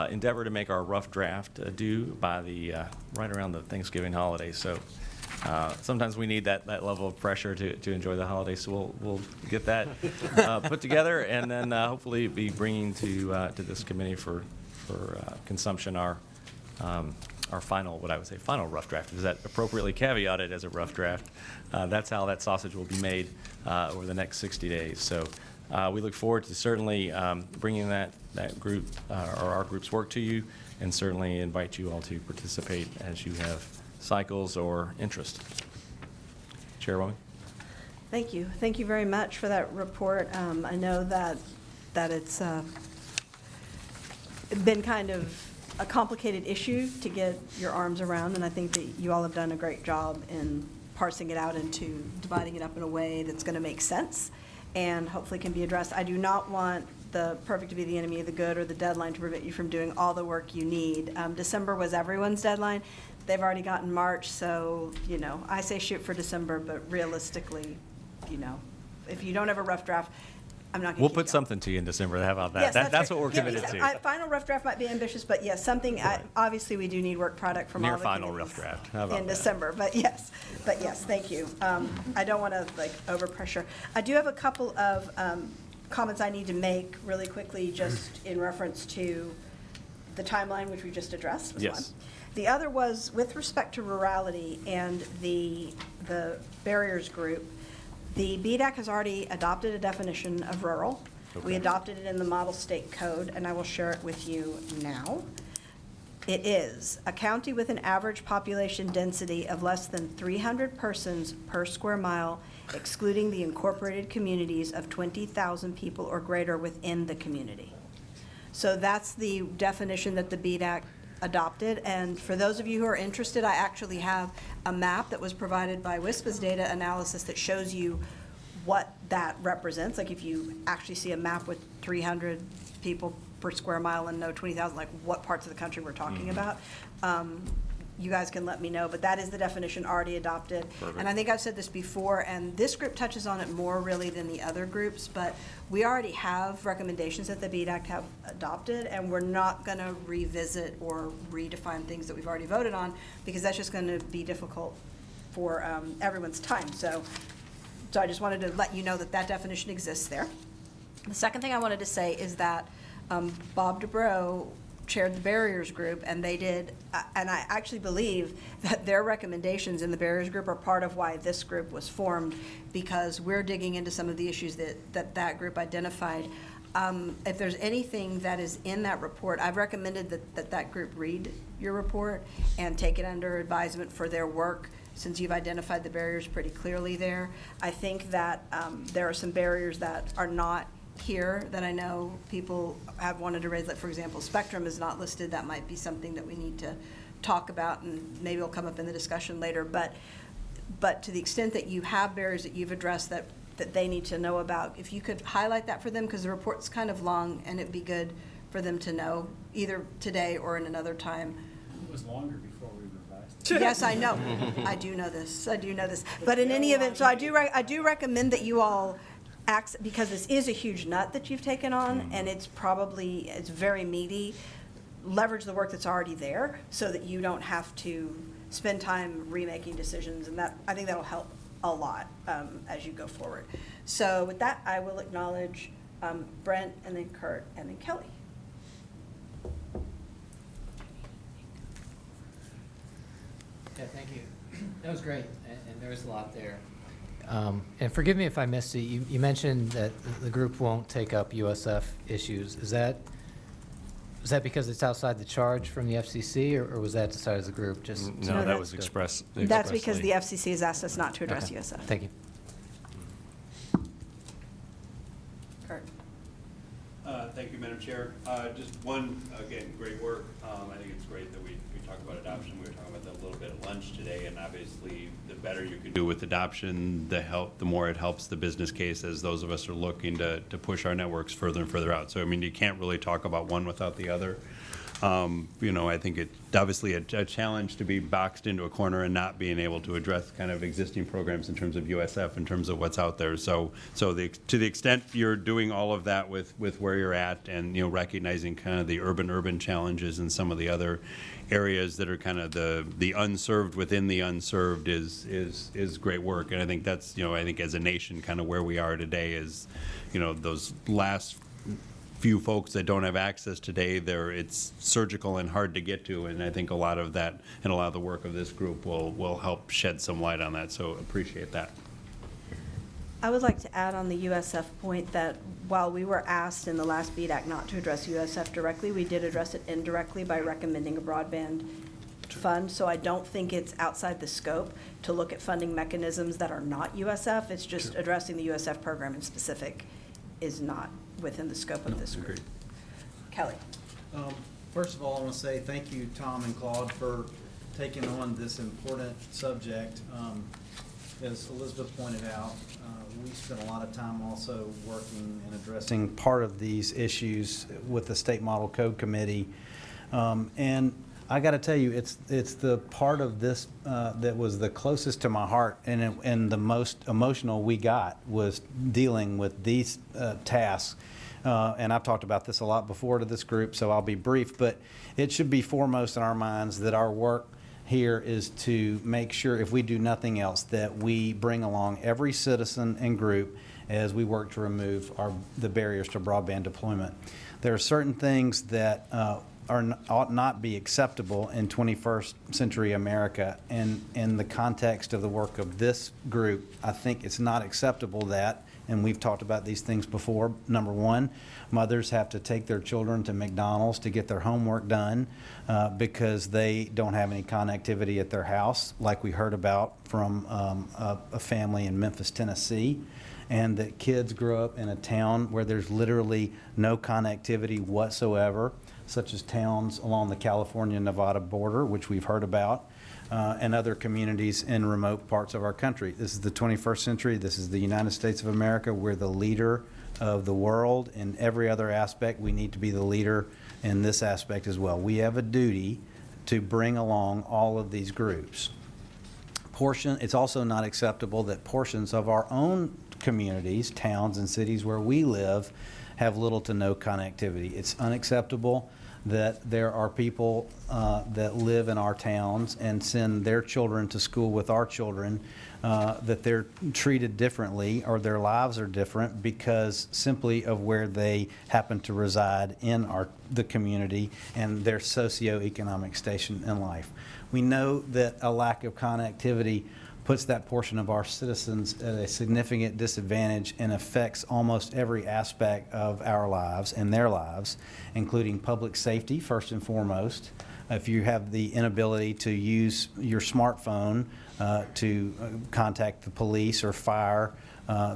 endeavor to make our rough draft due by the right around the Thanksgiving holiday. So sometimes we need that level of pressure to enjoy the holiday. So we'll get that put together, and then hopefully be bringing to this committee for consumption our final, what I would say, final rough draft. Is that appropriately caveated as a rough draft? That's how that sausage will be made over the next 60 days. So we look forward to certainly bringing that group or our group's work to you, and certainly invite you all to participate as you have cycles or interest. Chairwoman? Thank you. Thank you very much for that report. I know that it's been kind of a complicated issue to get your arms around, and I think that you all have done a great job in parsing it out into dividing it up in a way that's going to make sense and hopefully can be addressed. I do not want the perfect to be the enemy of the good or the deadline to prevent you from doing all the work you need. December was everyone's deadline. They've already gotten March, so, I say shoot for December, but realistically, if you don't have a rough draft, I'm not going to We'll put something to you in December. How about that? Yes, that's what we're committed to. Final rough draft might be ambitious, but yes, something, obviously, we do need work product from all Near the final committees rough draft. How about in that? December, but yes, thank you. I don't want to, overpressure. I do have a couple of comments I need to make really quickly, just in reference to the timeline, which we just addressed, was one. Yes. The other was with respect to rurality and the barriers group. The BDAC has already adopted a definition of rural. We adopted it in the model state code, and I will share it with you now. It is a county with an average population density of less than 300 persons per square mile, excluding the incorporated communities of 20,000 people or greater within the community. So that's the definition that the BDAC adopted, and for those of you who are interested, I actually have a map that was provided by WISPA's data analysis that shows you what that represents. Like if you actually see a map with 300 people per square mile and no 20,000, like what parts of the country we're talking about. you guys can let me know, but that is the definition already adopted. Perfect. And I think I've said this before, and this group touches on it more really than the other groups, but we already have recommendations that the BEAD have adopted, and we're not going to revisit or redefine things that we've already voted on, because that's just going to be difficult for everyone's time. So I just wanted to let you know that that definition exists there. The second thing I wanted to say is that Bob Dubrow chaired the barriers group, and they did, and I actually believe that their recommendations in the barriers group are part of why this group was formed, because we're digging into some of the issues that group identified. If there's anything that is in that report, I've recommended that group read your report and take it under advisement for their work, since you've identified the barriers pretty clearly there. I think that there are some barriers that are not here that I know people have wanted to raise, like, for example, spectrum is not listed. That might be something that we need to talk about, and maybe it'll come up in the discussion later. But to the extent that you have barriers that you've addressed that they need to know about, if you could highlight that for them, because the report's kind of long, and it'd be good for them to know, either today or in another time. It was longer before we revised it. Yes, I know. I do know this. But in any event, so I do recommend that you all because this is a huge nut that you've taken on, and it's very meaty, leverage the work that's already there so that you don't have to spend time remaking decisions, and I think that'll help a lot as you go forward. So with that, I will acknowledge Brent, and then Kurt, and then Kelly. Yeah, thank you. That was great, and there was a lot there. And forgive me if I missed it. You mentioned that the group won't take up USF issues. Is that because it's outside the charge from the FCC, or was that decided as a group? Just No, that was expressed. That's because the FCC has asked us not to address Okay. USF. Thank you. Kurt. Thank you, Madam Chair. Just one, again, great work. I think it's great that we talk about adoption. We were talking about that a little bit at lunch today, and obviously the better you can do with adoption, the more it helps the business case as those of us are looking to push our networks further and further out. So, I mean, you can't really talk about one without the other. I think it's obviously a challenge to be boxed into a corner and not being able to address kind of existing programs in terms of USF, in terms of what's out there. So to the extent you're doing all of that with where you're at, and recognizing kind of the urban challenges and some of the other areas that are kind of the unserved within the unserved is great work. And I think that's I think as a nation kind of where we are today is those last few folks that don't have access today, it's surgical and hard to get to, and I think a lot of that and a lot of the work of this group will help shed some light on that, so appreciate that. I would like to add on the USF point that while we were asked in the last BEAD Act not to address USF directly, we did address it indirectly by recommending a broadband fund, so I don't think it's outside the scope to look at funding mechanisms that are not USF. It's just addressing the USF program in specific is not within the scope of this group. Kelly. First of all, I want to say thank you, Tom and Claude, for taking on this important subject. As Elizabeth pointed out, we spent a lot of time also working and addressing part of these issues with the State Model Code Committee. And I got to tell you, it's the part of this that was the closest to my heart, and the most emotional we got was dealing with these tasks. And I've talked about this a lot before to this group, so I'll be brief, but it should be foremost in our minds that our work here is to make sure, if we do nothing else, that we bring along every citizen and group as we work to remove the barriers to broadband deployment. There are certain things that ought not be acceptable in 21st century America, and in the context of the work of this group, I think it's not acceptable that, and we've talked about these things before, number one, mothers have to take their children to McDonald's to get their homework done because they don't have any connectivity at their house, like we heard about from a family in Memphis, Tennessee, and that kids grow up in a town where there's literally no connectivity whatsoever, such as towns along the California-Nevada border, which we've heard about, and other communities in remote parts of our country. This is the 21st century. This is the United States of America. We're the leader of the world in every other aspect. We need to be the leader in this aspect as well. We have a duty to bring along all of these groups. It's also not acceptable that portions of our own communities, towns, and cities where we live have little to no connectivity. It's unacceptable that there are people that live in our towns and send their children to school with our children, that they're treated differently or their lives are different because simply of where they happen to reside in the community and their socioeconomic station in life. We know that a lack of connectivity puts that portion of our citizens at a significant disadvantage and affects almost every aspect of our lives and their lives, including public safety, first and foremost. If you have the inability to use your smartphone to contact the police or fire,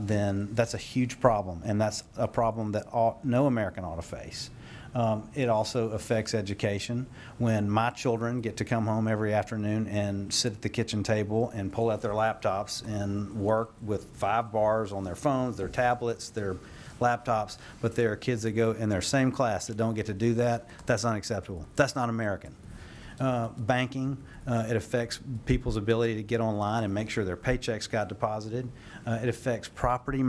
then that's a huge problem, and that's a problem that no American ought to face. It also affects education. When my children get to come home every afternoon and sit at the kitchen table and pull out their laptops and work with 5 bars on their phones, their tablets, their laptops, but there are kids that go in their same class that don't get to do that, that's unacceptable. That's not American. Banking, it affects people's ability to get online and make sure their paychecks got deposited. It affects property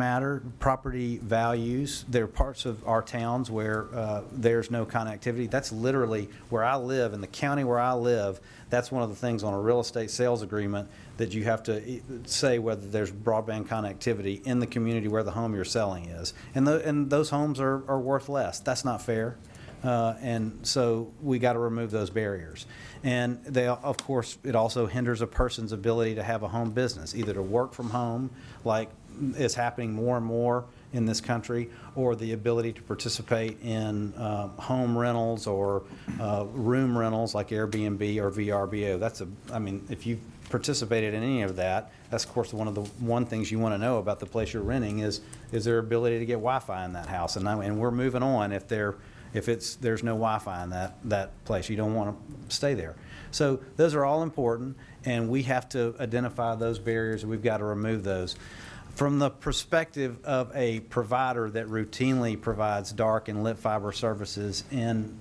values. There are parts of our towns where there's no connectivity. That's literally where I live, in the county where I live. That's one of the things on a real estate sales agreement that you have to say whether there's broadband connectivity in the community where the home you're selling is. And those homes are worth less. That's not fair. And so we got to remove those barriers. And of course, it also hinders a person's ability to have a home business, either to work from home, like is happening more and more in this country, or the ability to participate in home rentals or room rentals like Airbnb or VRBO. If you've participated in any of that, that's of course one things you want to know about the place you're renting is there ability to get Wi-Fi in that house, and we're moving on if there's no Wi-Fi in that place. You don't want to stay there. So those are all important, and we have to identify those barriers, and we've got to remove those. From the perspective of a provider that routinely provides dark and lit fiber services in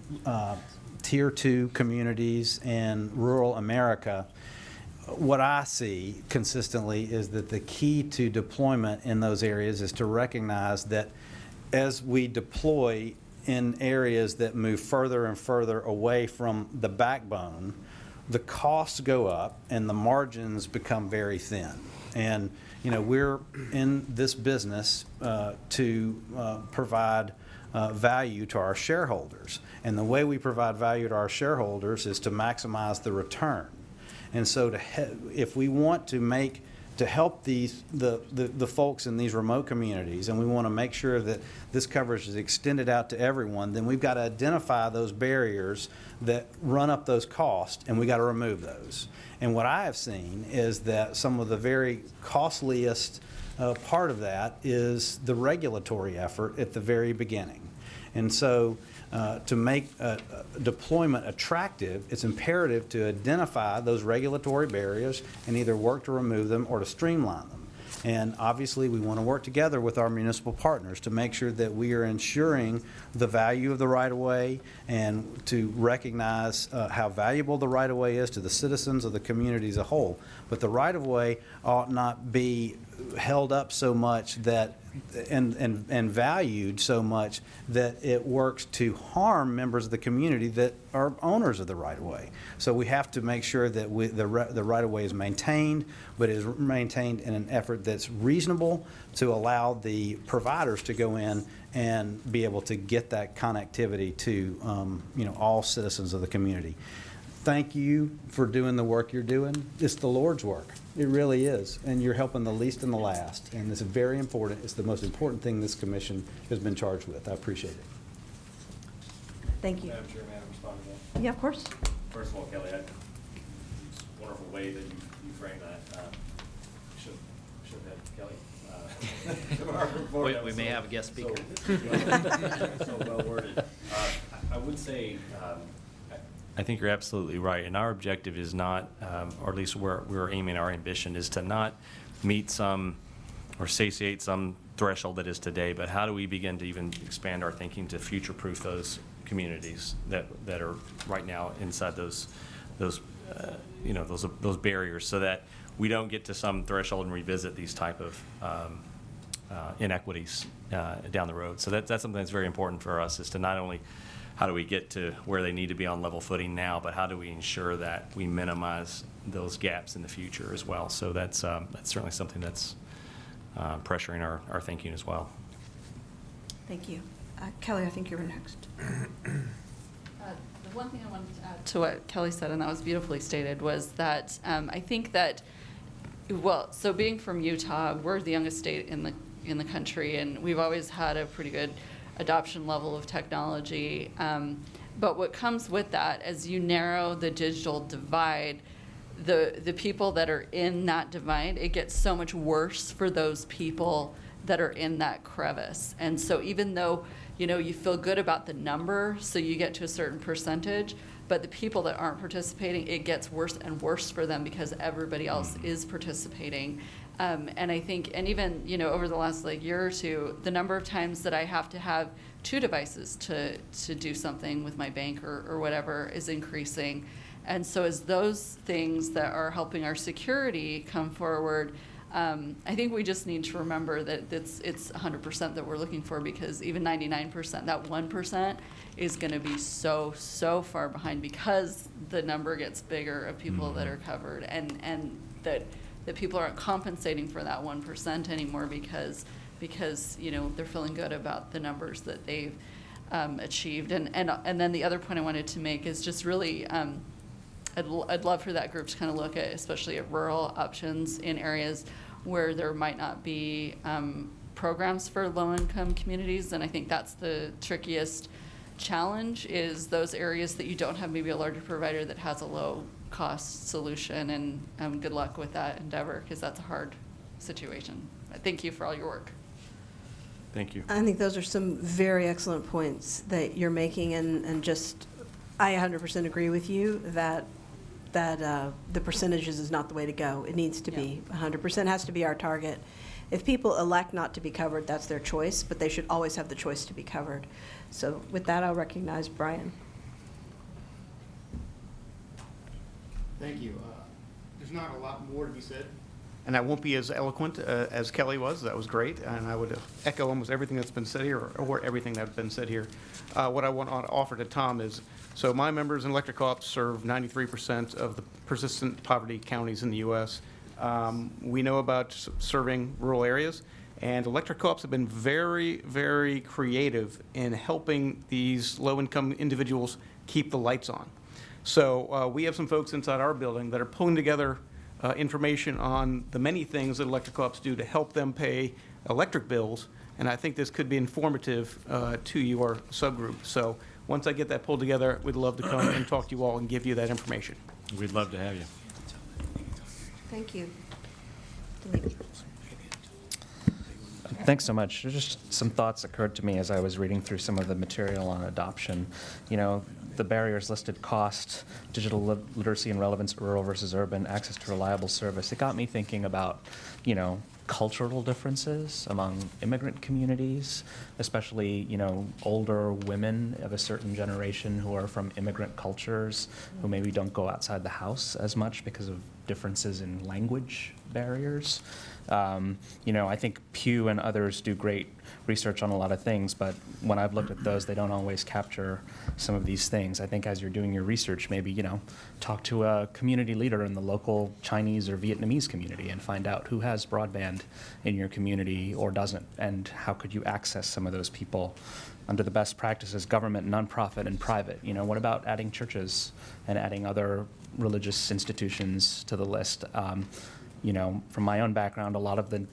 Tier 2 communities and rural America, what I see consistently is that the key to deployment in those areas is to recognize that as we deploy in areas that move further and further away from the backbone, the costs go up and the margins become very thin. And we're in this business to provide value to our shareholders. And the way we provide value to our shareholders is to maximize the return. And so if we want to help the folks in these remote communities, and we want to make sure that this coverage is extended out to everyone, then we've got to identify those barriers that run up those costs, and we got to remove those. And what I have seen is that some of the very costliest part of that is the regulatory effort at the very beginning. And so to make deployment attractive, it's imperative to identify those regulatory barriers and either work to remove them or to streamline them. And obviously, we want to work together with our municipal partners to make sure that we are ensuring the value of the right-of-way and to recognize how valuable the right-of-way is to the citizens of the community as a whole. But the right-of-way ought not be held up so much that and valued so much that it works to harm members of the community that are owners of the right-of-way. So we have to make sure that the right-of-way is maintained, but is maintained in an effort that's reasonable to allow the providers to go in and be able to get that connectivity to all citizens of the community. Thank you for doing the work you're doing. It's the Lord's work. It really is. And you're helping the least and the last. And it's very important. It's the most important thing this commission has been charged with. I appreciate it. Thank you. Madam Chair, may I respond to that? Yeah, of course. First of all, Kelly, it's a wonderful way that you frame that. Should have had Kelly. We may have a guest speaker. So well worded. I would say, I think you're absolutely right, and our objective is not, or at least where we're aiming our ambition, is to not meet some or satiate some threshold that is today, but how do we begin to even expand our thinking to future-proof those communities that are right now inside those those barriers, so that we don't get to some threshold and revisit these type of inequities down the road. So that's something that's very important for us, is to not only how do we get to where they need to be on level footing now, but how do we ensure that we minimize those gaps in the future as well. So that's certainly something that's pressuring our thinking as well. Thank you. Kelly, I think you were next. The one thing I wanted to add to what Kelly said, and that was beautifully stated, was that I think that, well, so being from Utah, we're the youngest state in the country, and we've always had a pretty good adoption level of technology. But what comes with that, as you narrow the digital divide, the people that are in that divide, it gets so much worse for those people that are in that crevice. And so even though, you feel good about the number, so you get to a certain percentage, but the people that aren't participating, it gets worse and worse for them because everybody else is participating. And I think, and even, over the last year or two, the number of times that I have to have 2 devices to do something with my bank or whatever is increasing. And so as those things that are helping our security come forward, I think we just need to remember that it's 100% that we're looking for, because even 99%, that 1% is going to be so far behind, because the number gets bigger of people that are covered, and that people aren't compensating for that 1% anymore because they're feeling good about the numbers that they've achieved. And then the other point I wanted to make is just really, I'd love for that group to kind of look at, especially at rural options in areas where there might not be programs for low-income communities. And I think that's the trickiest challenge, is those areas that you don't have maybe a larger provider that has a low-cost solution. And good luck with that endeavor, because that's a hard situation. Thank you for all your work. Thank you. I think those are some very excellent points that you're making, and just, I 100% agree with you that the percentages is not the way to go. It needs to be 100% has to be our target. If people elect not to be covered, that's their choice, but they should always have the choice to be covered. So with that, I'll recognize Brian. Thank you. There's not a lot more to be said, and I won't be as eloquent as Kelly was. That was great, and I would echo almost everything that's been said here, or everything that's been said here. What I want to offer to Tom is, so my members in electric co-ops serve 93% of the persistent poverty counties in the U.S. We know about serving rural areas, and electric co-ops have been very, very creative in helping these low-income individuals keep the lights on. So we have some folks inside our building that are pulling together information on the many things that electric co-ops do to help them pay electric bills, and I think this could be informative to your subgroup. So once I get that pulled together, we'd love to come and talk to you all and give you that information. We'd love to have you. Thank you. Thanks so much. Just some thoughts occurred to me as I was reading through some of the material on adoption. The barriers listed: cost, digital literacy and relevance, rural versus urban, access to reliable service. It got me thinking about, cultural differences among immigrant communities, especially, older women of a certain generation who are from immigrant cultures, who maybe don't go outside the house as much because of differences in language barriers. I think Pew and others do great research on a lot of things, but when I've looked at those, they don't always capture some of these things. I think as you're doing your research, maybe, talk to a community leader in the local Chinese or Vietnamese community and find out who has broadband in your community or doesn't, and how could you access some of those people under the best practices, government, nonprofit, and private. What about adding churches and adding other religious institutions to the list? From my own background, a lot of the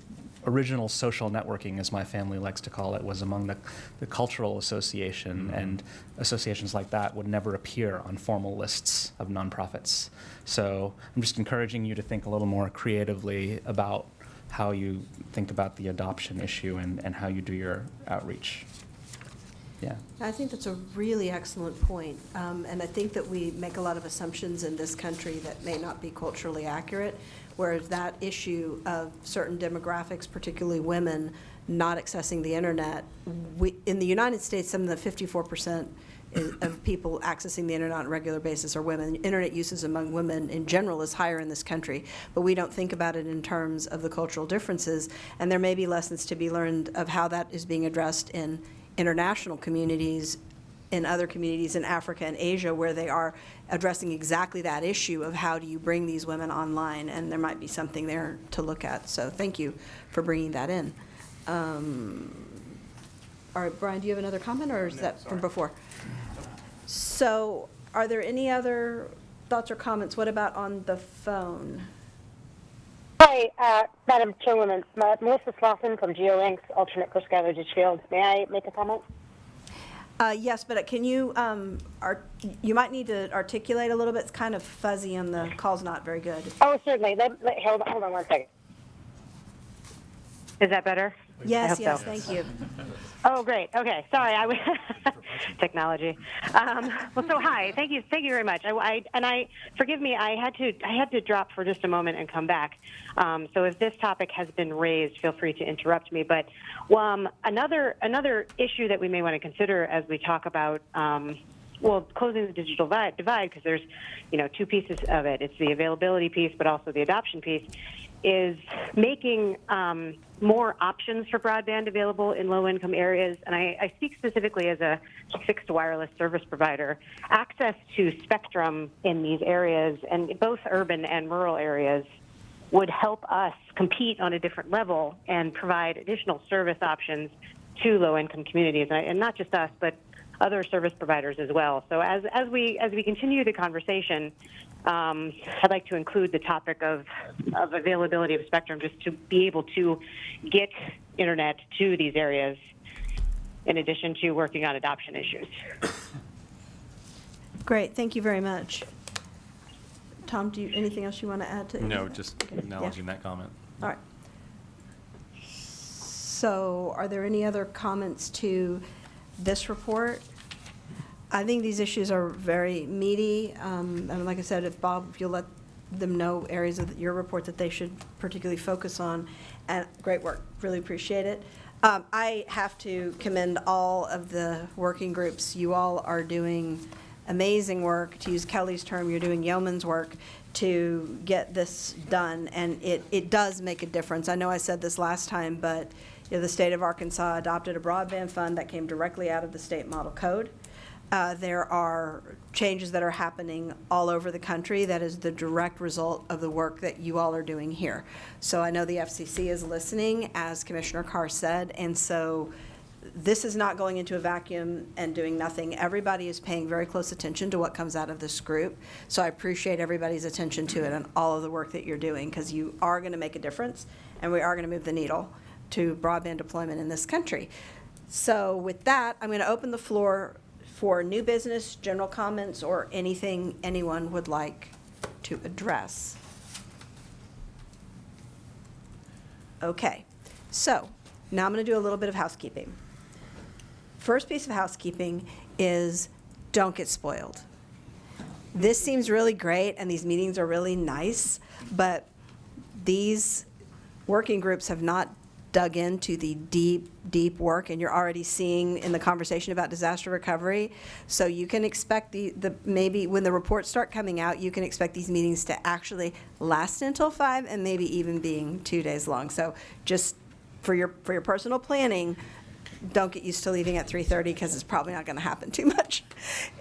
original social networking, as my family likes to call it, was among the cultural association, and associations like that would never appear on formal lists of nonprofits. So I'm just encouraging you to think a little more creatively about how you think about the adoption issue and how you do your outreach. Yeah. I think that's a really excellent point. And I think that we make a lot of assumptions in this country that may not be culturally accurate, whereas that issue of certain demographics, particularly women, not accessing the internet, in the United States, some of the 54% of people accessing the internet on a regular basis are women. Internet uses among women in general is higher in this country, but we don't think about it in terms of the cultural differences, and there may be lessons to be learned of how that is being addressed in international communities, in other communities in Africa and Asia, where they are addressing exactly that issue of how do you bring these women online, and there might be something there to look at. So thank you for bringing that in. All right, Brian, do you have another comment, or is that from before? So are there any other thoughts or comments? What about on the phone? Hi, Madam Chairwoman. Melissa Slauson from GeoLinks, alternate for Skylar Ditchfield. May I make a comment? Yes, but can you, you might need to articulate a little bit. It's kind of fuzzy and the call's not very good. Oh, certainly. Hold on 1 second. Is that better? Yes, I yes, hope so. thank you. Oh, great. Okay, sorry. Technology. Well, so hi. Thank you very much. Forgive me. I had to drop for just a moment and come back. So if this topic has been raised, feel free to interrupt me. But another issue that we may want to consider as we talk about closing the digital divide, because there's two pieces of it. It's the availability piece, but also the adoption piece, is making more options for broadband available in low-income areas. And I speak specifically as a fixed wireless service provider. Access to spectrum in these areas, and both urban and rural areas, would help us compete on a different level and provide additional service options to low-income communities, and not just us, but other service providers as well. So as we continue the conversation, I'd like to include the topic of availability of spectrum, just to be able to get internet to these areas, in addition to working on adoption issues. Great, thank you very much. Tom, anything else you want to add to? No, just acknowledging that comment. All right. So are there any other comments to this report? I think these issues are very meaty. And like I said, if you'll let them know areas of your report that they should particularly focus on. And great work, really appreciate it. I have to commend all of the working groups. You all are doing amazing work. To use Kelly's term, you're doing yeoman's work to get this done, and it does make a difference. I know I said this last time, but the state of Arkansas adopted a broadband fund that came directly out of the state model code. There are changes that are happening all over the country that is the direct result of the work that you all are doing here. So I know the FCC is listening, as Commissioner Carr said, and so this is not going into a vacuum and doing nothing. Everybody is paying very close attention to what comes out of this group. So I appreciate everybody's attention to it and all of the work that you're doing, because you are going to make a difference, and we are going to move the needle to broadband deployment in this country. So with that, I'm going to open the floor for new business, general comments, or anything anyone would like to address. Okay, so now I'm going to do a little bit of housekeeping. First piece of housekeeping is don't get spoiled. This seems really great, and these meetings are really nice, but these working groups have not dug into the deep work, and you're already seeing in the conversation about disaster recovery. So you can expect maybe when the reports start coming out, you can expect these meetings to actually last until 5 and maybe even being 2 days long. So just for your personal planning, don't get used to leaving at 3:30, because it's probably not going to happen too much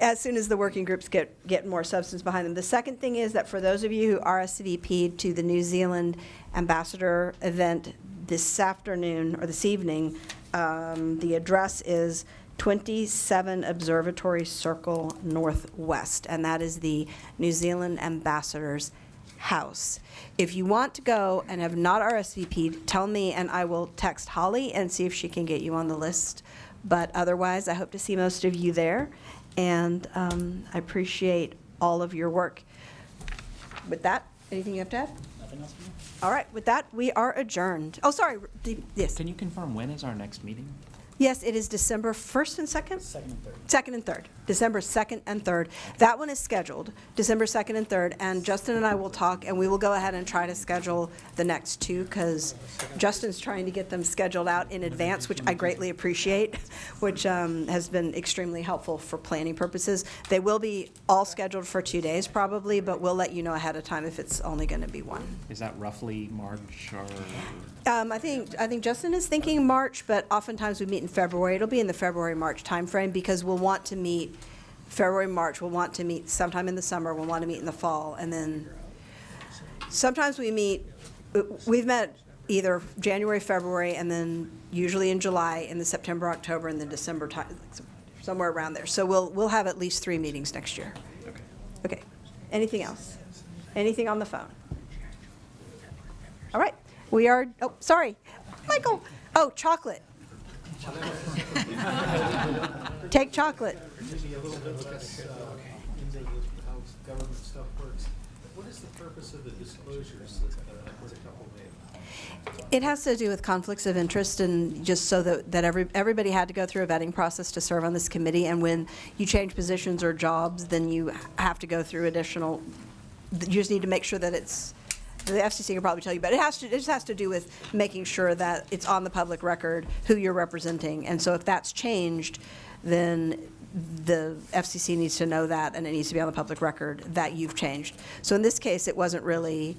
as soon as the working groups get more substance behind them. The second thing is that for those of you who RSVP'd to the New Zealand ambassador event this afternoon or this evening, the address is 27 Observatory Circle Northwest, and that is the New Zealand ambassador's house. If you want to go and have not RSVP'd, tell me and I will text Holly and see if she can get you on the list. But otherwise, I hope to see most of you there, and I appreciate all of your work. With that, anything you have to add? Nothing else for me? All right, with that, we are adjourned. Oh, sorry, yes. Can you confirm when is our next meeting? Yes, it is December 1st and 2nd? 2nd and 3rd. 2nd and 3rd, December 2nd and 3rd. That one is scheduled, December 2nd and 3rd, and Justin and I will talk, and we will go ahead and try to schedule the next two, because Justin's trying to get them scheduled out in advance, which I greatly appreciate, which has been extremely helpful for planning purposes. They will be all scheduled for 2 days probably, but we'll let you know ahead of time if it's only going to be one. Is that roughly March or? I think Justin is thinking March, but oftentimes we meet in February. It'll be in the February-March timeframe, because we'll want to meet February, March. We'll want to meet sometime in the summer. We'll want to meet in the fall, and then sometimes we meet. We've met either January, February, and then usually in July, in the September, October, and then December time, somewhere around there. So we'll have at least 3 meetings next year. Okay. Okay. Anything else? Anything on the phone? All right. We are, oh, sorry, Michael. Oh, chocolate. Take chocolate. Maybe a little bit less in how government stuff works. What is the purpose of the disclosures that I heard a couple made? It has to do with conflicts of interest, and just so that everybody had to go through a vetting process to serve on this committee, and when you change positions or jobs, then you have to go through additional, you just need to make sure that it's, the FCC can probably tell you, but it just has to do with making sure that it's on the public record who you're representing. And so if that's changed, then the FCC needs to know that, and it needs to be on the public record that you've changed. So in this case, it wasn't really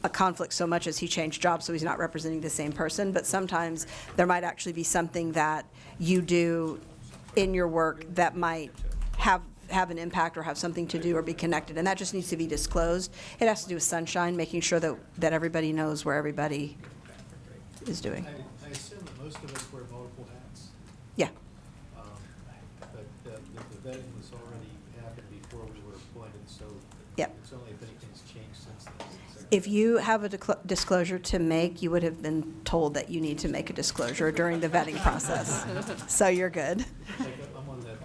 a conflict so much as he changed jobs, so he's not representing the same person. But sometimes there might actually be something that you do in your work that might have an impact or have something to do or be connected, and that just needs to be disclosed. It has to do with sunshine, making sure that everybody knows where everybody is doing. I assume that most of us wear multiple hats. Yeah. But the vetting was already happened before we were appointed, so Yep. it's only if anything's changed since then. If you have a disclosure to make, you would have been told that you need to make a disclosure during the vetting process. So you're good. Like, I'm on the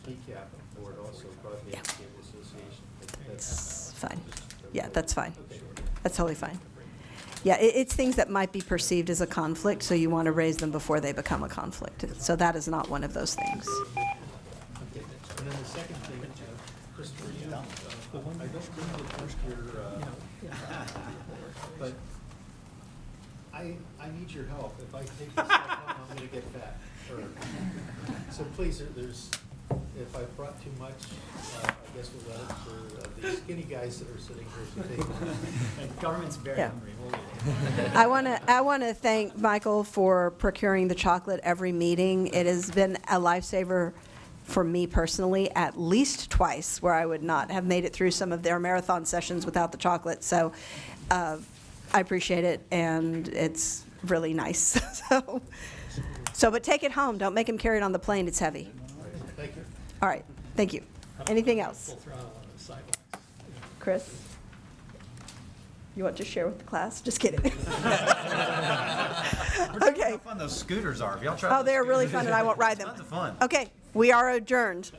BCAP board also, Broadband Cable Association. It's fine. Yeah, that's fine. That's totally fine. Yeah, it's things that might be perceived as a conflict, so you want to raise them before they become a conflict. So that is not one of those things. Okay. And then the second thing, Christopher, I don't mean to push your, but I need your help. If I take this stuff home, I'm going to get fat. So please, if I brought too much, I guess we'll let it for the skinny guys that are sitting here to take. And government's very Yeah. hungry. We'll eat it. I want to thank Michael for procuring the chocolate every meeting. It has been a lifesaver for me personally, at least twice, where I would not have made it through some of their marathon sessions without the chocolate. So I appreciate it, and it's really nice. But take it home. Don't make him carry it on the plane. It's heavy. Thank you. All right. Thank you. Anything else? Chris? You want to share with the class? Just kidding. Okay. How fun those scooters are. Have y'all tried Oh, those they're really scooters? fun, and I won't ride them. Tons of fun. Okay, we are adjourned.